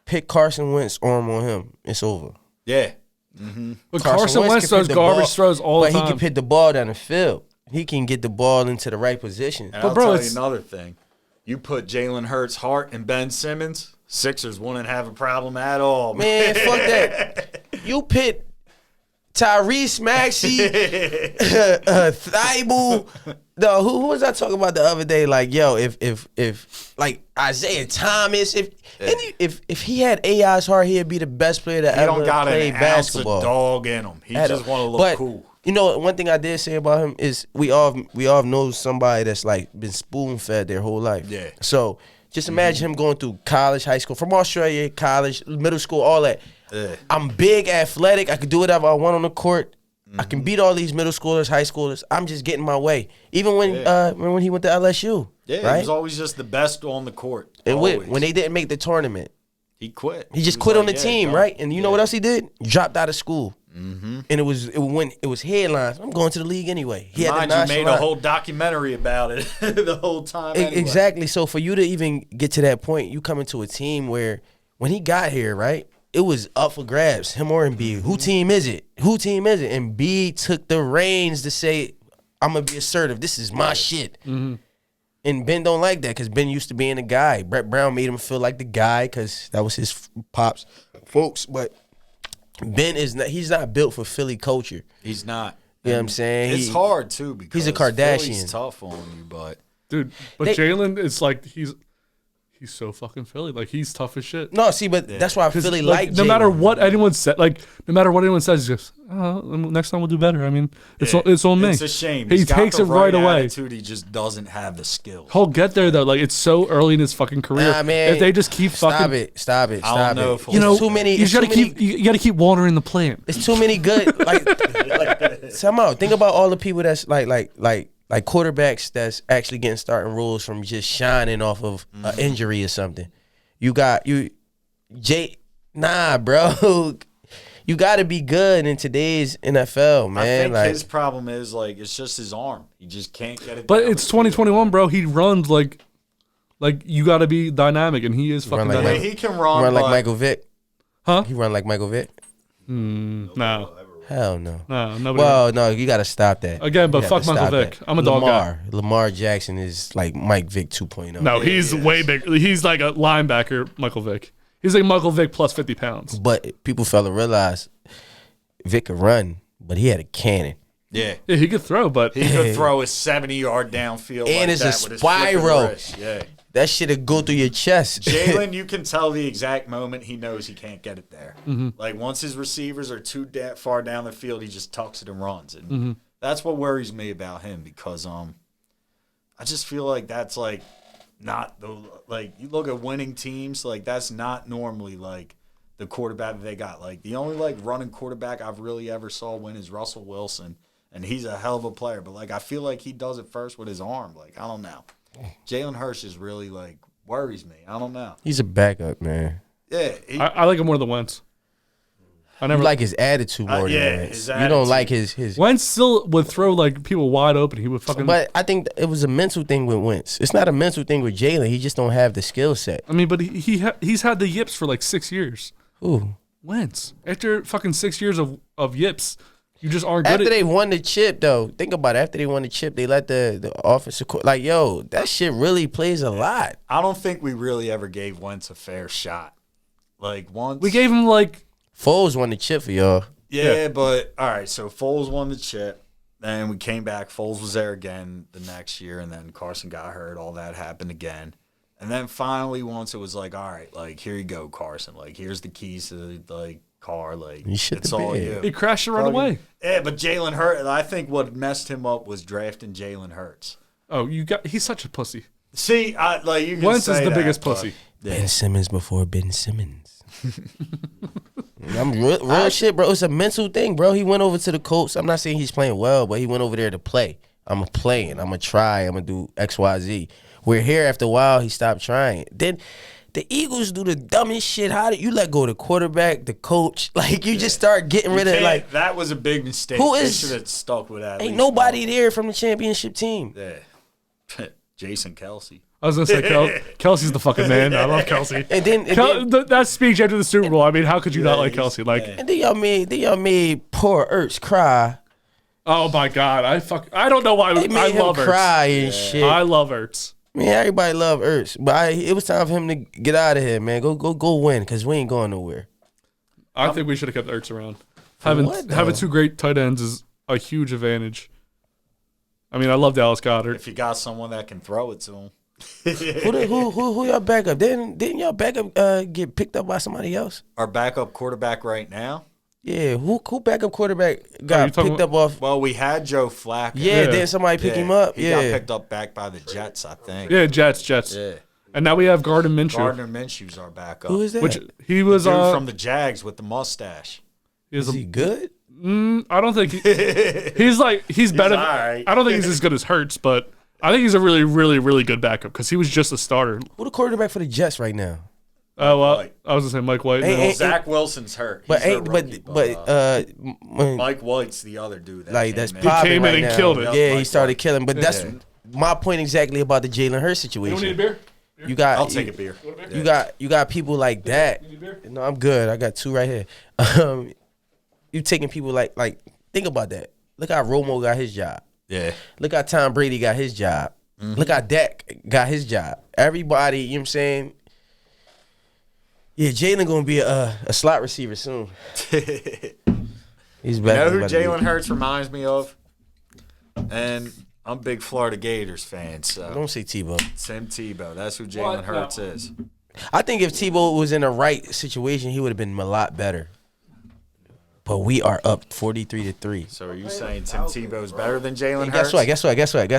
pick Carson Wentz arm on him. It's over. Yeah. Mm-hmm. But Carson Wentz throws garbage throws all the time. But he can hit the ball down the field. He can get the ball into the right position. And I'll tell you another thing. You put Jalen Hurts' heart and Ben Simmons, Sixers wouldn't have a problem at all. Man, fuck that. You pit Tyrese Maxey, Thibault. No, who was I talking about the other day? Like, yo, if like Isaiah Thomas, if he had AI's heart, he'd be the best player that ever played basketball. He don't got an ounce of dog in him. He just want to look cool. You know, one thing I did say about him is we all know somebody that's like been spoon fed their whole life. Yeah. So just imagine him going through college, high school, from Australia, college, middle school, all that. Yeah. I'm big, athletic. I can do whatever I want on the court. I can beat all these middle schoolers, high schoolers. I'm just getting my way. Even when remember when he went to LSU. Yeah, right? he was always just the best on the court. And when they didn't make the tournament, he quit. He just quit on the team, right? And you know what else he did? Dropped out of school. Mm-hmm. And it was headlines. I'm going to the league anyway. He had made a whole documentary about it the whole time. Anyway. Exactly. So for you to even get to that point, you come into a team where when he got here, right? It was up for grabs, him or Embiid. Who team is it? And B took the reins to say, I'm going to be assertive. This is my shit. Mm-hmm. And Ben don't like that because Ben used to being a guy. Brett Brown made him feel like the guy because that was his pops, folks. But Ben he's not built for Philly culture. He's not. You know what I'm saying? It's hard, too, because he's a Kardashian. Philly's tough on you, but. Dude, Jalen, it's like he's so fucking Philly. Like, he's tough as shit. No, see, but that's why I Philly like no matter what anyone said, he's just, next time we'll do better. I mean, it's on me. It's a shame. He takes it right away. Attitude, he just doesn't have the skills. He'll get there, though. Like, it's so early in his fucking career. Nah, man, if they just keep fucking... Stop it. I don't know if you know, too many... You got to keep watering the plant. It's too many good... somehow, think about all the people that's like quarterbacks that's actually getting starting roles from just shining off of an injury or something. Nah, bro. You got to be good in today's NFL, man. I think his problem is, it's just his arm. He just can't get it. But it's 2021, bro. He runs like you got to be dynamic, and he is fucking dynamic. He can run. Run like Michael Vick. Huh? He run like Michael Vick? No. Hell no. No, nobody. Well, no, you got to stop that. Again, but fuck Michael Vick. I'm a dog guy. Lamar Jackson is like Mike Vick 2.0. No, he's way bigger. He's like a linebacker, Michael Vick. He's like Michael Vick plus 50 pounds. But people fail to realize Vick could run, but he had a cannon. Yeah, he could throw, but he could throw a 70-yard downfield. And like it's that a spiral. Yeah. that shit'll go through your chest. Jalen, you can tell the exact moment he knows he can't get it there. Like once his receivers are too far down the field, he just tucks it and runs. And that's what worries me about him because I just feel like that's like not the like you look at winning teams, like that's not normally like the quarterback that they got. Like the only like running quarterback I've really ever saw win is Russell Wilson, and he's a hell of a player. But like I feel like he does it first with his arm. Like I don't know. Jalen Hurts is really like worries me. I don't know. He's a backup, man. Yeah, I like him more than Wentz. I never you like his attitude more than Wentz. You don't like his. Wentz still would throw like people wide open. He would fucking. But I think it was a mental thing with Wentz. It's not a mental thing with Jalen. He just don't have the skill set. I mean, but he's had the yips for like 6 years. Ooh, Wentz. After fucking 6 years of yips, you just aren't good. After they won the chip, though, think about it. After they won the chip, they let the offensive like, yo, that shit really plays a lot. I don't think we really ever gave Wentz a fair shot. Like once we gave him like Foles won the chip for y'all. Yeah, but all right. So Foles won the chip. Then we came back. Foles was there again the next year, and then Carson got hurt. All that happened again. And then finally, once it was like, all right, like, here you go, Carson. Like, here's the keys to the, like, car. Like, it's all you. He crashed and ran away. Yeah, but Jalen Hurts, I think what messed him up was drafting Jalen Hurts. Oh, he's such a pussy. See, like, you can Wentz say is the that, biggest pussy. Yeah. Ben Simmons before Ben Simmons. I'm real shit, bro. It's a mental thing, bro. He went over to the Colts. I'm not saying he's playing well, but he went over there to play. I'm playing. I'm going to try. I'm going to do X, Y, Z. We're here after a while. He stopped trying. Then the Eagles do the dumbest shit. How do you let go of the quarterback, the coach? Like, you just start getting rid of, like. That was a big mistake. Who They is. should have stuck with that. Ain't nobody there from the championship team. Yeah. Jason Kelsey. I was gonna say Kelsey's the fucking man. I love Kelsey. And then that speech after the Super Bowl. I mean, how could you not like Kelsey? Like, and then y'all made poor Ertz cry. Oh my God, I don't know why. They made I him love cry Ertz. and shit. I love Ertz. Man, everybody love Ertz, but it was time for him to get out of here, man. Go win, because we ain't going nowhere. I think we should have kept Ertz around. Having two great tight ends is a huge advantage. I mean, I love Dallas Goedert. If you got someone that can throw it to him. Who y'all backup? Didn't y'all backup get picked up by somebody else? Our backup quarterback right now? Yeah, who backup quarterback got picked up off? Well, we had Joe Flacco. Yeah, then somebody picked him up. He got picked up back by the Jets, I think. Yeah, Jets. Yeah. And now we have Gardner Minshew. Gardner Minshew's our backup. Who is that? Which he was the dude from the Jags with the mustache. Is he good? I don't think he's better. All right. I don't think he's as good as Hurts, but I think he's a really, really, really good backup because he was just a starter. Who the quarterback for the Jets right now? Oh, well, I was gonna say Mike White. Zach Wilson's hurt. But Mike White's the other dude. That's he came in and killed it. Yeah, he started killing. But that's my point exactly about the Jalen Hurts situation. You don't need a beer? You got. I'll take a beer. You got people like that. No, I'm good. I got two right here. You taking people like think about that. Look how Romo got his job. Yeah. Look how Tom Brady got his job. Look how Dak got his job. Everybody, you know what I'm saying? Yeah, Jalen gonna be a slot receiver soon. He's better. You know who Jalen Hurts reminds me of? And I'm a big Florida Gators fan, so don't say Tebow. Tim Tebow. That's who Jalen Hurts is. I think if Tebow was in the right situation, he would have been a lot better. But we are up 43-3. So are you saying Tim Tebow's better than Jalen Hurts? Guess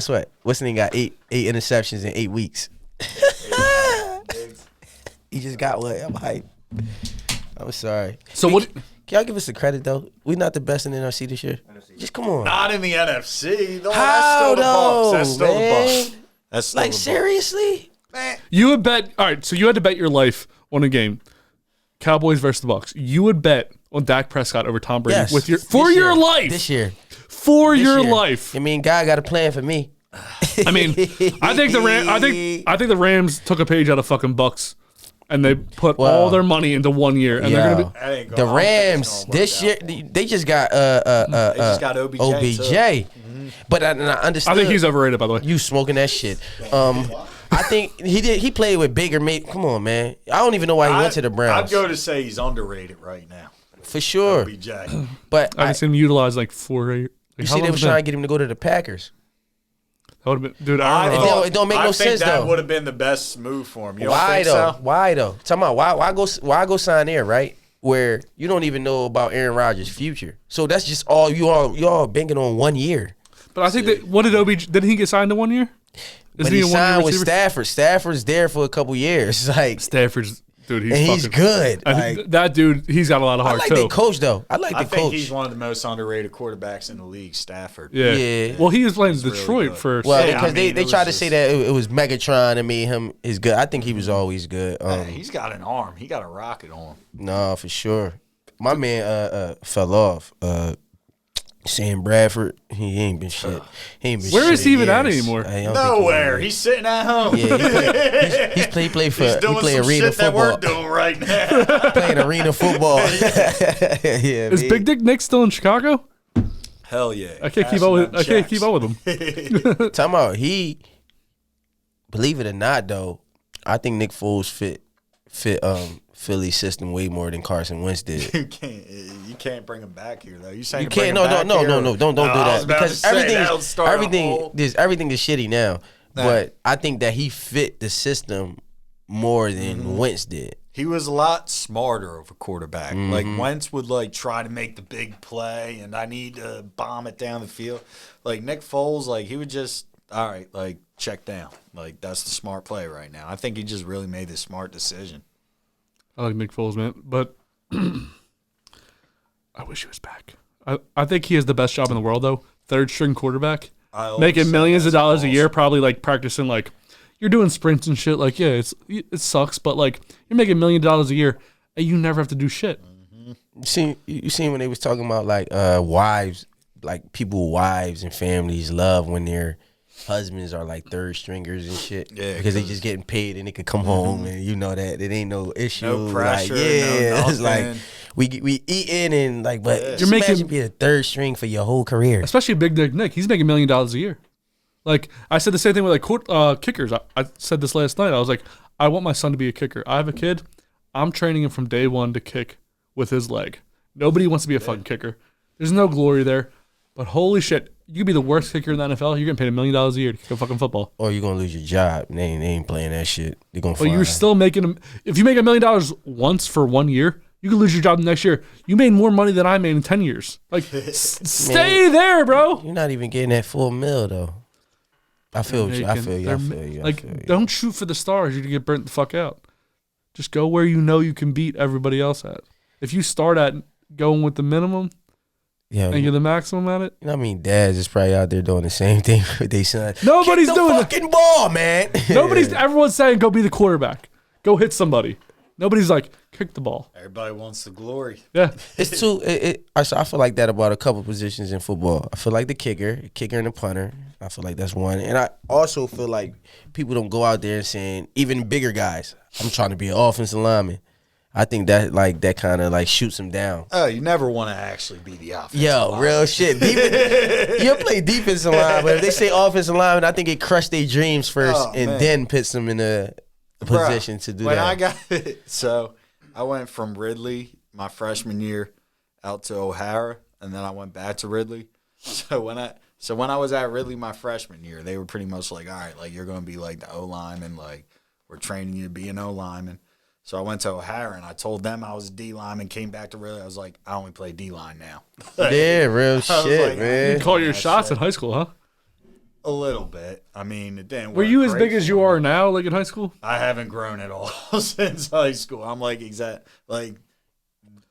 what? What's got eight interceptions in 8 weeks? He just got what? I'm hyped. I'm sorry. So what? Can y'all give us the credit though? We're not the best in the NFC this year. Just come on. Not in the NFC. No, How that's still the Bucs. That's still the Bucs. Seriously? Man. You would bet. All right, so you had to bet your life on a game, Cowboys versus the Bucs. You would bet on Dak Prescott over Tom Brady Yes. with your life This year. for your life. I mean, God got a plan for me. I mean, I think the Rams took a page out of fucking Bucks. And they put all their money into 1 year, and they're gonna be the Rams this year. They just got OBJ. But I understand. I think he's overrated, by the way. You smoking that shit? I think he played with Baker. Come on, man. I don't even know why he went to the Browns. I'd go to say he's underrated right now. For sure. OBJ. But I seen him utilized like 4. You see, they were trying to get him to go to the Packers. That would have been, dude. It don't make no sense though. That would have been the best move for him. You Why don't think though? so? Why though? Tell me why go sign there, right? Where you don't even know about Aaron Rodgers' future. So that's just all you all banking on 1 year. But I think that what did OBJ? Didn't he get signed to 1 year? But he signed with Stafford. Stafford's there for a couple years. Like Stafford's. Dude, he's good. Like, that dude, he's got a lot of heart, I like too. the coach, though. I think he's one of the most underrated quarterbacks in the league, Stafford. Yeah. Well, he was playing Detroit really first. Well, because they tried to say that it was Megatron and made him is good. I think he was always good. He's got an arm. He got a rocket on him. No, for sure. My man fell off. Sam Bradford, he ain't been shit. Where is he even at anymore? Nowhere. He's sitting at home. Yeah, he play arena shit football. that we're doing right now. Playing arena football. Yeah, is Big Dick Nick still in Chicago? Hell yeah. I can't keep up with him. Time out. He, believe it or not, though, I think Nick Foles fit Philly's system way more than Carson Wentz did. You can't bring him back here though. You saying don't do that because everything is shitty now. But I think that he fit the system more than Wentz did. He was a lot smarter of a quarterback. Like Wentz would like try to make the big play, and I need to bomb it down the field. Like Nick Foles, like he would just all right, like check down. Like that's the smart play right now. I think he just really made the smart decision. I like Nick Foles, man, but I wish he was back. I think he has the best job in the world, though. Third string quarterback, making millions of dollars a year, probably like practicing like you're doing sprints and shit. Like, yeah, it sucks, but like you're making $1 million a year and you never have to do shit. You seen when they was talking about like wives, like wives and families love when their husbands are like third stringers and shit. Yeah, because they just getting paid and they could come home and you know that it ain't no issue. No pressure. Like, no it's like we eating and like, but you're making be a third string for your whole career. Especially Big Dick Nick, he's making $1 million a year. Like I said the same thing with like kickers. I said this last night. I was like, I want my son to be a kicker. I have a kid. I'm training him from day one to kick with his leg. Nobody wants to be a fucking kicker. There's no glory there. But holy shit, you could be the worst kicker in the NFL. You're getting paid $1 million a year to kick a fucking football. Or you're gonna lose your job. They ain't playing that shit. They're gonna. But you're still making. If you make $1 million once for 1 year, you could lose your job the next year. You made more money than I made in 10 years. Like, stay there, bro. You're not even getting that full meal though. I feel you. Like, don't shoot for the stars. You get burnt the fuck out. Just go where you know you can beat everybody else at. If you start at going with the minimum. Yeah, and you're the maximum at it. You know what I mean? Dads is probably out there doing the same thing with their son. Nobody's Kick the doing fucking ball, man. Everyone's saying go be the quarterback, go hit somebody. Nobody's like kick the ball. Everybody wants the glory. Yeah, it's too. I feel like that about a couple positions in football. I feel like the kicker and the punter. I feel like that's one, and I also feel like people don't go out there and saying even bigger guys. I'm trying to be an offensive lineman. I think that kind of like shoots him down. Oh, you never want to actually be the offensive lineman. Real shit. You'll play defensive line, but if they say offensive lineman, I think it crushed their dreams first then puts them in a position to do that. So I went from Ridley my freshman year out to O'Hara, and then I went back to Ridley. So when I was at Ridley my freshman year, they were pretty much like, all right, like you're going to be like the O-lineman, like we're training you to be an O-lineman. So I went to O'Hara and I told them I was a D lineman. Came back to Ridley. I was like, I only play D line now. Yeah, real shit, like, man. You call your shots in high school, huh? A little bit. I mean, it didn't. Were you as big as you are now, like in high school? I haven't grown at all since high school. I'm like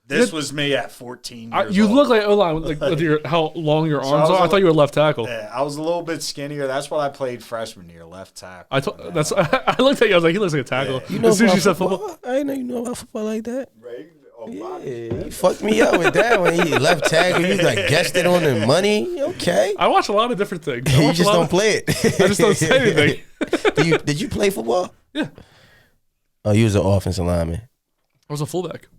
this was me at 14 years you old. look like O-line, like with how long your arms are. I thought you were left tackle. Yeah, I was a little bit skinnier. That's what I played freshman year, left tackle. I looked at you. I was like, he looks like a tackle. Yeah. You know as soon as you said football, I didn't know you know about football like that. Right. Yeah, you fucked me up with that when you left tackle. You like guessed it on the money. Okay. I watch a lot of different things. You just don't play it. I just don't say anything. Did you play football? Yeah. Oh, you was an offensive lineman. I was a fullback.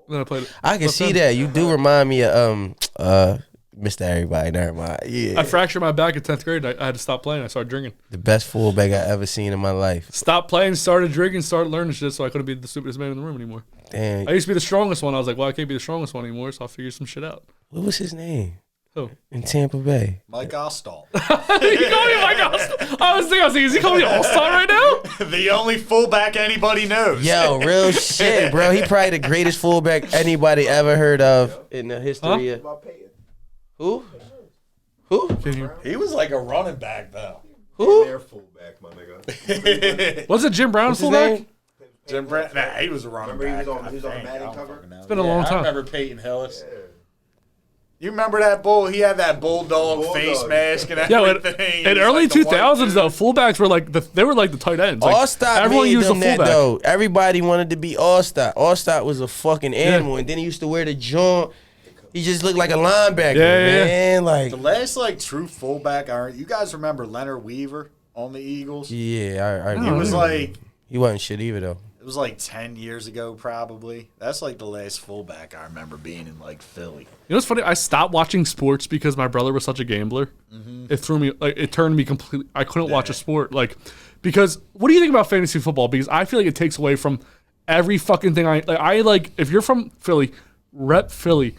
Then I played. I can see that. You do remind me of Mr. Everybody. Never mind. Yeah. I fractured my back in 10th grade. I had to stop playing. I started drinking. The best fullback I ever seen in my life. Stopped playing, started drinking, started learning shit, so I couldn't be the stupidest man in the room anymore. Damn. I used to be the strongest one. I was like, well, I can't be the strongest one anymore, so I'll figure some shit out. What was his name? Who? In Tampa Bay. Mike Ostall. You call me Mike Ostall? I was thinking, is he calling me All-Star right now? The only fullback anybody knows. Yo, real shit, bro. He probably the greatest fullback anybody ever heard of in the history of. Who? He was like a running back, though. Who? Their fullback, my nigga. Was it Jim Brown What's his fullback? name? Jim Brand? Nah, he was a running back. He was on the Madden cover? It's been a long time. I remember Peyton Hillis. Yeah. You remember that bull? He had that bulldog face mask and everything. In early 2000s, though, fullbacks were like they were like the tight ends. Like, All-Star everyone made used them a that, fullback. though. Everybody wanted to be All-Star. All-Star was a fucking animal, and then he used to wear the joint. He just looked like a linebacker, man. Like the last true fullback. You guys remember Leonard Weaver on the Eagles? Yeah, I He was like he wasn't shit either though. It was like 10 years ago, probably. That's like the last fullback I remember being in like Philly. You know what's funny? I stopped watching sports because my brother was such a gambler. Mm-hmm. It threw me, like, it turned me completely. I couldn't watch a sport, like, because what do you think about fantasy football? Because I feel like it takes away from every fucking thing I like. If you're from Philly, rep Philly.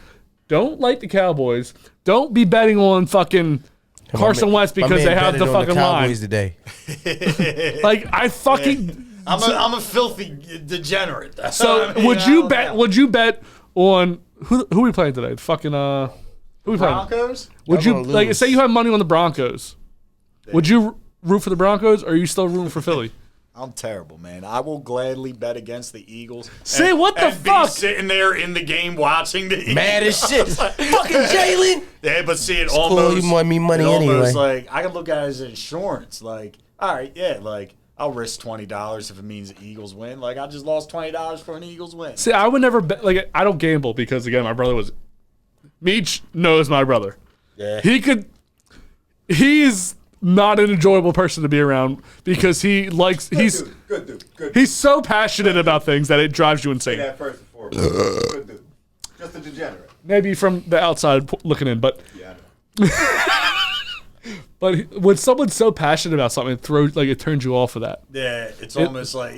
Don't like the Cowboys. Don't be betting on fucking Carson Wentz because they have the fucking line today. Like I fucking. I'm a filthy degenerate. So I mean, would you bet? Would you bet on who we playing today? Fucking who we playing? Broncos? Would you like say you have money on the Broncos? Would you root for the Broncos, or are you still rooting for Philly? I'm terrible, man. I will gladly bet against the Eagles. Say what the fuck? Be sitting there in the game watching the Eagles. Mad as shit. Fucking Jalen. Yeah, but see, it It's almost. cool. You want me money anyway. Like I can look at it as insurance. Like, all right, yeah, like I'll risk $20 if it means the Eagles win. Like I just lost $20 for an Eagles win. See, I would never bet. Like I don't gamble because again, my brother was. Meech knows my brother. Yeah. He's not an enjoyable person to be around because he's Good dude. he's so passionate about things that it drives you insane. That first and foremost. Good dude. Just a degenerate. Maybe from the outside looking in, but Yeah, I know. but when someone's so passionate about something, it turns you off of that. Yeah, it's almost like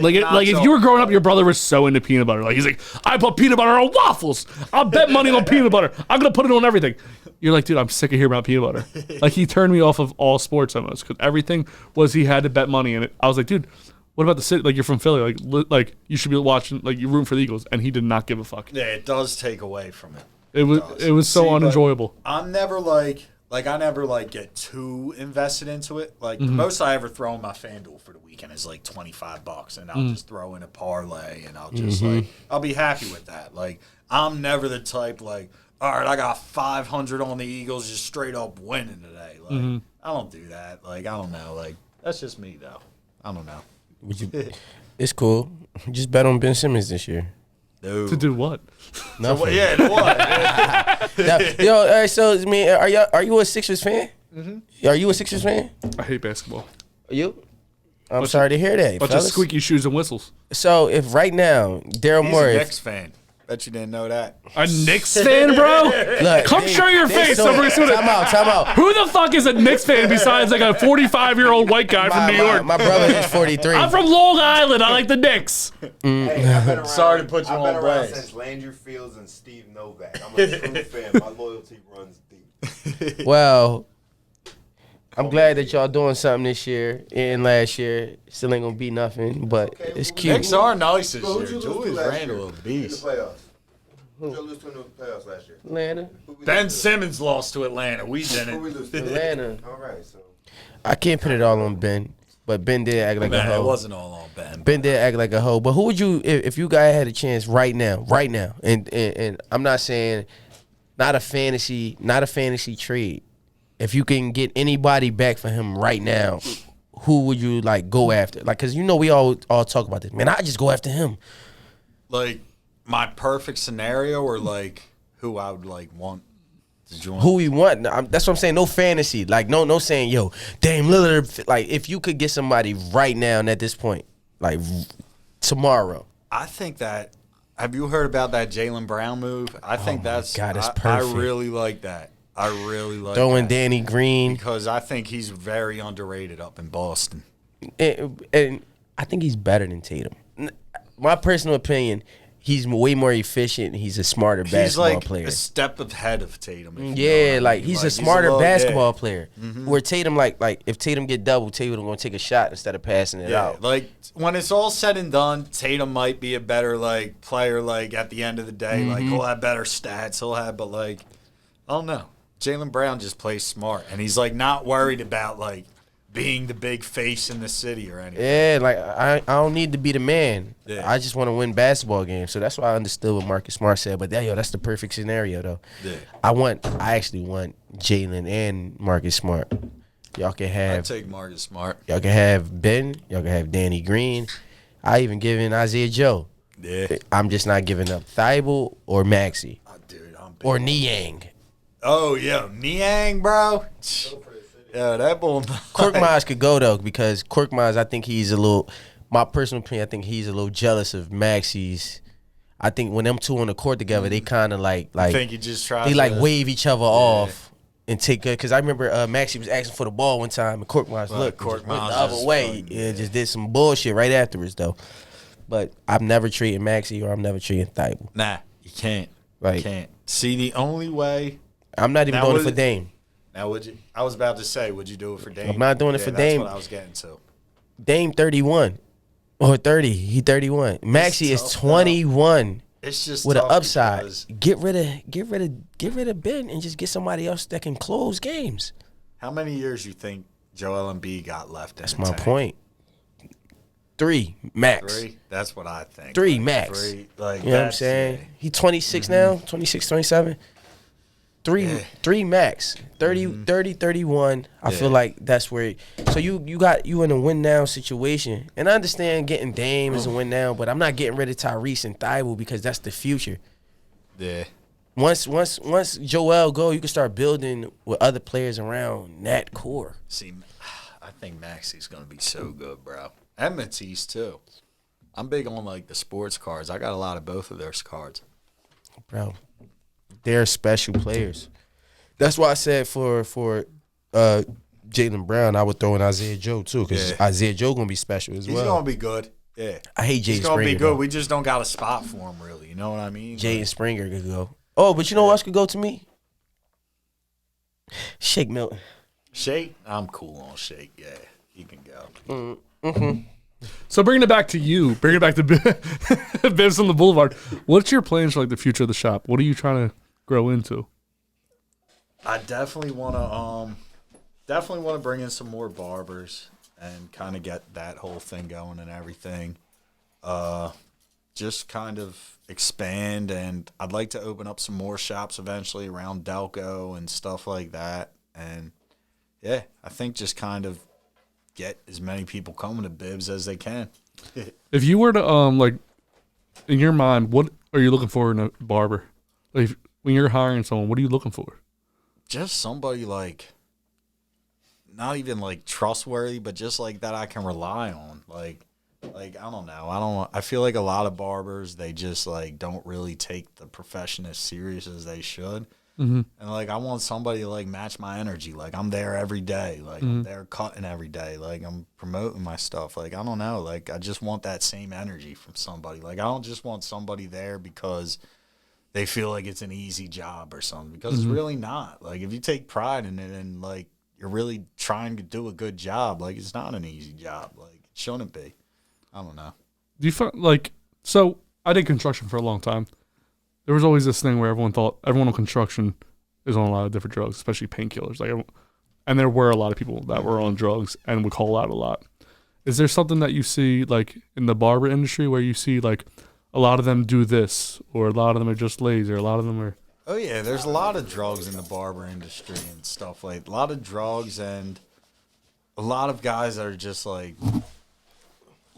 Like if you were growing up, your brother was so into peanut butter. Like he's like, I put peanut butter on waffles. I'll bet money on peanut butter. I'm gonna put it on everything. You're like, dude, I'm sick of hearing about peanut butter. Like he turned me off of all sports almost because everything was he had to bet money in it. I was like, dude, what about the city? Like you're from Philly. Like you should be watching. Like you're rooting for the Eagles, and he did not give a fuck. Yeah, it does take away from it. It was so unenjoyable. I'm never I never get too invested into it. Like the most I ever throw in my FanDuel for the weekend is like $25, and I'll just throw in a parlay, and I'll just I'll be happy with that. Like I'm never the type like, all right, I got 500 on the Eagles, just straight up winning today. Like I don't do that. Like I don't know. Like that's just me though. I don't know. It's cool. Just bet on Ben Simmons this year. No. To do what? Nothing. So, yeah, what? Yo, all right, so I mean, are you a Sixers fan? Are you a Sixers fan? I hate basketball. Are you? I'm sorry to hear that. Bunch of squeaky shoes and whistles. So if right now Daryl He's Morey, a Knicks fan. Bet you didn't know that. A Knicks fan, bro? Look, Come show your face. Time out. Who the fuck is a Knicks fan besides like a 45-year-old white guy from New York? My brother is 43. I'm from Long Island. I like the Knicks. Hey, Sorry to put you I've on been around blast. since Landry Fields and Steve Novak. I'm a true fan. My loyalty runs deep. Well, I'm glad that y'all doing something this year and last year. Still ain't gonna be nothing, but it's cute. Knicks are nice this Who'd year. you lose Julius to last Randle year a in the beast. playoffs? Who'd you lose to in the playoffs last year? Atlanta. Ben Simmons lost to Atlanta. We Who we didn't. lose to? Atlanta. All right, so. I can't put it all on Ben, but Ben did act like a Man, hoe. it wasn't all on Ben. Ben did act like a hoe. But who would you, if you guys had a chance right now, and I'm not saying not a fantasy trade. If you can get anybody back for him right now, who would you like go after? Like, cause we all talk about this. Man, I just go after him. Like my perfect scenario, or like who I would like want to join. Who we want? That's what I'm saying. No fantasy. Like no saying, yo, Dame Lillard. Like if you could get somebody right now and at this point, like tomorrow. I think that. Have you heard about that Jaylen Brown move? I think that's. God, it's I perfect. really like that. I really like Throwing that. Danny Green. Because I think he's very underrated up in Boston. And I think he's better than Tatum. My personal opinion, he's way more efficient. He's a smarter basketball player. He's like a step ahead of Tatum. Yeah, like he's a smarter basketball player. Where Tatum, like if Tatum get double, Tatum gonna take a shot instead of passing it out. Like when it's all said and done, Tatum might be a better like player. Like at the end of the day, like he'll have better stats. But like I don't know. Jaylen Brown just plays smart, and he's like not worried about like being the big face in the city or anything. Yeah, like I don't need to be the man. Yeah. I just want to win basketball games. So that's why I understood what Marcus Smart said. But that's the perfect scenario though. Yeah. I actually want Jaylen and Marcus Smart. Y'all can have. I'd take Marcus Smart. Y'all can have Ben. Y'all can have Danny Green. I even give in Isaiah Joe. Yeah. I'm just not giving up Thibault or Maxey. Oh, dude, or Niang. Oh yeah, Niang, bro. Yeah, that bull. Korkmaz could go though because Korkmaz, I think he's a little. My personal opinion, I think he's a little jealous of Maxey's. I think when them two on the court together, they kind of like. I think you just try. They like wave each other off and take good. Because I remember Maxey was asking for the ball one time and Korkmaz went the other way and just did some bullshit right afterwards though. But I'm never treating Maxey or I'm never treating Thibault. Nah, you can't. Like, you can't. See, the only way. I'm not even doing it for Dame. Now, would you? I was about to say, would you do it for Dame? I'm not doing it for Dame. That's what I was getting to. Dame 31 or 30. He 31. Maxey is 21. It's just with an upside. Get rid of Ben and just get somebody else that can close games. How many years you think Joel Embiid got left? That's my point. 3 max. 3. That's what I think. 3 like, max. 3, like you know what I'm saying? He 26 now. 26, 27. 3 max. 30, 31. I feel like that's where. So you in a win now situation, and I understand getting Dame is a win now, but I'm not getting rid of Tyrese and Thibault because that's the future. Yeah. Once Joel go, you can start building with other players around that core. See, I think Maxey's gonna be so good, bro. And Matisse too. I'm big on like the sports cards. I got a lot of both of those cards, bro. They're special players. That's why I said for Jaylen Brown, I would throw in Isaiah Joe too, because Isaiah Joe gonna be special as well. He's gonna be good. Yeah, I hate Jay Springer. He's gonna be good. Though. We just don't got a spot for him, really. You know what I mean? Jay and Springer could go. Oh, but you know what else could go to me? Shake Milton. Shake, I'm cool on Shake. Yeah, he can go. So bringing it back to you, bringing it back to Bibz on the Boulevard. What's your plans for like the future of the shop? What are you trying to grow into? I definitely want to bring in some more barbers and kind of get that whole thing going and everything. Just kind of expand, and I'd like to open up some more shops eventually around Delco and stuff like that. And yeah, I think just kind of get as many people coming to Bibz as they can. If you were to like, in your mind, what are you looking for in a barber? Like when you're hiring someone, what are you looking for? Just somebody like, not even like trustworthy, but just like that I can rely on. Like I don't know. I feel like a lot of barbers, they just like don't really take the profession as serious as they should. And like I want somebody to like match my energy. Like I'm there every day. Like I'm there cutting every day. Like I'm promoting my stuff. Like I don't know. Like I just want that same energy from somebody. Like I don't just want somebody there because they feel like it's an easy job or something, because it's really not. Like if you take pride in it and like you're really trying to do a good job, like it's not an easy job. Like it shouldn't be. I don't know. Do you find like, so I did construction for a long time. There was always this thing where everyone thought everyone on construction is on a lot of different drugs, especially painkillers. Like, and there were a lot of people that were on drugs and would call out a lot. Is there something that you see like in the barber industry where you see like a lot of them do this, or a lot of them are just lazy, or a lot of them are? Oh yeah, there's a lot of drugs in the barber industry and stuff, like a lot of drugs, and a lot of guys that are just like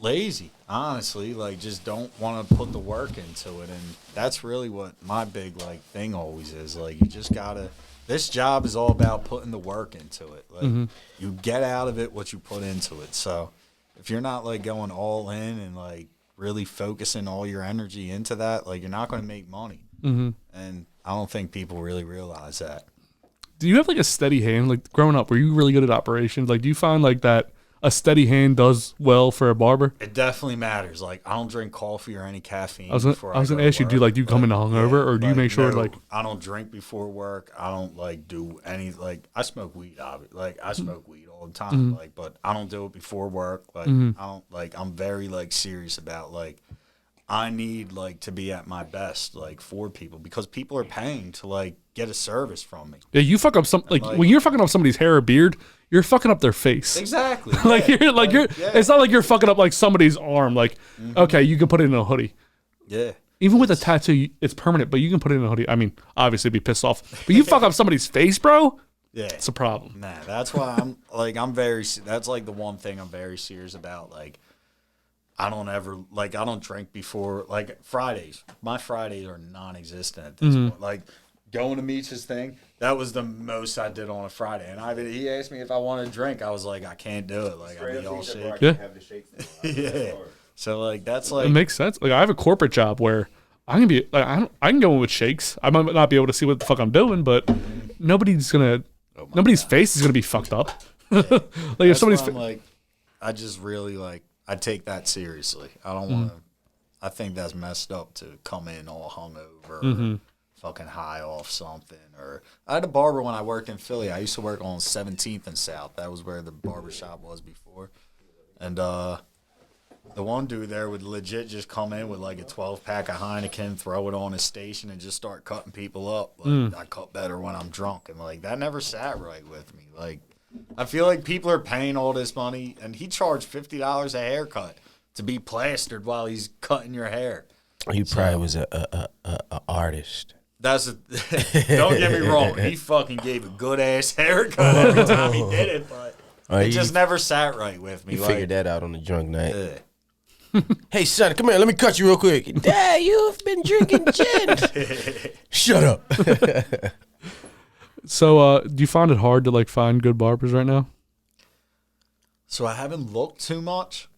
lazy, honestly, like just don't want to put the work into it. And that's really what my big like thing always is. Like you just gotta, this job is all about putting the work into it. Like you get out of it what you put into it. So if you're not like going all in and like really focusing all your energy into that, like you're not going to make money. And I don't think people really realize that. Do you have like a steady hand? Like growing up, were you really good at operations? Like do you find like that a steady hand does well for a barber? It definitely matters. Like, I don't drink coffee or any caffeine. I was gonna ask you, do you come in hungover, or do you make sure I don't drink before work. I don't do any I smoke weed. Obviously. I smoke weed all the time. But I don't do it before work. I don't I'm very serious about I need to be at my best for people, because people are paying to get a service from me. Yeah, you fuck up when you're fucking up somebody's hair or beard, you're fucking up their face. Exactly. You're it's not like you're fucking up somebody's arm. Okay, you can put it in a hoodie. Yeah. Even with a tattoo, it's permanent, but you can put it in a hoodie. I mean, obviously be pissed off, but you fuck up somebody's face, bro. Yeah, it's a problem. Nah, that's why I'm very. That's the one thing I'm very serious about. I don't ever I don't drink before Fridays. My Fridays are non-existent at this point. Going to Meech's thing, that was the most I did on a Friday. And he asked me if I wanted to drink. I was like, I can't do it. I need all shake. Yeah. Yeah. So that's it makes sense. I have a corporate job where I can be I can go in with shakes. I might not be able to see what the fuck I'm doing, but nobody's face is gonna be fucked up. If somebody's I just really I take that seriously. I don't want to. I think that's messed up to come in all hungover, or fucking high off something. Or I had a barber when I worked in Philly. I used to work on 17th and South. That was where the barbershop was before. And the one dude there would legit just come in with a 12-pack of Heineken, throw it on his station, and just start cutting people up. I cut better when I'm drunk, and that never sat right with me. I feel like people are paying all this money, and he charged $50 a haircut to be plastered while he's cutting your hair. He probably was a artist. Don't get me wrong. He fucking gave a good ass haircut every time he did it, but it just never sat right with me. You figured that out on the drunk night. Yeah. Hey son, come here. Let me cut you real quick. Dad, you've been drinking gin. Shut up. So, do you find it hard to find good barbers right now? So I haven't looked too much.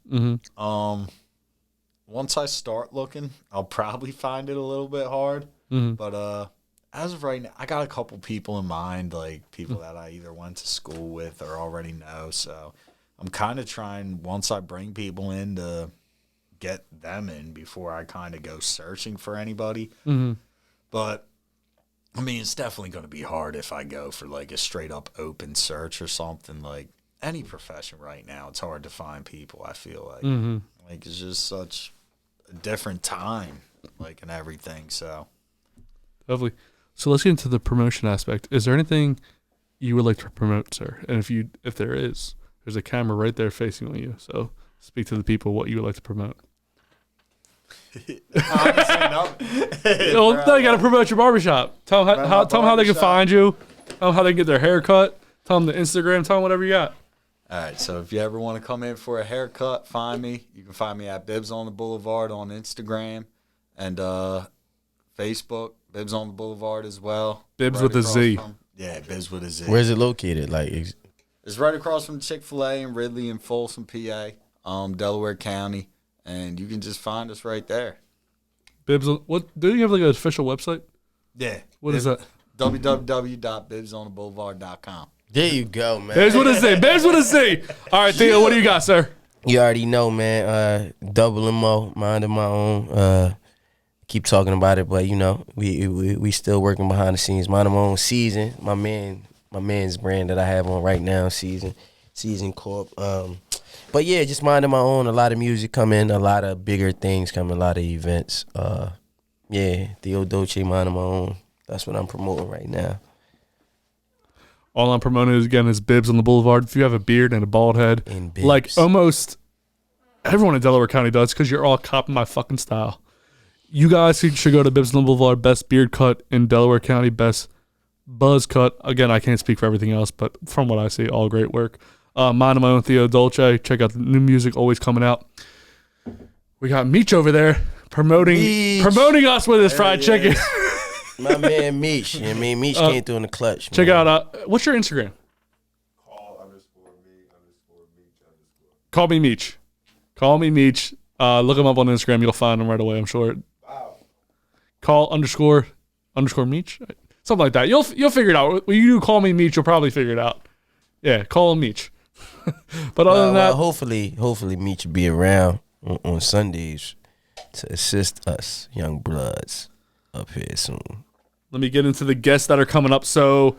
Once I start looking, I'll probably find it a little bit hard. But as of right now, I got a couple people in mind, people that I either went to school with or already know. So I'm kind of trying, once I bring people in, to get them in before I kind of go searching for anybody. But I mean, it's definitely going to be hard if I go for a straight up open search or something. Any profession right now, it's hard to find people. I feel it's just such a different time, and everything. So lovely. So let's get into the promotion aspect. Is there anything you would like to promote, sir? And if there is, there's a camera right there facing on you. So speak to the people what you would like to promote. No, you got to promote your barbershop. Tell them how they can find you. Tell them how they can get their hair cut. Tell them the Instagram. Tell them whatever you got. All right, so if you ever want to come in for a haircut, find me. You can find me at Bibz on the Boulevard on Instagram and Facebook. Bibz on the Boulevard as well. Bibz right with a Z. Bibz with a Z. Where's it located? It's right across from Chick-fil-A in Ridley and Folsom, PA, Delaware County, and you can just find us right there. Bibz, what do you have an official website? Yeah. What is that? www.bibsontheboulevard.com. There you go, man. Bibz with a Z. Bibz with a Z. All right, Theo, what do you got, sir? You already know, man. Double MO, minding my own. Keep talking about it, but we still working behind the scenes. Minding my own season. My man's brand that I have on right now, Season Corp. But yeah, just minding my own. A lot of music coming, a lot of bigger things coming, a lot of events. Theo Dolce, minding my own. That's what I'm promoting right now. All I'm promoting is Bibz on the Boulevard. If you have a beard and a bald head, almost everyone in Delaware County does, because you're all copying my fucking style. You guys should go to Bibz on the Boulevard. Best beard cut in Delaware County. Best buzz cut. Again, I can't speak for everything else, but from what I see, all great work. Mind of my own, Theo Dolce. Check out the new music always coming out. We got Meech over there promoting us with his fried chicken. My man Meech. Meech came through in the clutch. Check out, what's your Instagram? Call me Meech. Call me Meech. Look him up on Instagram. You'll find him right away, I'm sure. Wow. Call __ Meech. Something like that. You'll figure it out. When you do call me Meech, you'll probably figure it out. Yeah, call him Meech. But other than that, hopefully Meech will be around on Sundays to assist us young bloods up here soon. Let me get into the guests that are coming up. So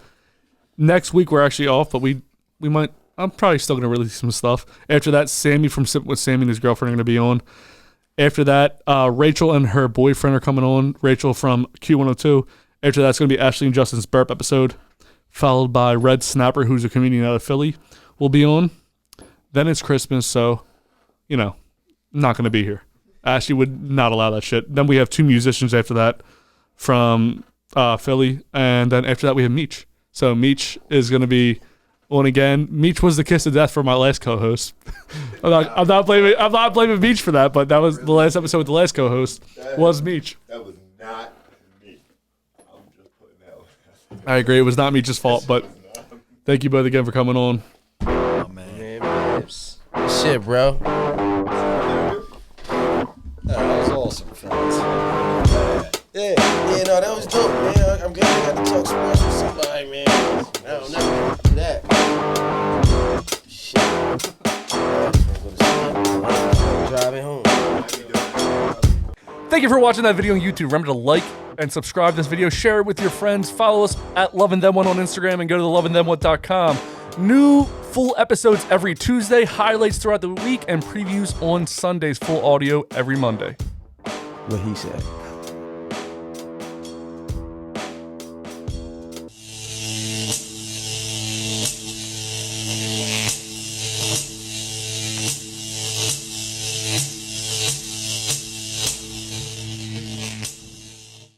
next week we're actually off, but we might. I'm probably still gonna release some stuff. After that, Sammy from Sipping with Sammy and his girlfriend are gonna be on. After that, Rachel and her boyfriend are coming on. Rachel from Q102. After that, it's gonna be Ashley and Justin's burp episode, followed by Red Snapper, who's a comedian out of Philly, will be on. Then it's Christmas, so not gonna be here. Ashley would not allow that shit. Then we have 2 musicians after that from Philly, and then after that we have Meech. So Meech is gonna be on again. Meech was the kiss of death for my last co-host. I'm not blaming Meech for that, but that was the last episode with the last co-host was Meech. That was not me. I'm just putting that one. I agree. It was not Meech's fault, but thank you both again for coming on. Oh man, shit, bro. That was awesome, fellas. Yeah, no, that was dope, man. I'm glad I got to talk sports with somebody, man. I don't never do that. Shit. Driving home. Thank you for watching that video on YouTube. Remember to like and subscribe to this video. Share it with your friends. Follow us at Love and Them One on Instagram and go to theloveandthemone.com. New full episodes every Tuesday, highlights throughout the week, and previews on Sundays. Full audio every Monday. What he said.